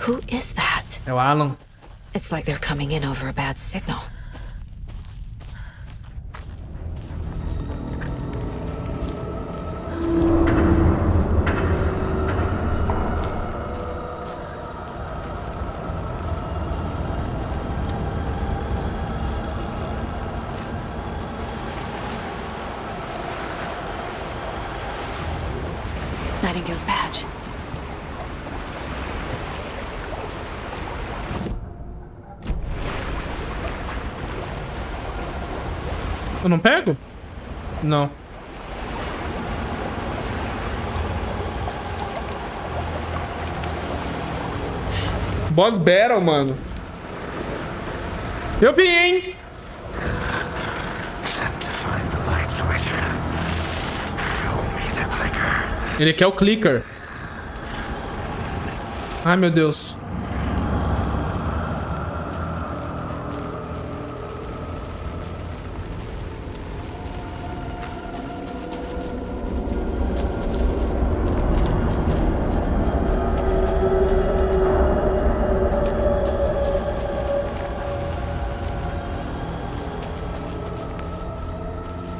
Who is that? É o Alan. It's like they're coming in over a bad signal. Nightingale's badge. Eu não pego? Não. Boss Battle, mano. Eu vi, hein? Ele quer o clicker. Ai, meu Deus.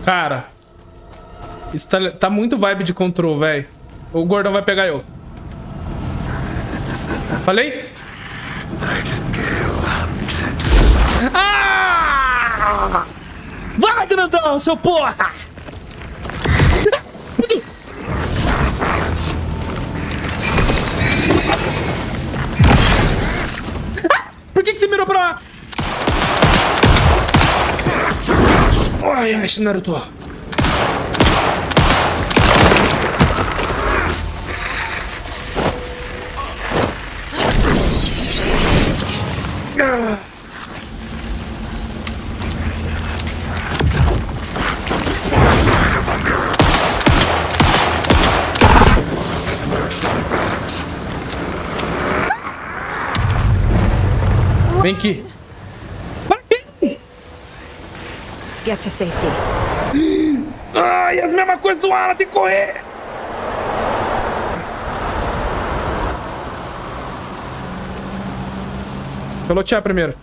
Cara, isso tá muito vibe de control, velho. O gordão vai pegar eu. Falei? Ah! Vai, grandão, seu porra! Por que você mirou pra lá? Ai, ai, Naruto. Vem aqui. Get to safety. Ai, a mesma coisa do Alan, tem que correr. Deixa eu lotear primeiro.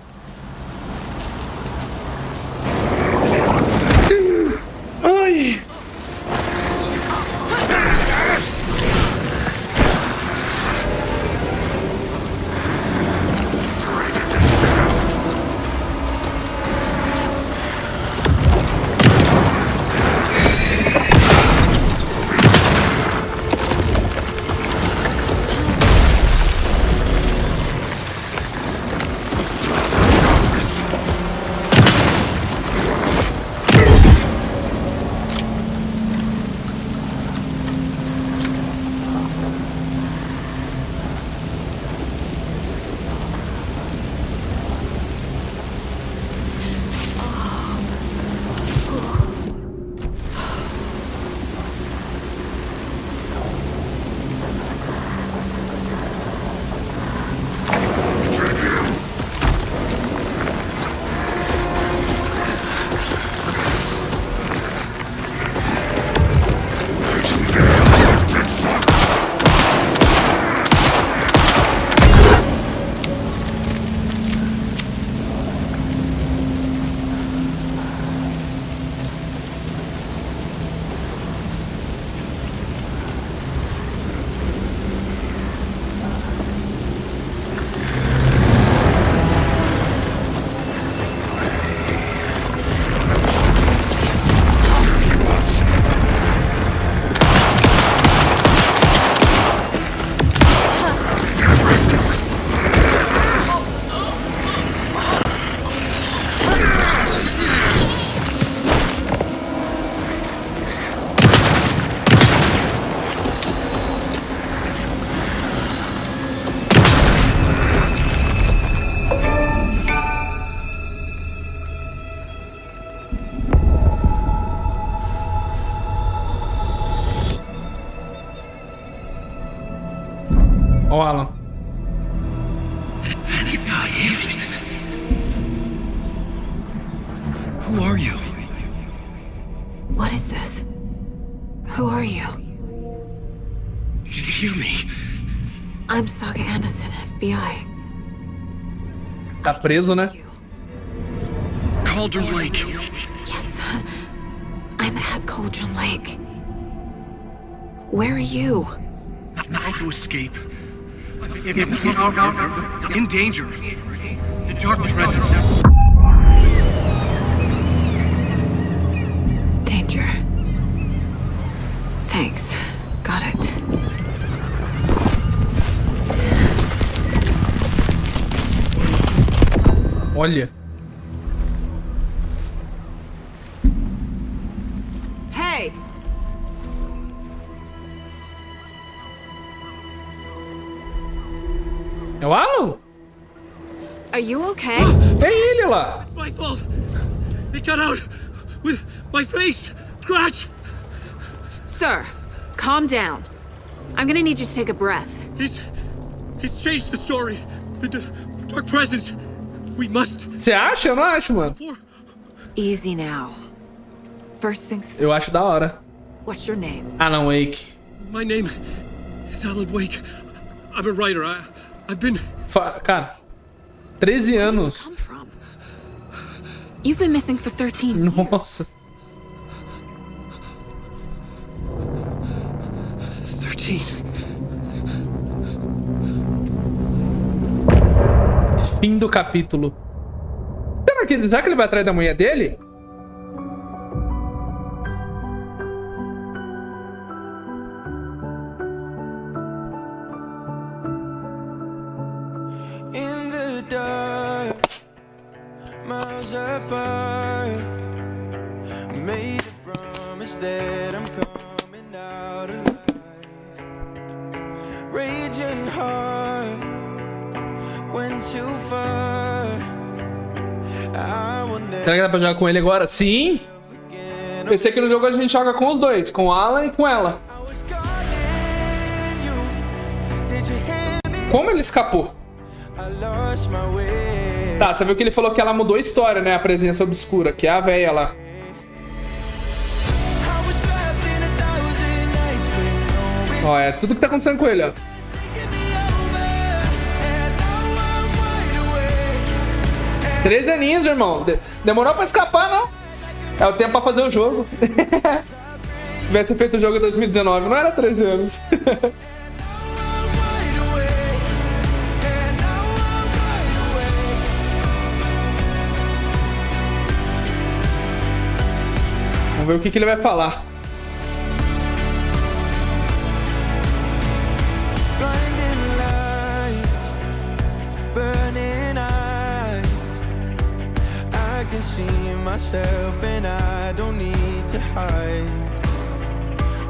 Ai. Ó, Alan. Who are you? What is this? Who are you? Hear me. I'm Saga Anderson, FBI. Tá preso, né? Cauldron Lake. Yes, I'm at Cauldron Lake. Where are you? How to escape. In danger. The dark presence. Danger. Thanks. Got it. Olha. Hey! É o Alan? Are you okay? É ele lá. My fault. It got out with my face. Scratch. Sir, calm down. I'm gonna need you to take a breath. He's changed the story. The dark presence. We must. Você acha? Eu não acho, mano. Easy now. First things first. Eu acho da hora. What's your name? Alan Wake. My name is Alan Wake. I'm a writer. I've been... Cara, 13 anos. Come from? You've been missing for 13 years. Nossa. 13. Fim do capítulo. Será que ele vai atrás da mulher dele? In the dark, miles apart, made a promise that I'm coming out alive. Raging heart went too far. Será que dá pra jogar com ele agora? Sim! Pensei que no jogo a gente joga com os dois, com o Alan e com ela. Como ele escapou? Tá, você viu que ele falou que ela mudou a história, né? A presença obscura, que é a véia lá. Ó, é tudo que tá acontecendo com ele, ó. Três aninhos, irmão. Demorou pra escapar, não? É o tempo pra fazer o jogo. Se tivesse feito o jogo em 2019, não era 13 anos. Vamos ver o que ele vai falar. Myself and I don't need to hide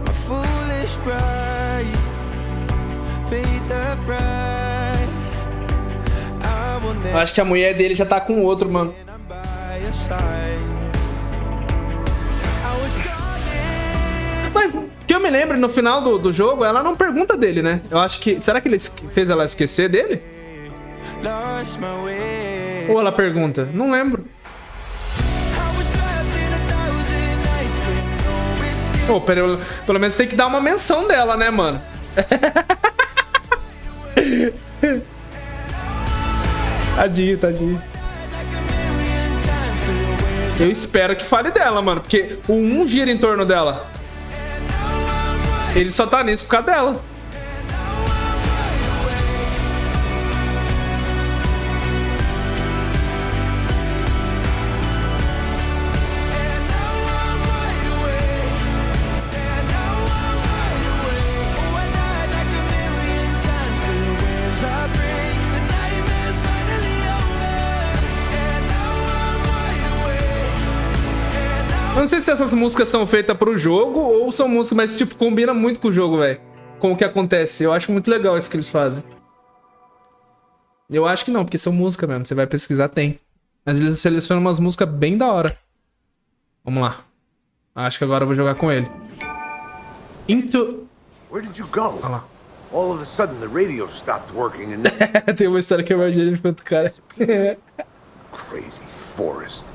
my foolish pride paid the price. I will never. Acho que a mulher dele já tá com outro, mano. Mas que eu me lembro, no final do jogo, ela não pergunta dele, né? Eu acho que... Será que ele fez ela esquecer dele? Ou ela pergunta? Não lembro. Pô, pelo menos tem que dar uma menção dela, né, mano? Tadinho, tadinho. Eu espero que fale dela, mano. Porque o 1 gira em torno dela. Ele só tá nisso por causa dela. Eu não sei se essas músicas são feitas pro jogo ou são músicas, mas tipo, combina muito com o jogo, velho. Com o que acontece. Eu acho muito legal isso que eles fazem. Eu acho que não, porque são músicas mesmo. Você vai pesquisar, tem. Mas eles selecionam umas músicas bem da hora. Vamos lá. Acho que agora eu vou jogar com ele. Into... Where did you go? Olha lá. All of a sudden the radio stopped working and Tem uma história que eu imaginei enquanto o cara... Crazy forest.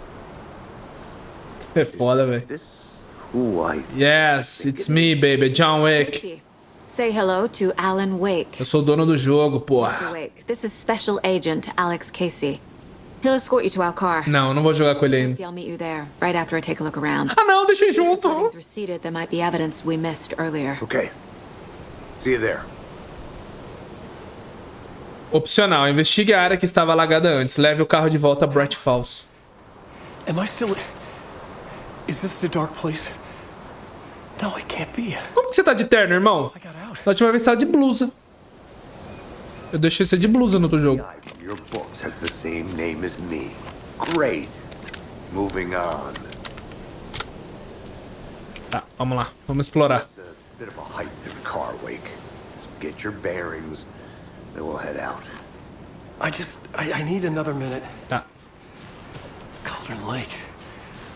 É foda, velho. Who I... Yes, it's me, baby. John Wick. Say hello to Alan Wake. Eu sou o dono do jogo, Mr. porra. Wake, this is Special Agent Alex Casey. He'll escort you to our car. Não, eu não vou jogar com ele ainda. I'll meet you there, right after I take a look around. Ah, não, deixa eu ir junto. If the receded, there might be evidence we missed earlier. Okay. See you there. Opcional, investigue a área que estava alagada antes. Leve o carro de volta a Bright Falls. Am I still... Is this the dark place? No, it can't be. Como que você tá de terno, irmão? Na última vez você tava de blusa. Eu deixei você de blusa no outro jogo. Your books has the same name as me. Great. Moving on. Tá, vamos lá. Vamos explorar. It's a bit of a hike to the car, Wake. Get your bearings, then we'll head out. I need another minute. Tá. Cauldron Lake.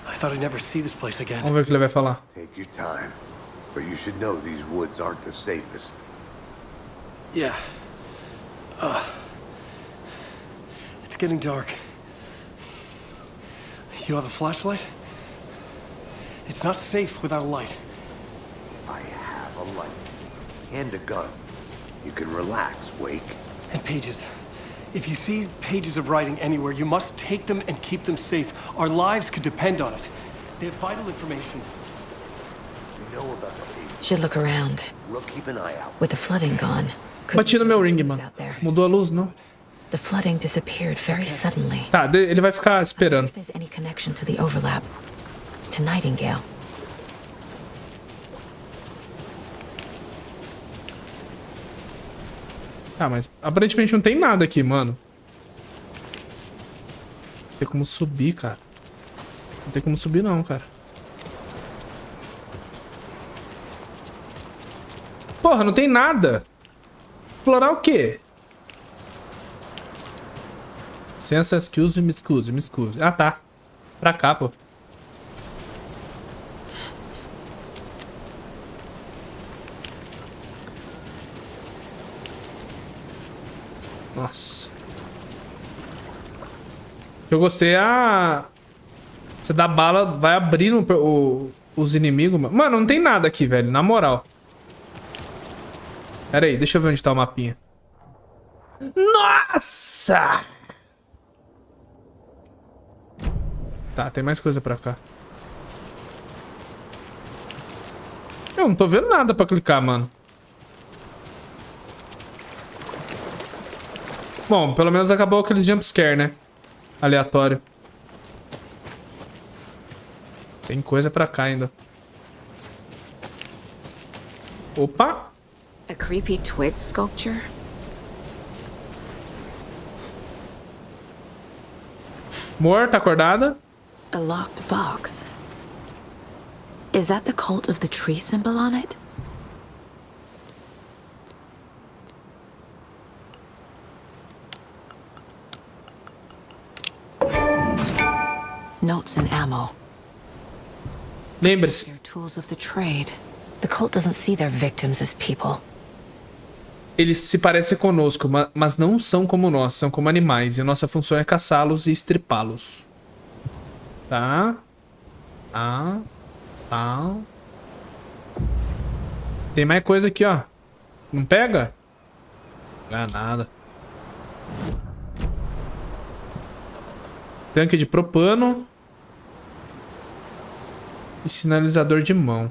I thought I'd never see this place again. Vamos ver o que ele vai falar. Take your time. But you should know these woods aren't the safest. Yeah. It's getting dark. You have a flashlight? It's not safe without a light. I have a light. And a gun. You can relax, Wake. And pages. If you see pages of writing anywhere, you must take them and keep them safe. Our lives could depend on it. They have vital information. We know about the pages. Should look around. We'll keep an eye out. With the flooding gone. Bati no meu ring, mano. Mudou a luz, não? The flooding disappeared very suddenly. Tá, ele vai ficar esperando. If there's any connection to the overlap. To Nightingale. Ah, mas aparentemente não tem nada aqui, mano. Não tem como subir, cara. Não tem como subir não, cara. Porra, não tem nada. Explorar o quê? Licença, excuse, me excuse, me excuse. Ah, tá. Pra cá, pô. Nossa. Eu gostei Você dá bala, vai abrindo os inimigos. Mano, não tem nada aqui, velho. Na moral. Pera aí, deixa eu ver onde tá o mapinha. Nossa! Tá, tem mais coisa pra cá. Eu não tô vendo nada pra clicar, mano. Bom, pelo menos acabou aqueles jumpscare, né? Aleatório. Tem coisa pra cá ainda. Opa! A creepy twig sculpture? Amor, tá acordada? A locked box. Is that the cult of the tree symbol on it? Notes and ammo. Lembre-se. They're tools of the trade. The cult doesn't see their victims as people. Eles se parecem conosco, mas não são como nós, são como animais. E a nossa função é caçá-los e estripá-los. Tá. Tá. Tá. Tem mais coisa aqui, ó. Não pega? Não é nada. Tanque de propano. E sinalizador de mão.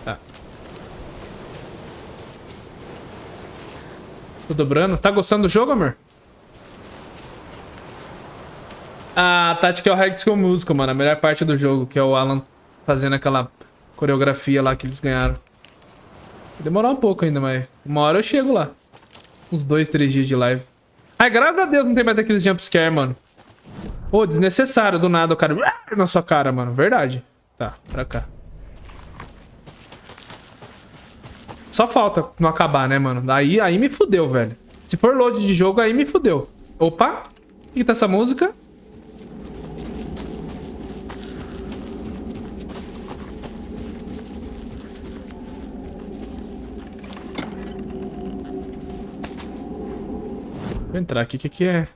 Tá. Tô dobrando. Tá gostando do jogo, amor? A tática é o High School Musical, mano. A melhor parte do jogo, que é o Alan fazendo aquela coreografia lá que eles ganharam. Vai demorar um pouco ainda, mas uma hora eu chego lá. Uns 2, 3 dias de live. Ai, graças a Deus não tem mais aqueles jumpscare, mano. Pô, desnecessário do nada o cara na sua cara, mano. Verdade. Tá, pra cá. Só falta não acabar, né, mano? Aí me fudeu, velho. Se for load de jogo, aí me fudeu. Opa! O que tá essa música? Vou entrar aqui. O que é?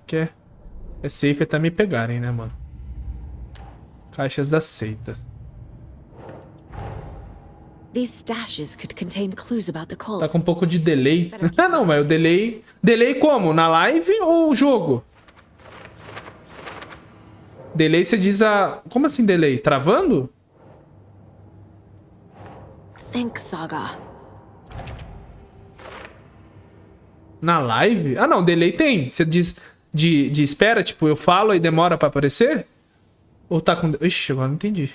É safe até me pegarem, né, mano? Caixas da seita. These stashes could contain clues about the cult. Tá com um pouco de delay. Ah, não, mas o delay... Delay como? Na live ou jogo? Delay você diz a... Como assim delay? Travando? Think, Saga. Na live? Ah, não, delay tem. Você diz de espera, tipo, eu falo e demora pra aparecer? Ou tá com... Ixi, agora não entendi.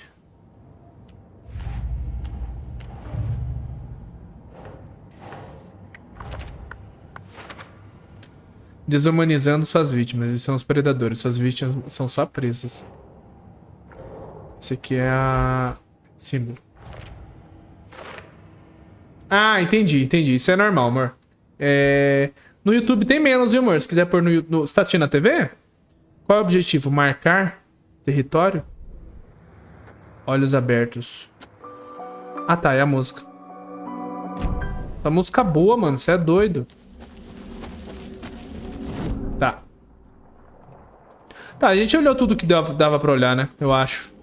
Desumanizando suas vítimas. Eles são os predadores. Suas vítimas são só presas. Esse aqui é a... símbolo. Ah, entendi. Isso é normal, amor. No YouTube tem menos, viu, amor? Se quiser pôr no YouTube... Você tá assistindo na TV? Qual é o objetivo? Marcar território? Olhos abertos. Ah, tá. É a música. Essa música boa, mano. Você é doido. Tá. Tá, a gente olhou tudo que dava pra olhar, né? Eu acho.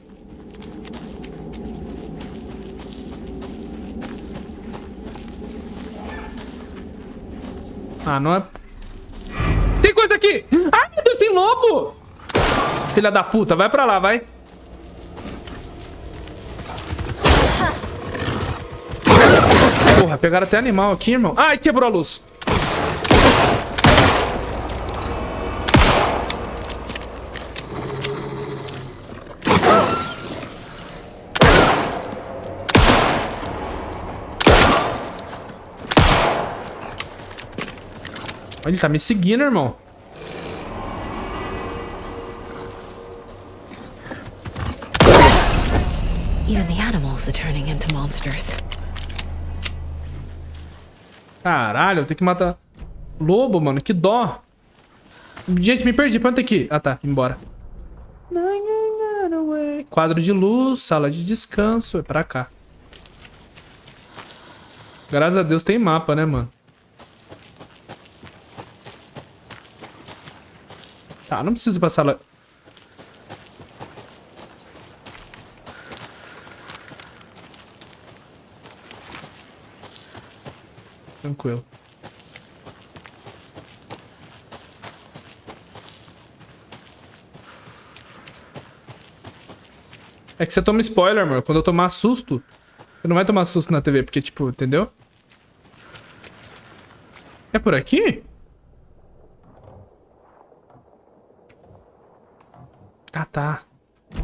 Ah, não é... Tem coisa aqui! Ai, meu Deus, tem lobo! Filha da puta, vai pra lá, vai. Porra, pegaram até animal aqui, irmão. Ai, quebrou a luz. Ele tá me seguindo, irmão. Even the animals are turning into monsters. Caralho, eu tenho que matar lobo, mano. Que dó. Gente, me perdi. Pra onde aqui? Ah, tá. Embora. Quadro de luz, sala de descanso. É pra cá. Graças a Deus tem mapa, né, mano? Tá, não preciso passar lá. Tranquilo. É que você toma spoiler, amor. Quando eu tomar susto, você não vai tomar susto na TV, porque, tipo, entendeu? É por aqui? Ah, tá.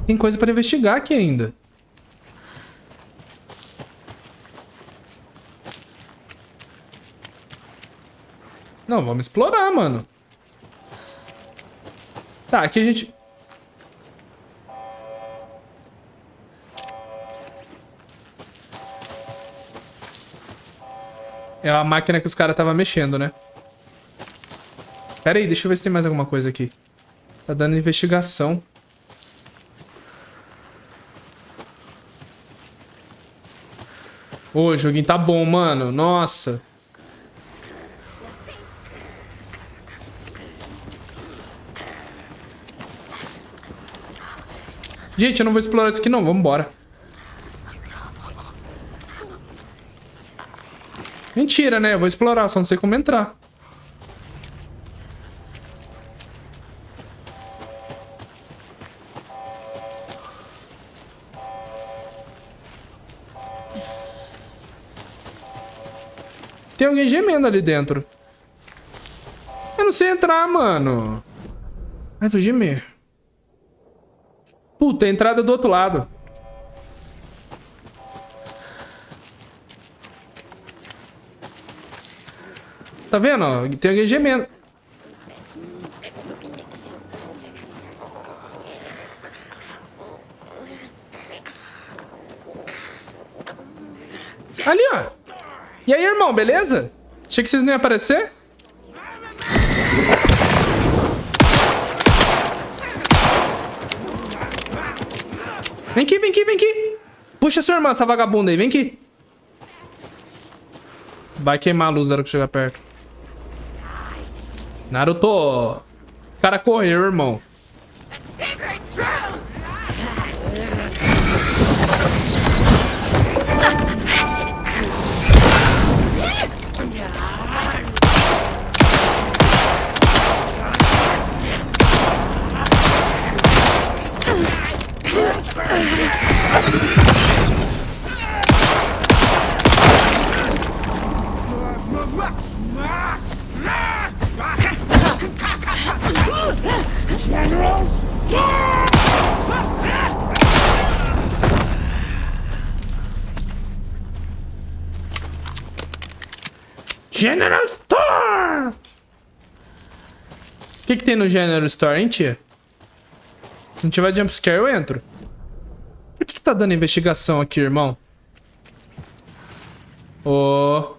Tem coisa pra investigar aqui ainda. Não, vamos explorar, mano. Tá, aqui a gente... É a máquina que os caras estavam mexendo, né? Pera aí, deixa eu ver se tem mais alguma coisa aqui. Tá dando investigação. Ô, o joguinho tá bom, mano. Nossa. Gente, eu não vou explorar isso aqui não. Vambora. Mentira, né? Eu vou explorar, só não sei como entrar. Tem alguém gemendo ali dentro. Eu não sei entrar, mano. Ai, vou gemer. Puta, a entrada é do outro lado. Tá vendo? Ó? Tem alguém gemendo. Ali, ó. E aí, irmão, beleza? Achei que vocês não iam aparecer. Vem aqui, vem aqui, vem aqui. Puxa sua irmã, essa vagabunda aí, vem aqui. Vai queimar a luz na hora que chegar perto. Naruto. O cara correu, irmão. General Store! O que tem no General Store, hein, tia? Se não tiver jumpscare, eu entro. Por que tá dando investigação aqui, irmão? Ô...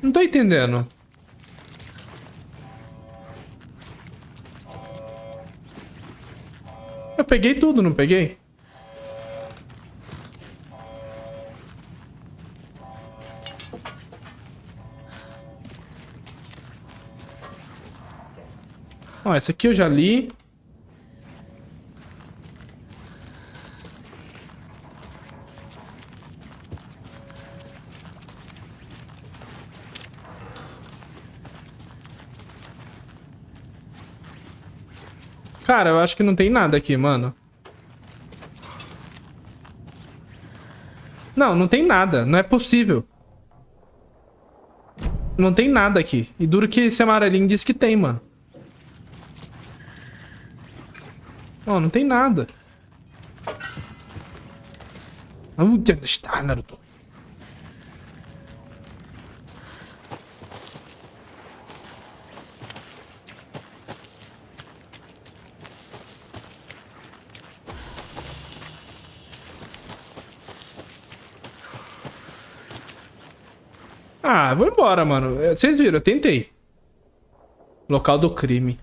Não tô entendendo. Eu peguei tudo, não peguei? Ó, essa aqui eu já li. Cara, eu acho que não tem nada aqui, mano. Não, não tem nada. Não é possível. Não tem nada aqui. E duro que esse amarelinho diz que tem, mano. Ó, não tem nada. Onde está, Naruto? Ah, vou embora, mano. Vocês viram, eu tentei. Local do crime.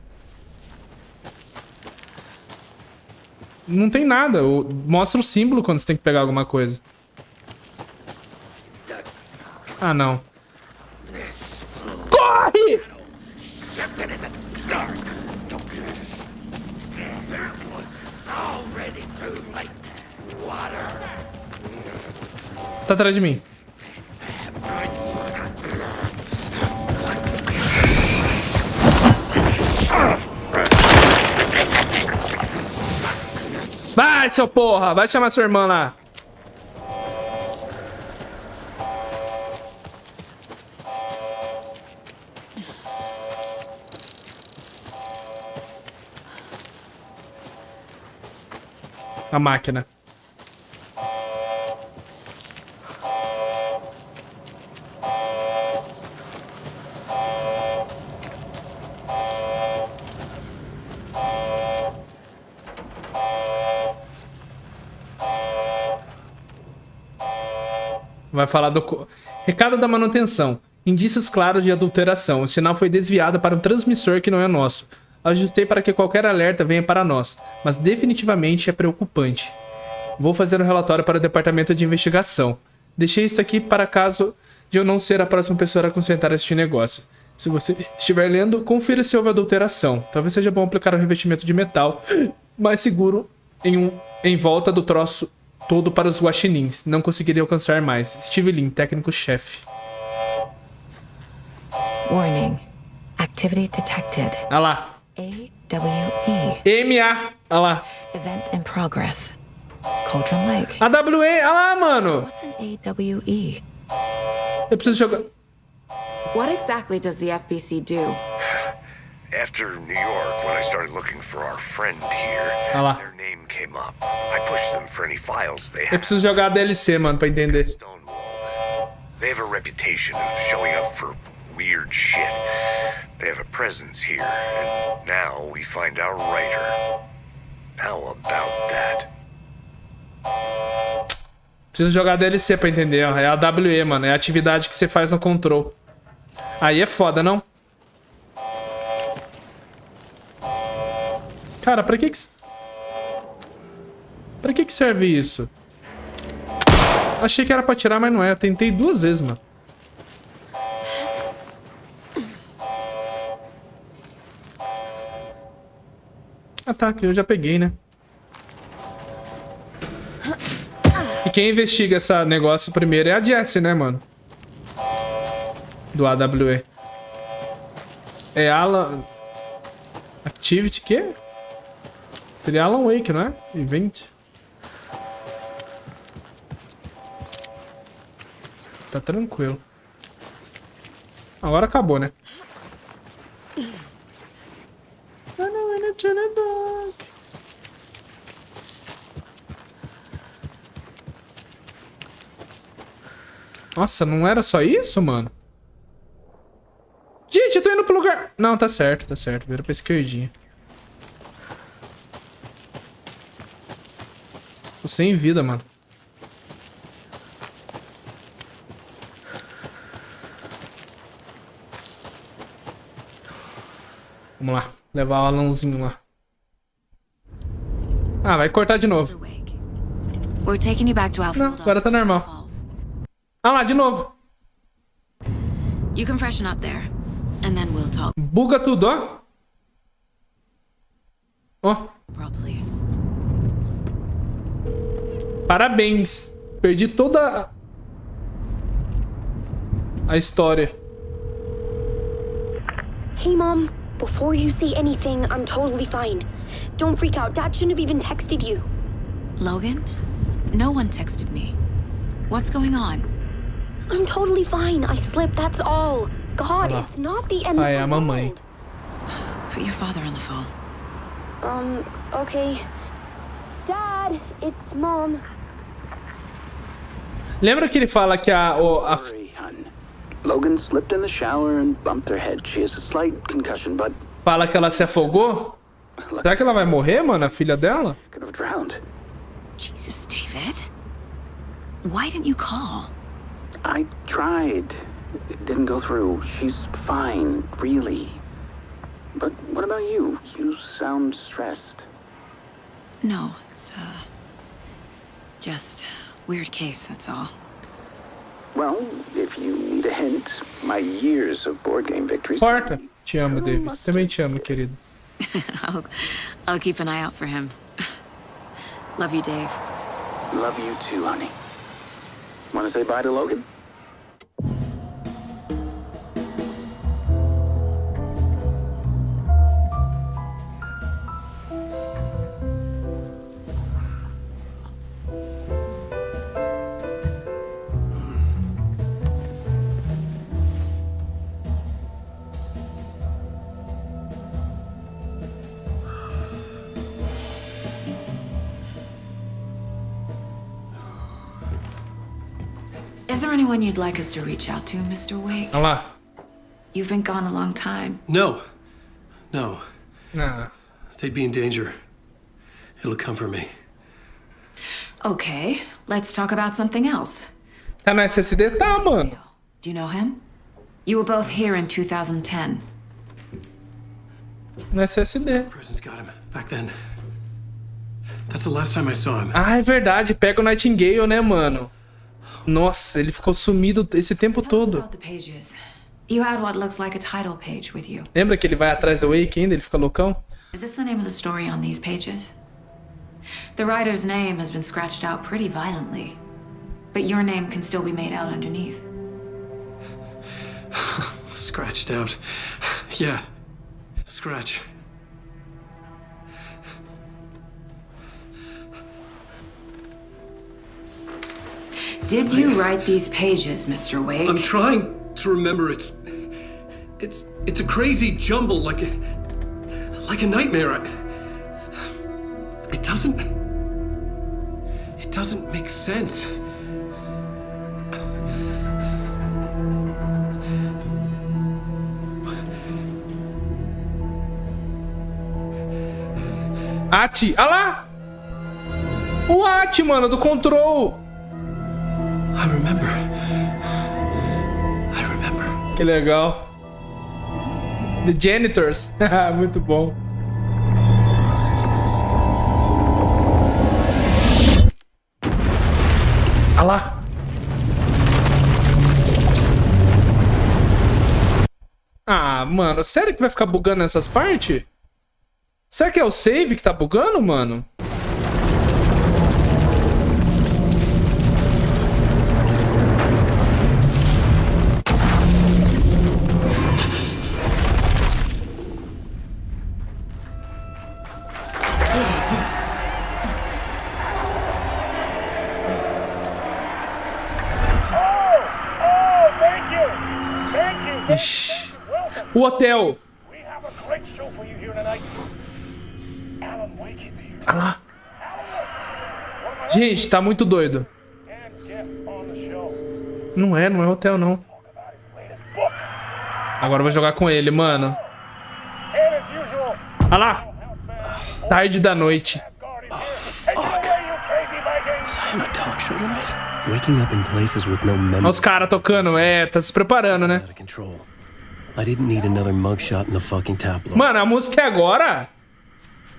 Não tem nada. Mostra o símbolo quando você tem que pegar alguma coisa. Ah, não. Corre! Tá atrás de mim. Vai, seu porra! Vai chamar sua irmã lá. A máquina. Vai falar do... Recado da manutenção. Indícios claros de adulteração. O sinal foi desviado para um transmissor que não é nosso. Ajustei para que qualquer alerta venha para nós. Mas definitivamente é preocupante. Vou fazer um relatório para o departamento de investigação. Deixei isso aqui para caso de eu não ser a próxima pessoa a consertar este negócio. Se você estiver lendo, confira se houve adulteração. Talvez seja bom aplicar um revestimento de metal mais seguro em volta do troço todo para os guaxinins. Não conseguiria alcançar mais. Steve Lin, técnico-chefe. Warning. Activity detected. Ah lá. AWE. MA. Ah lá. Event in progress. Cauldron Lake. AWE. Ah lá, mano. What's an AWE? Eu preciso jogar... What exactly does the FBC do? After New York, when I started looking for our friend here, Ah lá. their name came up. I pushed them for any files they Eu had. preciso jogar a DLC, mano, pra entender. They have a reputation of showing up for weird shit. They have a presence here, and now we find our writer. How about that? Preciso jogar DLC pra entender, ó. É a AWE, mano. É a atividade que você faz no control. Aí é foda, não? Cara, pra que que... Pra que que serve isso? Achei que era pra tirar, mas não é. Eu tentei 2 vezes, mano. Ah tá, que eu já peguei, né? E quem investiga esse negócio primeiro é a Jessie, né, mano? Do AWE. É Alan... Activity, quê? Seria Alan Wake, não é? Event. Tá tranquilo. Agora acabou, né? Nossa, não era só isso, mano? Gente, eu tô indo pro lugar... Não, tá certo, tá certo. Vira pra esquerdinha. Tô sem vida, mano. Vamos lá. Levar o Alanzinho lá. Ah, vai cortar de novo. Não, agora tá normal. Ah lá, de novo. You can freshen up there, and then we'll talk. Buga tudo, ó. Ó. Parabéns. Perdi toda a história. Hey, Mom. Before you say anything, I'm totally fine. Don't freak out. Dad shouldn't have even texted you. Logan? No one texted me. What's going on? I'm totally fine. I slipped, that's all. God, it's not the end of the world. Put your father on the phone. Okay. Dad, it's Mom. Lembra que ele fala que Logan slipped in the shower and bumped her head. She has a slight concussion, but... Fala que ela se afogou? Será que ela vai morrer, mano? A filha dela? Could have drowned. Jesus, David. Why didn't you call? I tried. It didn't go through. She's fine, really. But what about you? You sound stressed. No, it's, just weird case, that's all. Well, if you need a hint, my years of board game victories... Porta. Te amo, David. Também te amo, querido. I'll keep an eye out for him. Love you, Dave. Love you too, honey. Want to say bye to Logan? Is there anyone you'd like us to reach out to, Mr. Wake? Olha lá. You've been gone a long time. No. No. Nah. They'd be in danger. It'll come for me. Okay, let's talk about something else. Tá no SSD? Tá, mano. Do you know him? You were both here in 2010. No SSD. Prison's got him. Back then. That's the last time I saw him. Ah, é verdade. Pega o Nightingale, né, mano? Nossa, ele ficou sumido esse tempo todo. You had what looks like a title page with you. Lembra que ele vai atrás do Wake ainda? Ele fica loucão? Is this the name of the story on these pages? The writer's name has been scratched out pretty violently, but your name can still be made out underneath. Scratched out. Yeah. Scratch. Did you write these pages, Mr. Wake? I'm trying to remember. It's a crazy jumble, like a nightmare. It doesn't make sense. Ati, olha lá! O Ati, mano, do Control. I remember. Que legal. The Janitors. Muito bom. Olha lá. Ah, mano, sério que vai ficar bugando nessas partes? Será que é o save que tá bugando, mano? Ixi. O hotel. Olha lá. Gente, tá muito doido. Não é hotel, não. Agora eu vou jogar com ele, mano. Olha lá. Tarde da noite. Waking up in places with no memory. Os caras tocando, tá se preparando, né? I didn't need another mugshot in the fucking tabloid. Mano, a música é agora?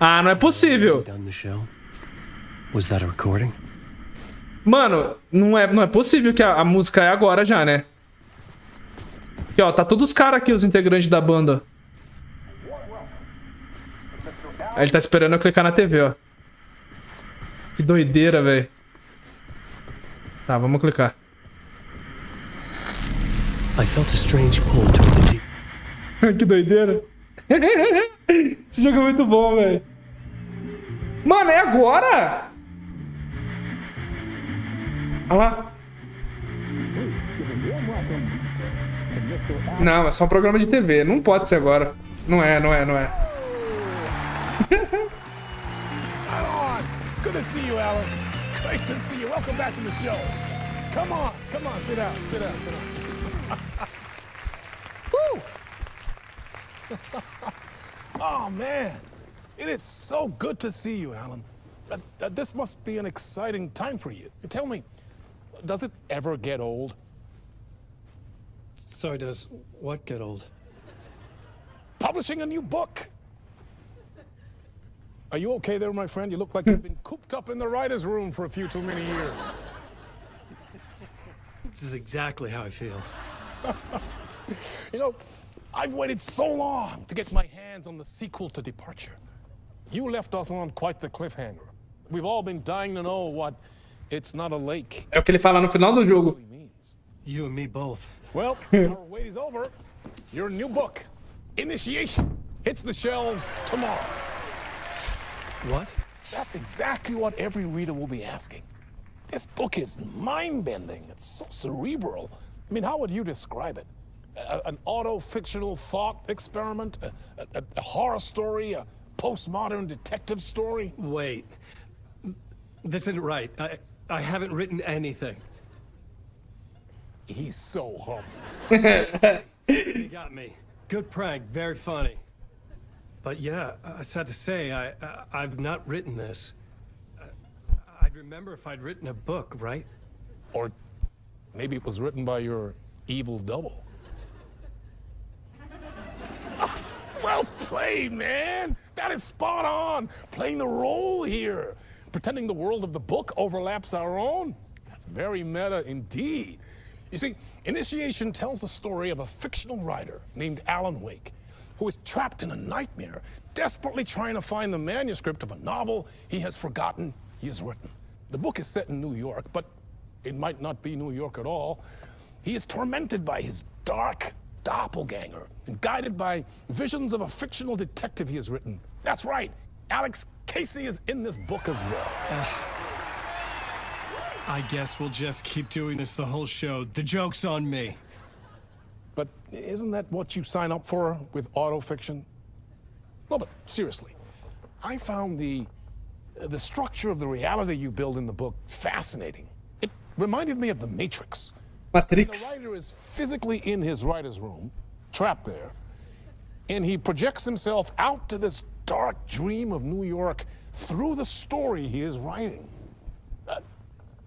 Ah, não é possível. Was that a recording? Mano, não é possível que a música é agora já, né? Aqui, ó, tá todos os caras aqui, os integrantes da banda. Aí ele tá esperando eu clicar na TV, ó. Que doideira, velho. Tá, vamos clicar. I felt a strange pull toward the deep. Que doideira. Esse jogo é muito bom, velho. Mano, é agora? Olha lá. Não, é só um programa de TV. Não pode ser agora. Não é. Good to see you, Alan. Great to see you. Welcome back to the show. Come on, sit down. Woo! Oh, man. It is so good to see you, Alan. This must be an exciting time for you. Tell me, does it ever get old? Sorry, does what get old? Publishing a new book. Are you okay there, my friend? You look like you've been cooped up in the writer's room for a few too many years. This is exactly how I feel. You know, I've waited so long to get my hands on the sequel to Departure. You left us on quite the cliffhanger. We've all been dying to know what It's Not a Lake. É o que ele fala no final do jogo. You and me both. Well, our wait is over. Your new book, Initiation, hits the shelves tomorrow. What? That's exactly what every reader will be asking. This book is mind-bending. It's so cerebral. I mean, how would you describe it? An auto-fictional thought experiment? A horror story? A postmodern detective story? Wait. This isn't right. I haven't written anything. He's so humble. You got me. Good prank. Very funny. But yeah, I sad to say, I've not written this. I'd remember if I'd written a book, right? Or maybe it was written by your evil double. Well played, man! That is spot on! Playing the role here. Pretending the world of the book overlaps our own. That's very meta indeed. You see, Initiation tells the story of a fictional writer named Alan Wake, who is trapped in a nightmare, desperately trying to find the manuscript of a novel he has forgotten he has written. The book is set in New York, but it might not be New York at all. He is tormented by his dark doppelganger and guided by visions of a fictional detective he has written. That's right, Alex Casey is in this book as well. I guess we'll just keep doing this the whole show. The joke's on me. But isn't that what you sign up for with autofiction? No, but seriously, I found the structure of the reality you build in the book fascinating. It reminded me of The Matrix. Matrix. The writer is physically in his writer's room, trapped there, and he projects himself out to this dark dream of New York through the story he is writing.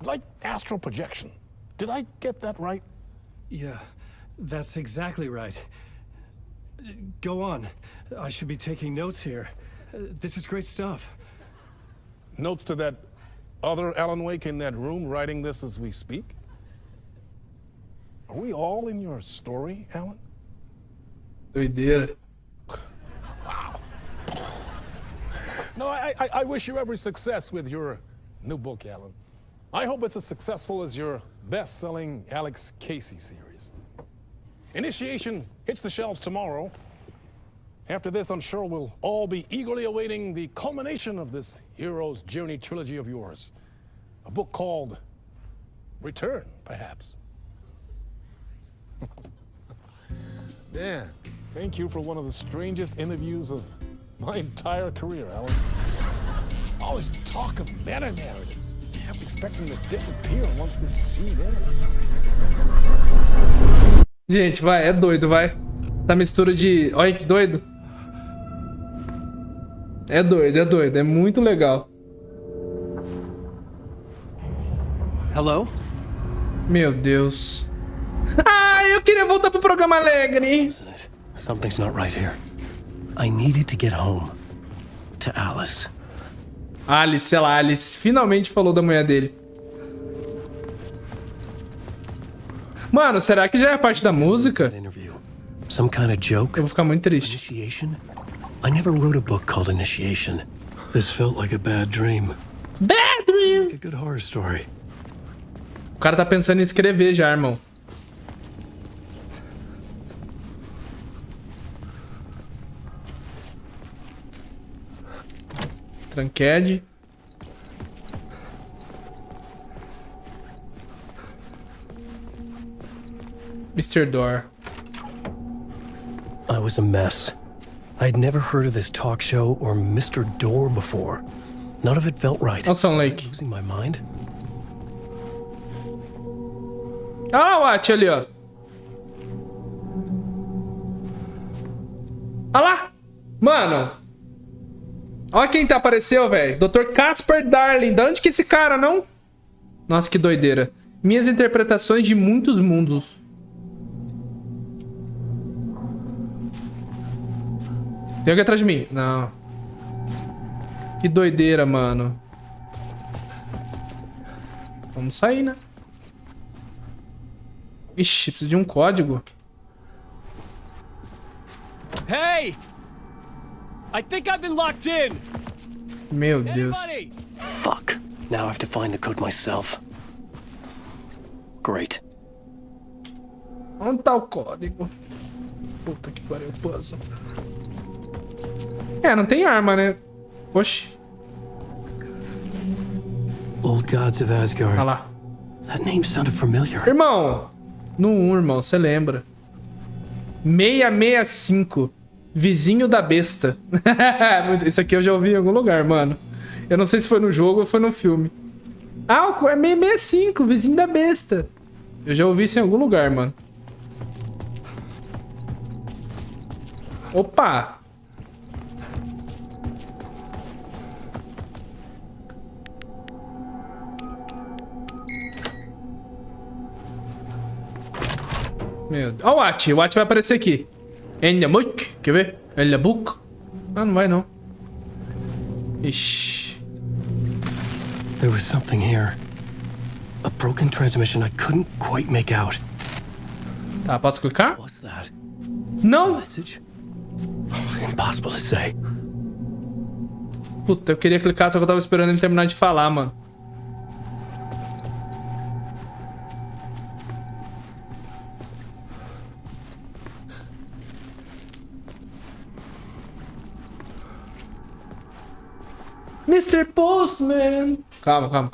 Like astral projection. Did I get that right? Yeah, that's exactly right. Go on. I should be taking notes here. This is great stuff. Notes to that other Alan Wake in that room writing this as we speak? Are we all in your story, Alan? Doideira. Wow. No, I wish you every success with your new book, Alan. I hope it's as successful as your best-selling Alex Casey series. Initiation hits the shelves tomorrow. After this, I'm sure we'll all be eagerly awaiting the culmination of this hero's journey trilogy of yours. A book called Return, perhaps. Dan, thank you for one of the strangest interviews of my entire career, Alan. All this talk of meta-narratives. I kept expecting to disappear once this scene ends. Gente, vai, é doido, vai. Essa mistura de... Olha que doido. É doido, é muito legal. Hello? Meu Deus. Ah, eu queria voltar pro programa alegre. Something's not right here. I needed to get home. To Alice. Alice, sei lá, Alice finalmente falou da mulher dele. Mano, será que já é a parte da música? Some kind of joke? Eu vou ficar muito triste. Initiation? I never wrote a book called Initiation. This felt like a bad dream. Bad dream! Like a good horror story. O cara tá pensando em escrever já, irmão. Tranked. Mr. Door. I was a mess. I'd never heard of this talk show or Mr. Door before. None of it felt right. Don't sound like... Losing my mind? Ah, watch ali, ó. Olha lá. Mano. Olha quem apareceu, velho. Dr. Casper Darling. Da onde que esse cara, não? Nossa, que doideira. Minhas interpretações de muitos mundos. Tem alguém atrás de mim? Não. Que doideira, mano. Vamos sair, né? Ixi, preciso de um código. Hey! I think I've been locked in. Meu Deus. Fuck. Now I have to find the code myself. Great. Onde tá o código? Puta que pariu, puzzle. É, não tem arma, né? Oxi. Old Gods of Asgard. Olha lá. That name sounded familiar. Irmão. No 1, irmão, você lembra. 665. Vizinho da besta. Isso aqui eu já ouvi em algum lugar, mano. Eu não sei se foi no jogo ou foi no filme. Ah, é 665, vizinho da besta. Eu já ouvi isso em algum lugar, mano. Opa! Meu Deus. Ó, o Watch vai aparecer aqui. In the book. Quer ver? In the book. Ah, não vai não. Ixi. There was something here. A broken transmission I couldn't quite make out. Tá, posso clicar? What's that? Não. Message? Oh, impossible to say. Puta, eu queria clicar, só que eu tava esperando ele terminar de falar, mano. Mr. Postman. Calma.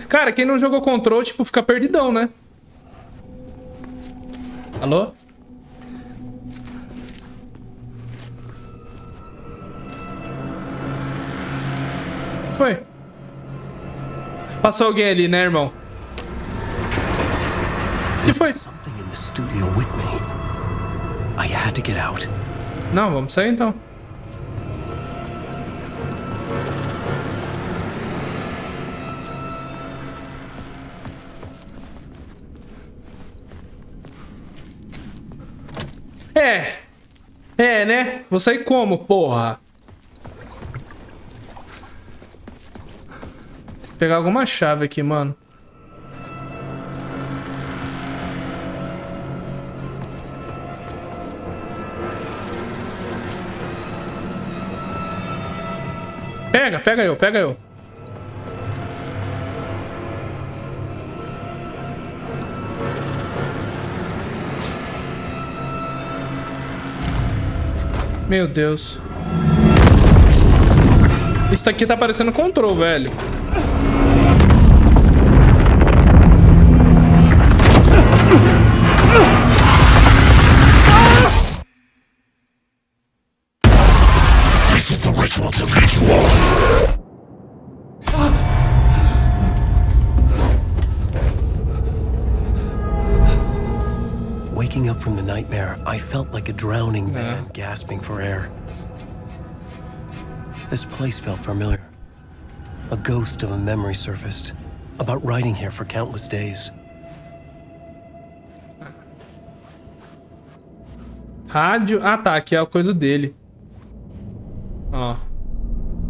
Cara, quem não jogou Control, tipo, fica perdidão, né? Alô? O que foi? Passou alguém ali, né, irmão? O que foi? Something in the studio with me. I had to get out. Não, vamos sair então. É, né? Vou sair como, porra? Vou pegar alguma chave aqui, mano. Pega eu. Meu Deus. Isso aqui tá parecendo control, velho. This is the ritual to ritual. Waking up from the nightmare, I felt like a drowning man gasping for air. This place felt familiar. A ghost of a memory surfaced, about writing here for countless days. Rádio. Ah, tá. Aqui é a coisa dele. Ó.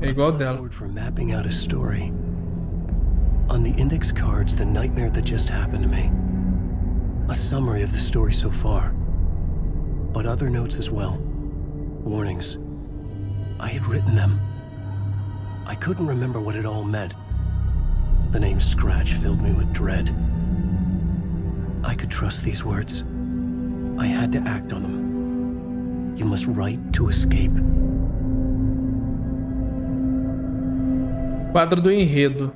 É igual dela. For mapping out a story. On the index cards, the nightmare that just happened to me. A summary of the story so far. But other notes as well. Warnings. I had written them. I couldn't remember what it all meant. The name Scratch filled me with dread. I could trust these words. I had to act on them. You must write to escape. Quadro do enredo.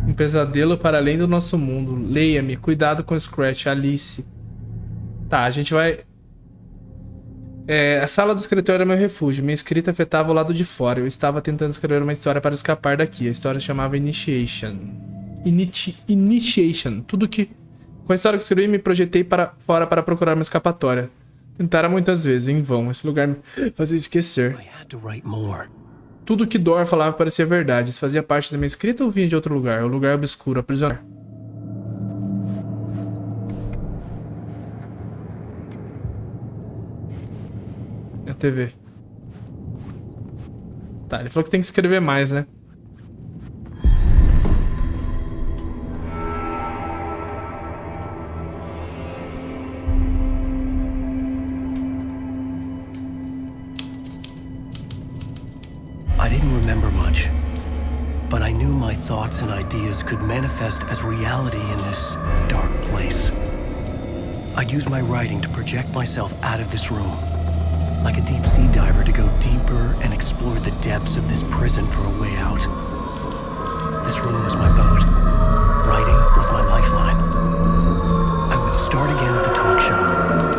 Um pesadelo para além do nosso mundo. Leia-me. Cuidado com Scratch. Alice. Tá, a gente vai... a sala do escritório é meu refúgio. Minha escrita afetava o lado de fora. Eu estava tentando escrever uma história para escapar daqui. A história se chamava Initiation. Initiation. Tudo que... Com a história que escrevi, me projetei para fora para procurar uma escapatória. Tentara muitas vezes, em vão. Esse lugar me fazia esquecer. Tudo que Dor falava parecia verdade. Isso fazia parte da minha escrita ou vinha de outro lugar? O lugar obscuro, aprisionar. A TV. Tá, ele falou que tem que escrever mais, né? I didn't remember much, but I knew my thoughts and ideas could manifest as reality in this dark place. I'd use my writing to project myself out of this room, like a deep-sea diver to go deeper and explore the depths of this prison for a way out. This room was my boat. Writing was my lifeline. I would start again at the talk show.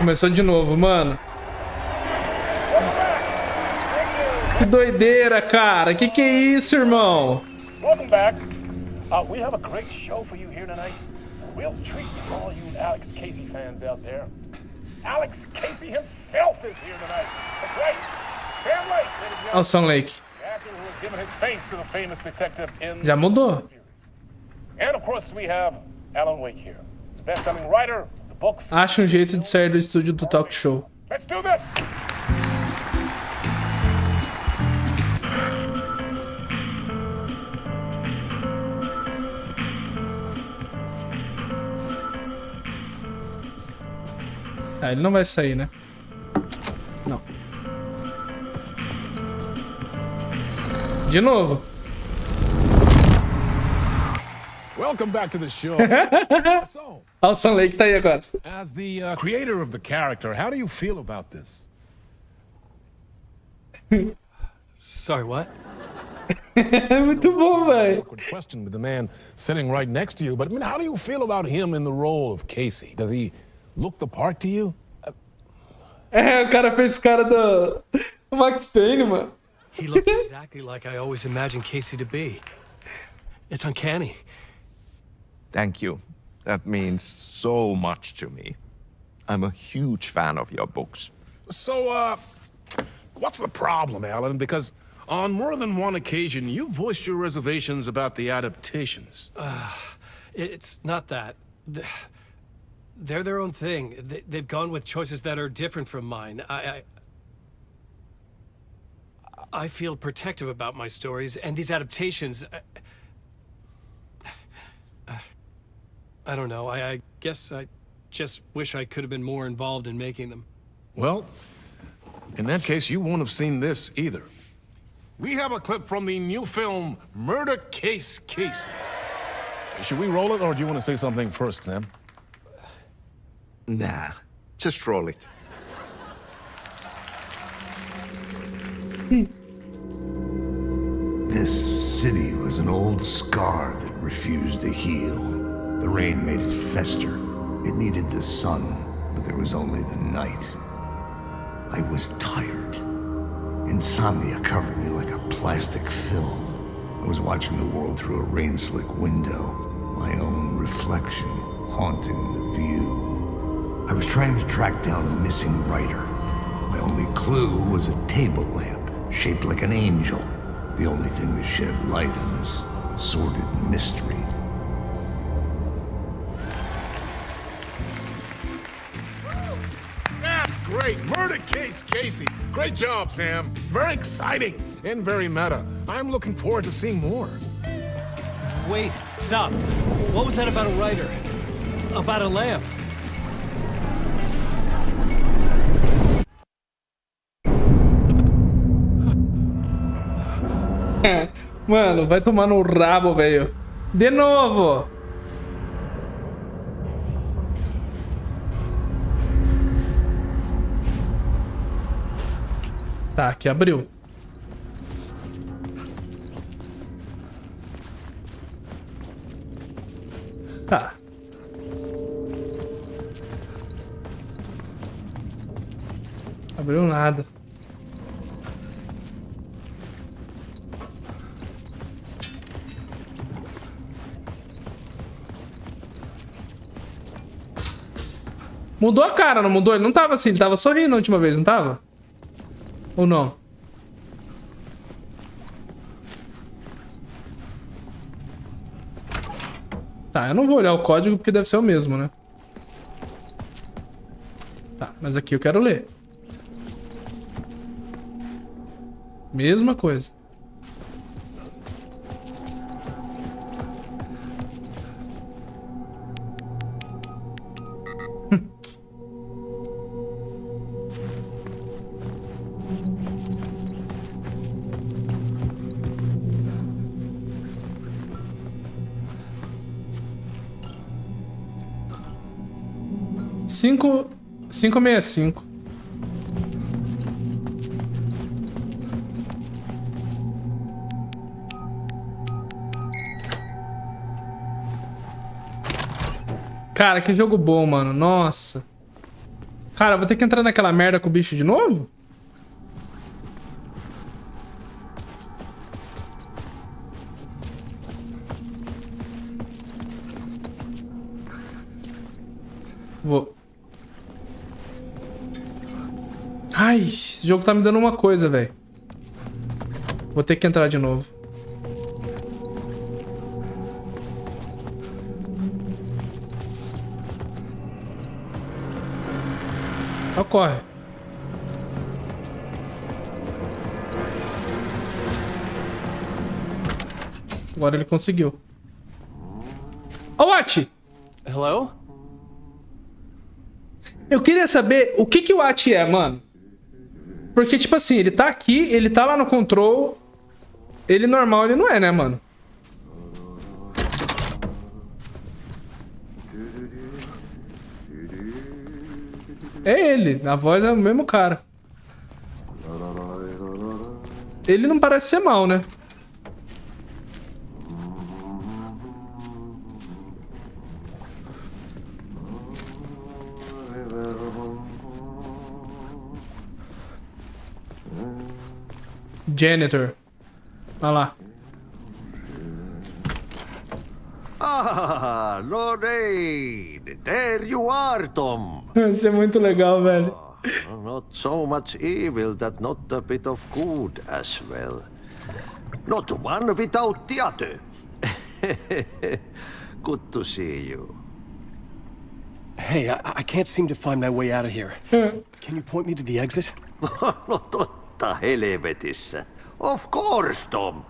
Começou de novo, mano. Que doideira, cara. Que é isso, irmão? Welcome back. We have a great show for you here tonight. A real treat for all you Alex Casey fans out there. Alex Casey himself is here tonight. That's right. Sam Lake. Olha o Sam Lake. The actor who has given his face to the famous detective in Já mudou. And of course we have Alan Wake here, the best-selling writer. Acha um jeito de sair do estúdio do talk show. Let's do this. Ah, ele não vai sair, né? Não. De novo. Welcome back to the show. So, olha o Sam Lake tá aí agora. as the creator of the character, how do you feel about this? Sorry, what? É muito bom, velho. Awkward question with the man sitting right next to you, but I mean, how do you feel about him in the role of Casey? Does he look the part to you? É, o cara fez cara do Max Payne, mano. He looks exactly like I always imagined Casey to be. It's uncanny. Thank you. That means so much to me. I'm a huge fan of your books. So, what's the problem, Alan? Because on more than one occasion, you voiced your reservations about the adaptations. It's not that. They're their own thing. They've gone with choices that are different from mine. I feel protective about my stories, and these adaptations... I don't know. I guess I just wish I could have been more involved in making them. Well, in that case, you won't have seen this either. We have a clip from the new film, Murder Case Casey. Should we roll it, or do you want to say something first, Sam? Nah, just roll it. This city was an old scar that refused to heal. The rain made it fester. It needed the sun, but there was only the night. I was tired. Insomnia covered me like a plastic film. I was watching the world through a rain-slick window, my own reflection haunting the view. I was trying to track down a missing writer. My only clue was a table lamp, shaped like an angel, the only thing that shed light on this sordid mystery. That's great! Murder Case Casey! Great job, Sam. Very exciting and very meta. I'm looking forward to seeing more. Wait, stop. What was that about a writer? About a lamp? Mano, vai tomar no rabo, velho. De novo. Tá, aqui abriu. Tá. Abriu nada. Mudou a cara, não mudou? Ele não tava assim, ele tava sorrindo a última vez, não tava? Ou não? Tá, eu não vou olhar o código porque deve ser o mesmo, né? Tá, mas aqui eu quero ler. Mesma coisa. Cinco 565. Cara, que jogo bom, mano. Nossa. Cara, vou ter que entrar naquela merda com o bicho de novo? Vou. Ai, esse jogo tá me dando uma coisa, velho. Vou ter que entrar de novo. Ocorre. Agora ele conseguiu. Oh, what? Hello? Eu queria saber o que o At é, mano. Porque, tipo assim, ele tá aqui, ele tá lá no control. Ele normal, ele não é, né, mano? É ele, a voz é o mesmo cara. Ele não parece ser mal, né? Janitor. Olha lá. Ah, Lorraine! There you are, Tom! Isso é muito legal, velho. Not so much evil that not a bit of good as well. Not one without the other. Good to see you. Hey, I can't seem to find my way out of here. Can you point me to the exit? No totta helvetissä. Of course, Tom.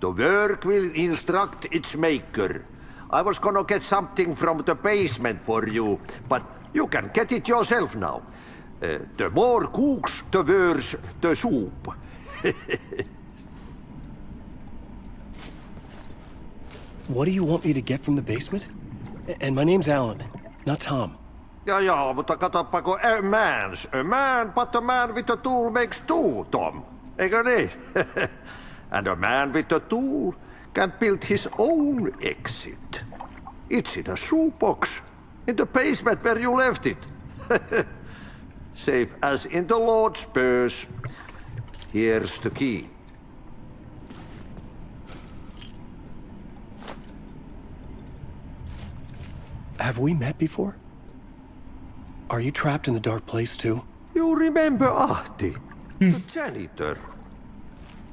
The work will instruct its maker. I was gonna get something from the basement for you, but you can get it yourself now. The more cooks, the worse the soup. What do you want me to get from the basement? And my name's Alan, not Tom. Ja, mutta katoppa, kun a man, but a man with a tool makes two, Tom. Eikö niin? And a man with a tool can build his own exit. It's in a shoebox, in the basement where you left it. Safe as in the Lord's purse. Here's the key. Have we met before? Are you trapped in the dark place too? You remember Ahti, the janitor.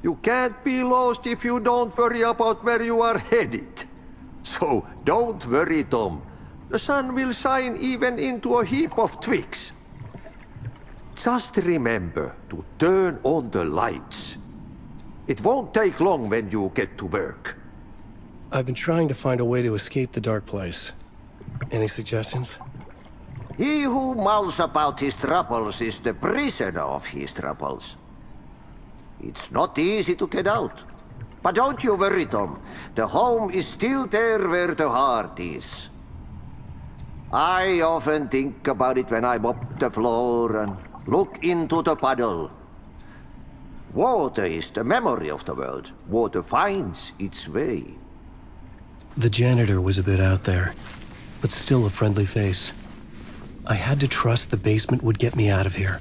You can't be lost if you don't worry about where you are headed. So don't worry, Tom. The sun will shine even into a heap of twigs. Just remember to turn on the lights. It won't take long when you get to work. I've been trying to find a way to escape the dark place. Any suggestions? He who mouths about his troubles is the prisoner of his troubles. It's not easy to get out. But don't you worry, Tom. The home is still there where the heart is. I often think about it when I mop the floor and look into the puddle. Water is the memory of the world. Water finds its way. The janitor was a bit out there, but still a friendly face. I had to trust the basement would get me out of here.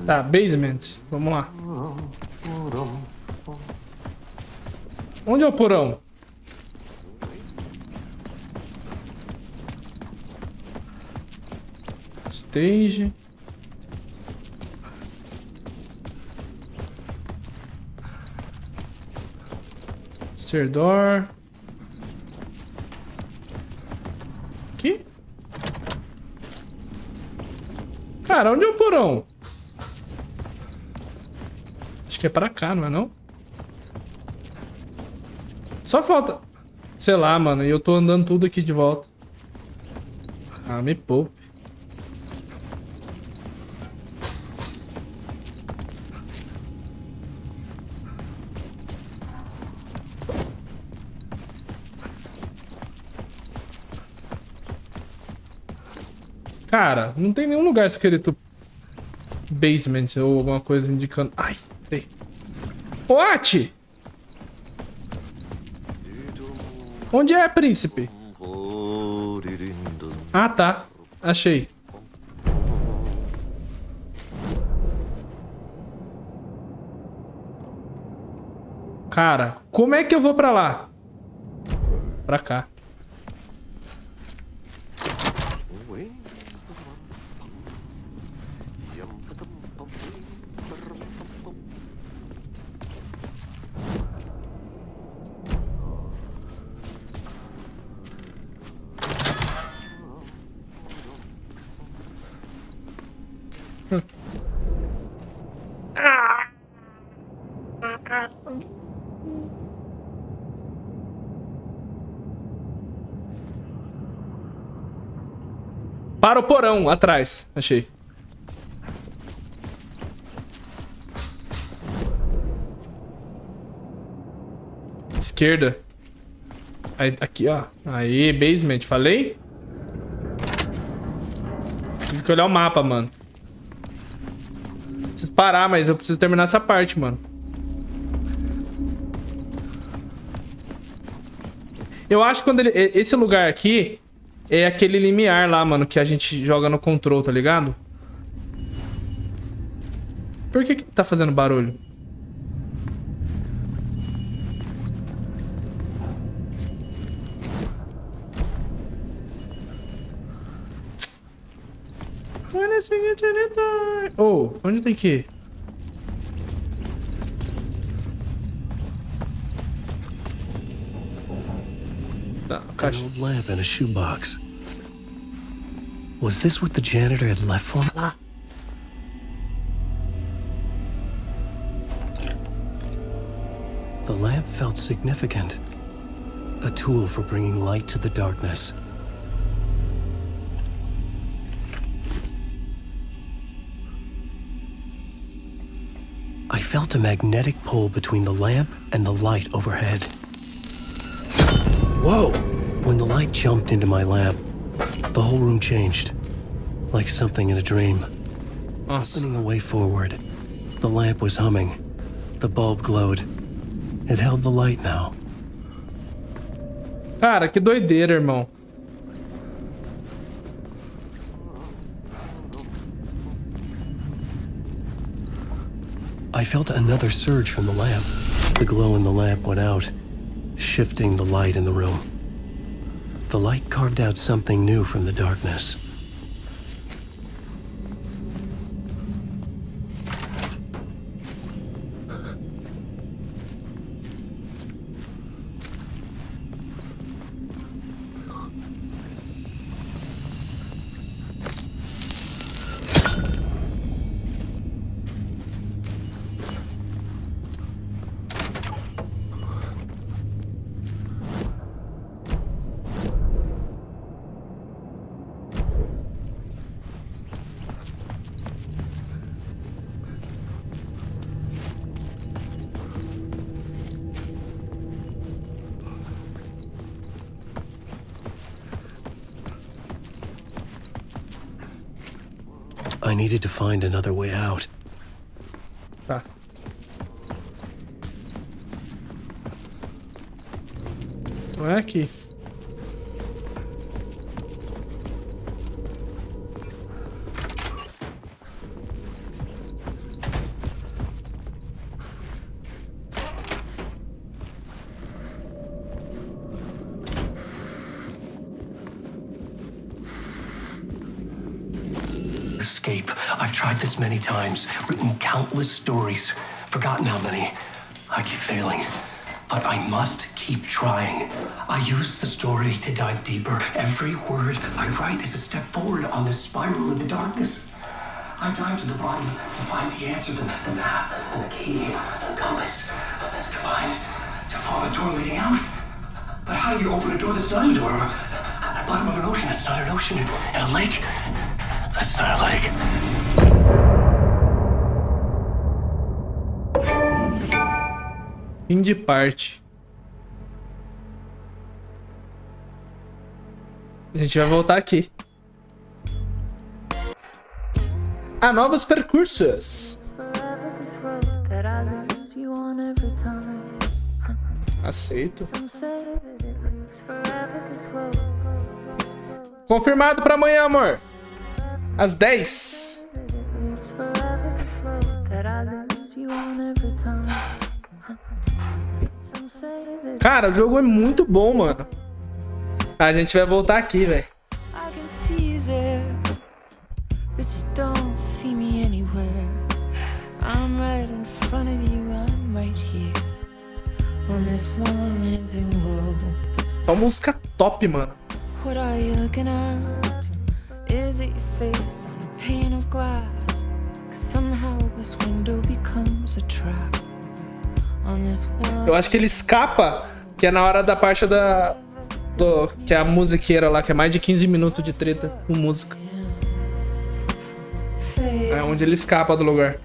Tá, basement. Vamos lá. Onde é o porão? Stage. Stair door. Aqui? Cara, onde é o porão? Acho que é pra cá, não é não? Só falta... Sei lá, mano. E eu tô andando tudo aqui de volta. Ah, me poupe. Cara, não tem nenhum lugar escrito basement ou alguma coisa indicando... Ai, peraí. What? Onde é, príncipe? Ah, tá. Achei. Cara, como é que eu vou pra lá? Pra cá. Para o porão, atrás. Achei. Esquerda. Aí, aqui, ó. Aí, basement. Falei? Tive que olhar o mapa, mano. Preciso parar, mas eu preciso terminar essa parte, mano. Eu acho que quando ele... Esse lugar aqui... É aquele limiar lá, mano, que a gente joga no control, tá ligado? Por que tá fazendo barulho? Oh, onde tem que ir? Tá, An old lamp and a shoebox. Was this what the janitor had left for me? The lamp felt significant. A tool for bringing light to the darkness. I felt a magnetic pull between the lamp and the light overhead. Whoa! When the light jumped into my lamp, the whole room changed. Like something in a dream. Opening a way forward. The lamp was humming. The bulb glowed. It held the light now. Cara, que doideira, irmão. I felt another surge from the lamp. The glow in the lamp went out, shifting the light in the room. The light carved out something new from the darkness. I needed to find another way out. Tá. Não é aqui. Escape. I've tried this many times, written countless stories, forgotten how many. I keep failing, but I must keep trying. I use the story to dive deeper. Every word I write is a step forward on this spiral in the darkness. I dive to the bottom to find the answer, the map, and the key, and the compass. It's combined to form a door leading out. But how do you open a door that's not a door? At the bottom of an ocean that's not an ocean, and a lake that's not a lake. Fim de parte. A gente vai voltar aqui. Há novos percursos. Aceito. Confirmado pra amanhã, amor. Às 10. Cara, o jogo é muito bom, mano. A gente vai voltar aqui, velho. Só música top, mano. What are you looking at? Is it your face on a pane of glass? Somehow this window becomes a trap. Eu acho que ele escapa, que é na hora da parte que é a musiqueira lá, que é mais de 15 minutos de treta com música. É onde ele escapa do lugar.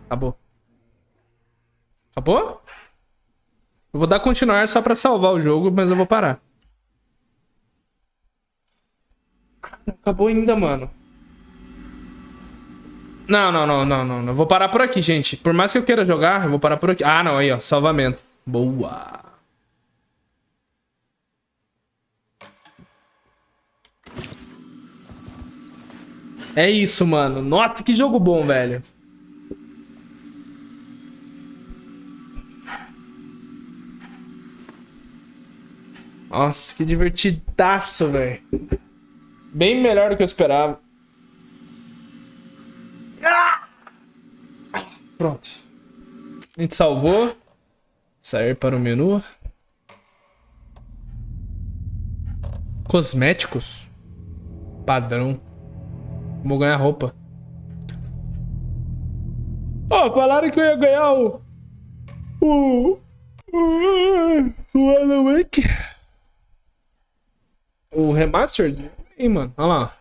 Acabou. Acabou? Eu vou dar continuar só pra salvar o jogo, mas eu vou parar. Acabou ainda, mano. Não. Eu vou parar por aqui, gente. Por mais que eu queira jogar, eu vou parar por aqui. Ah, não. Aí, ó. Salvamento. Boa. É isso, mano. Nossa, que jogo bom, velho. Nossa, que divertidaço, velho. Bem melhor do que eu esperava. Pronto. A gente salvou. Sair para o menu. Cosméticos. Padrão. Vou ganhar roupa. Ó, falaram que eu ia ganhar o Alan Wake. O Remastered? Ih, mano, olha lá.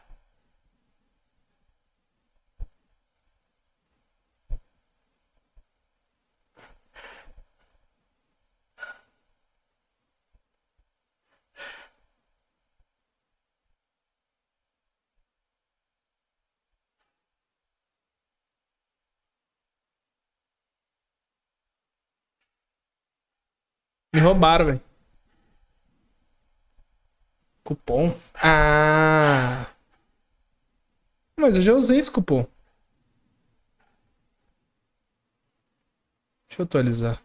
Me roubaram, velho. Cupom? Ah. Mas eu já usei esse cupom. Deixa eu atualizar.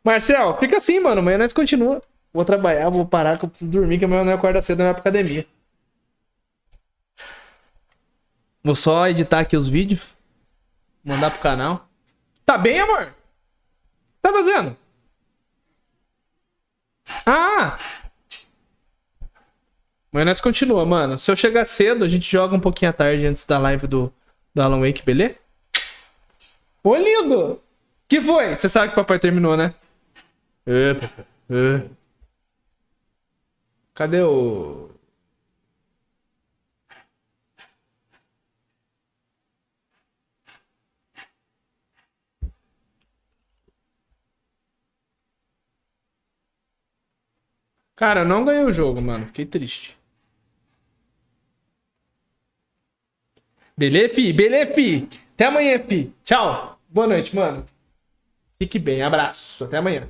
Marcel, fica assim, mano. Amanhã nós continua. Vou trabalhar, vou parar, que eu preciso dormir, que amanhã eu não acordo cedo, eu vou pra academia. Vou só editar aqui os vídeos. Mandar pro canal. Tá bem, amor? O que tá fazendo? Ah! Amanhã nós continua, mano. Se eu chegar cedo, a gente joga um pouquinho à tarde antes da live do Alan Wake, beleza? Ô, lindo! Que foi? Você sabe que o papai terminou, né? Papai. Cadê o... Cara, eu não ganhei o jogo, mano. Fiquei triste. Beleza, fi? Beleza, fi? Até amanhã, fi. Tchau. Boa noite, mano. Fique bem. Abraço. Até amanhã.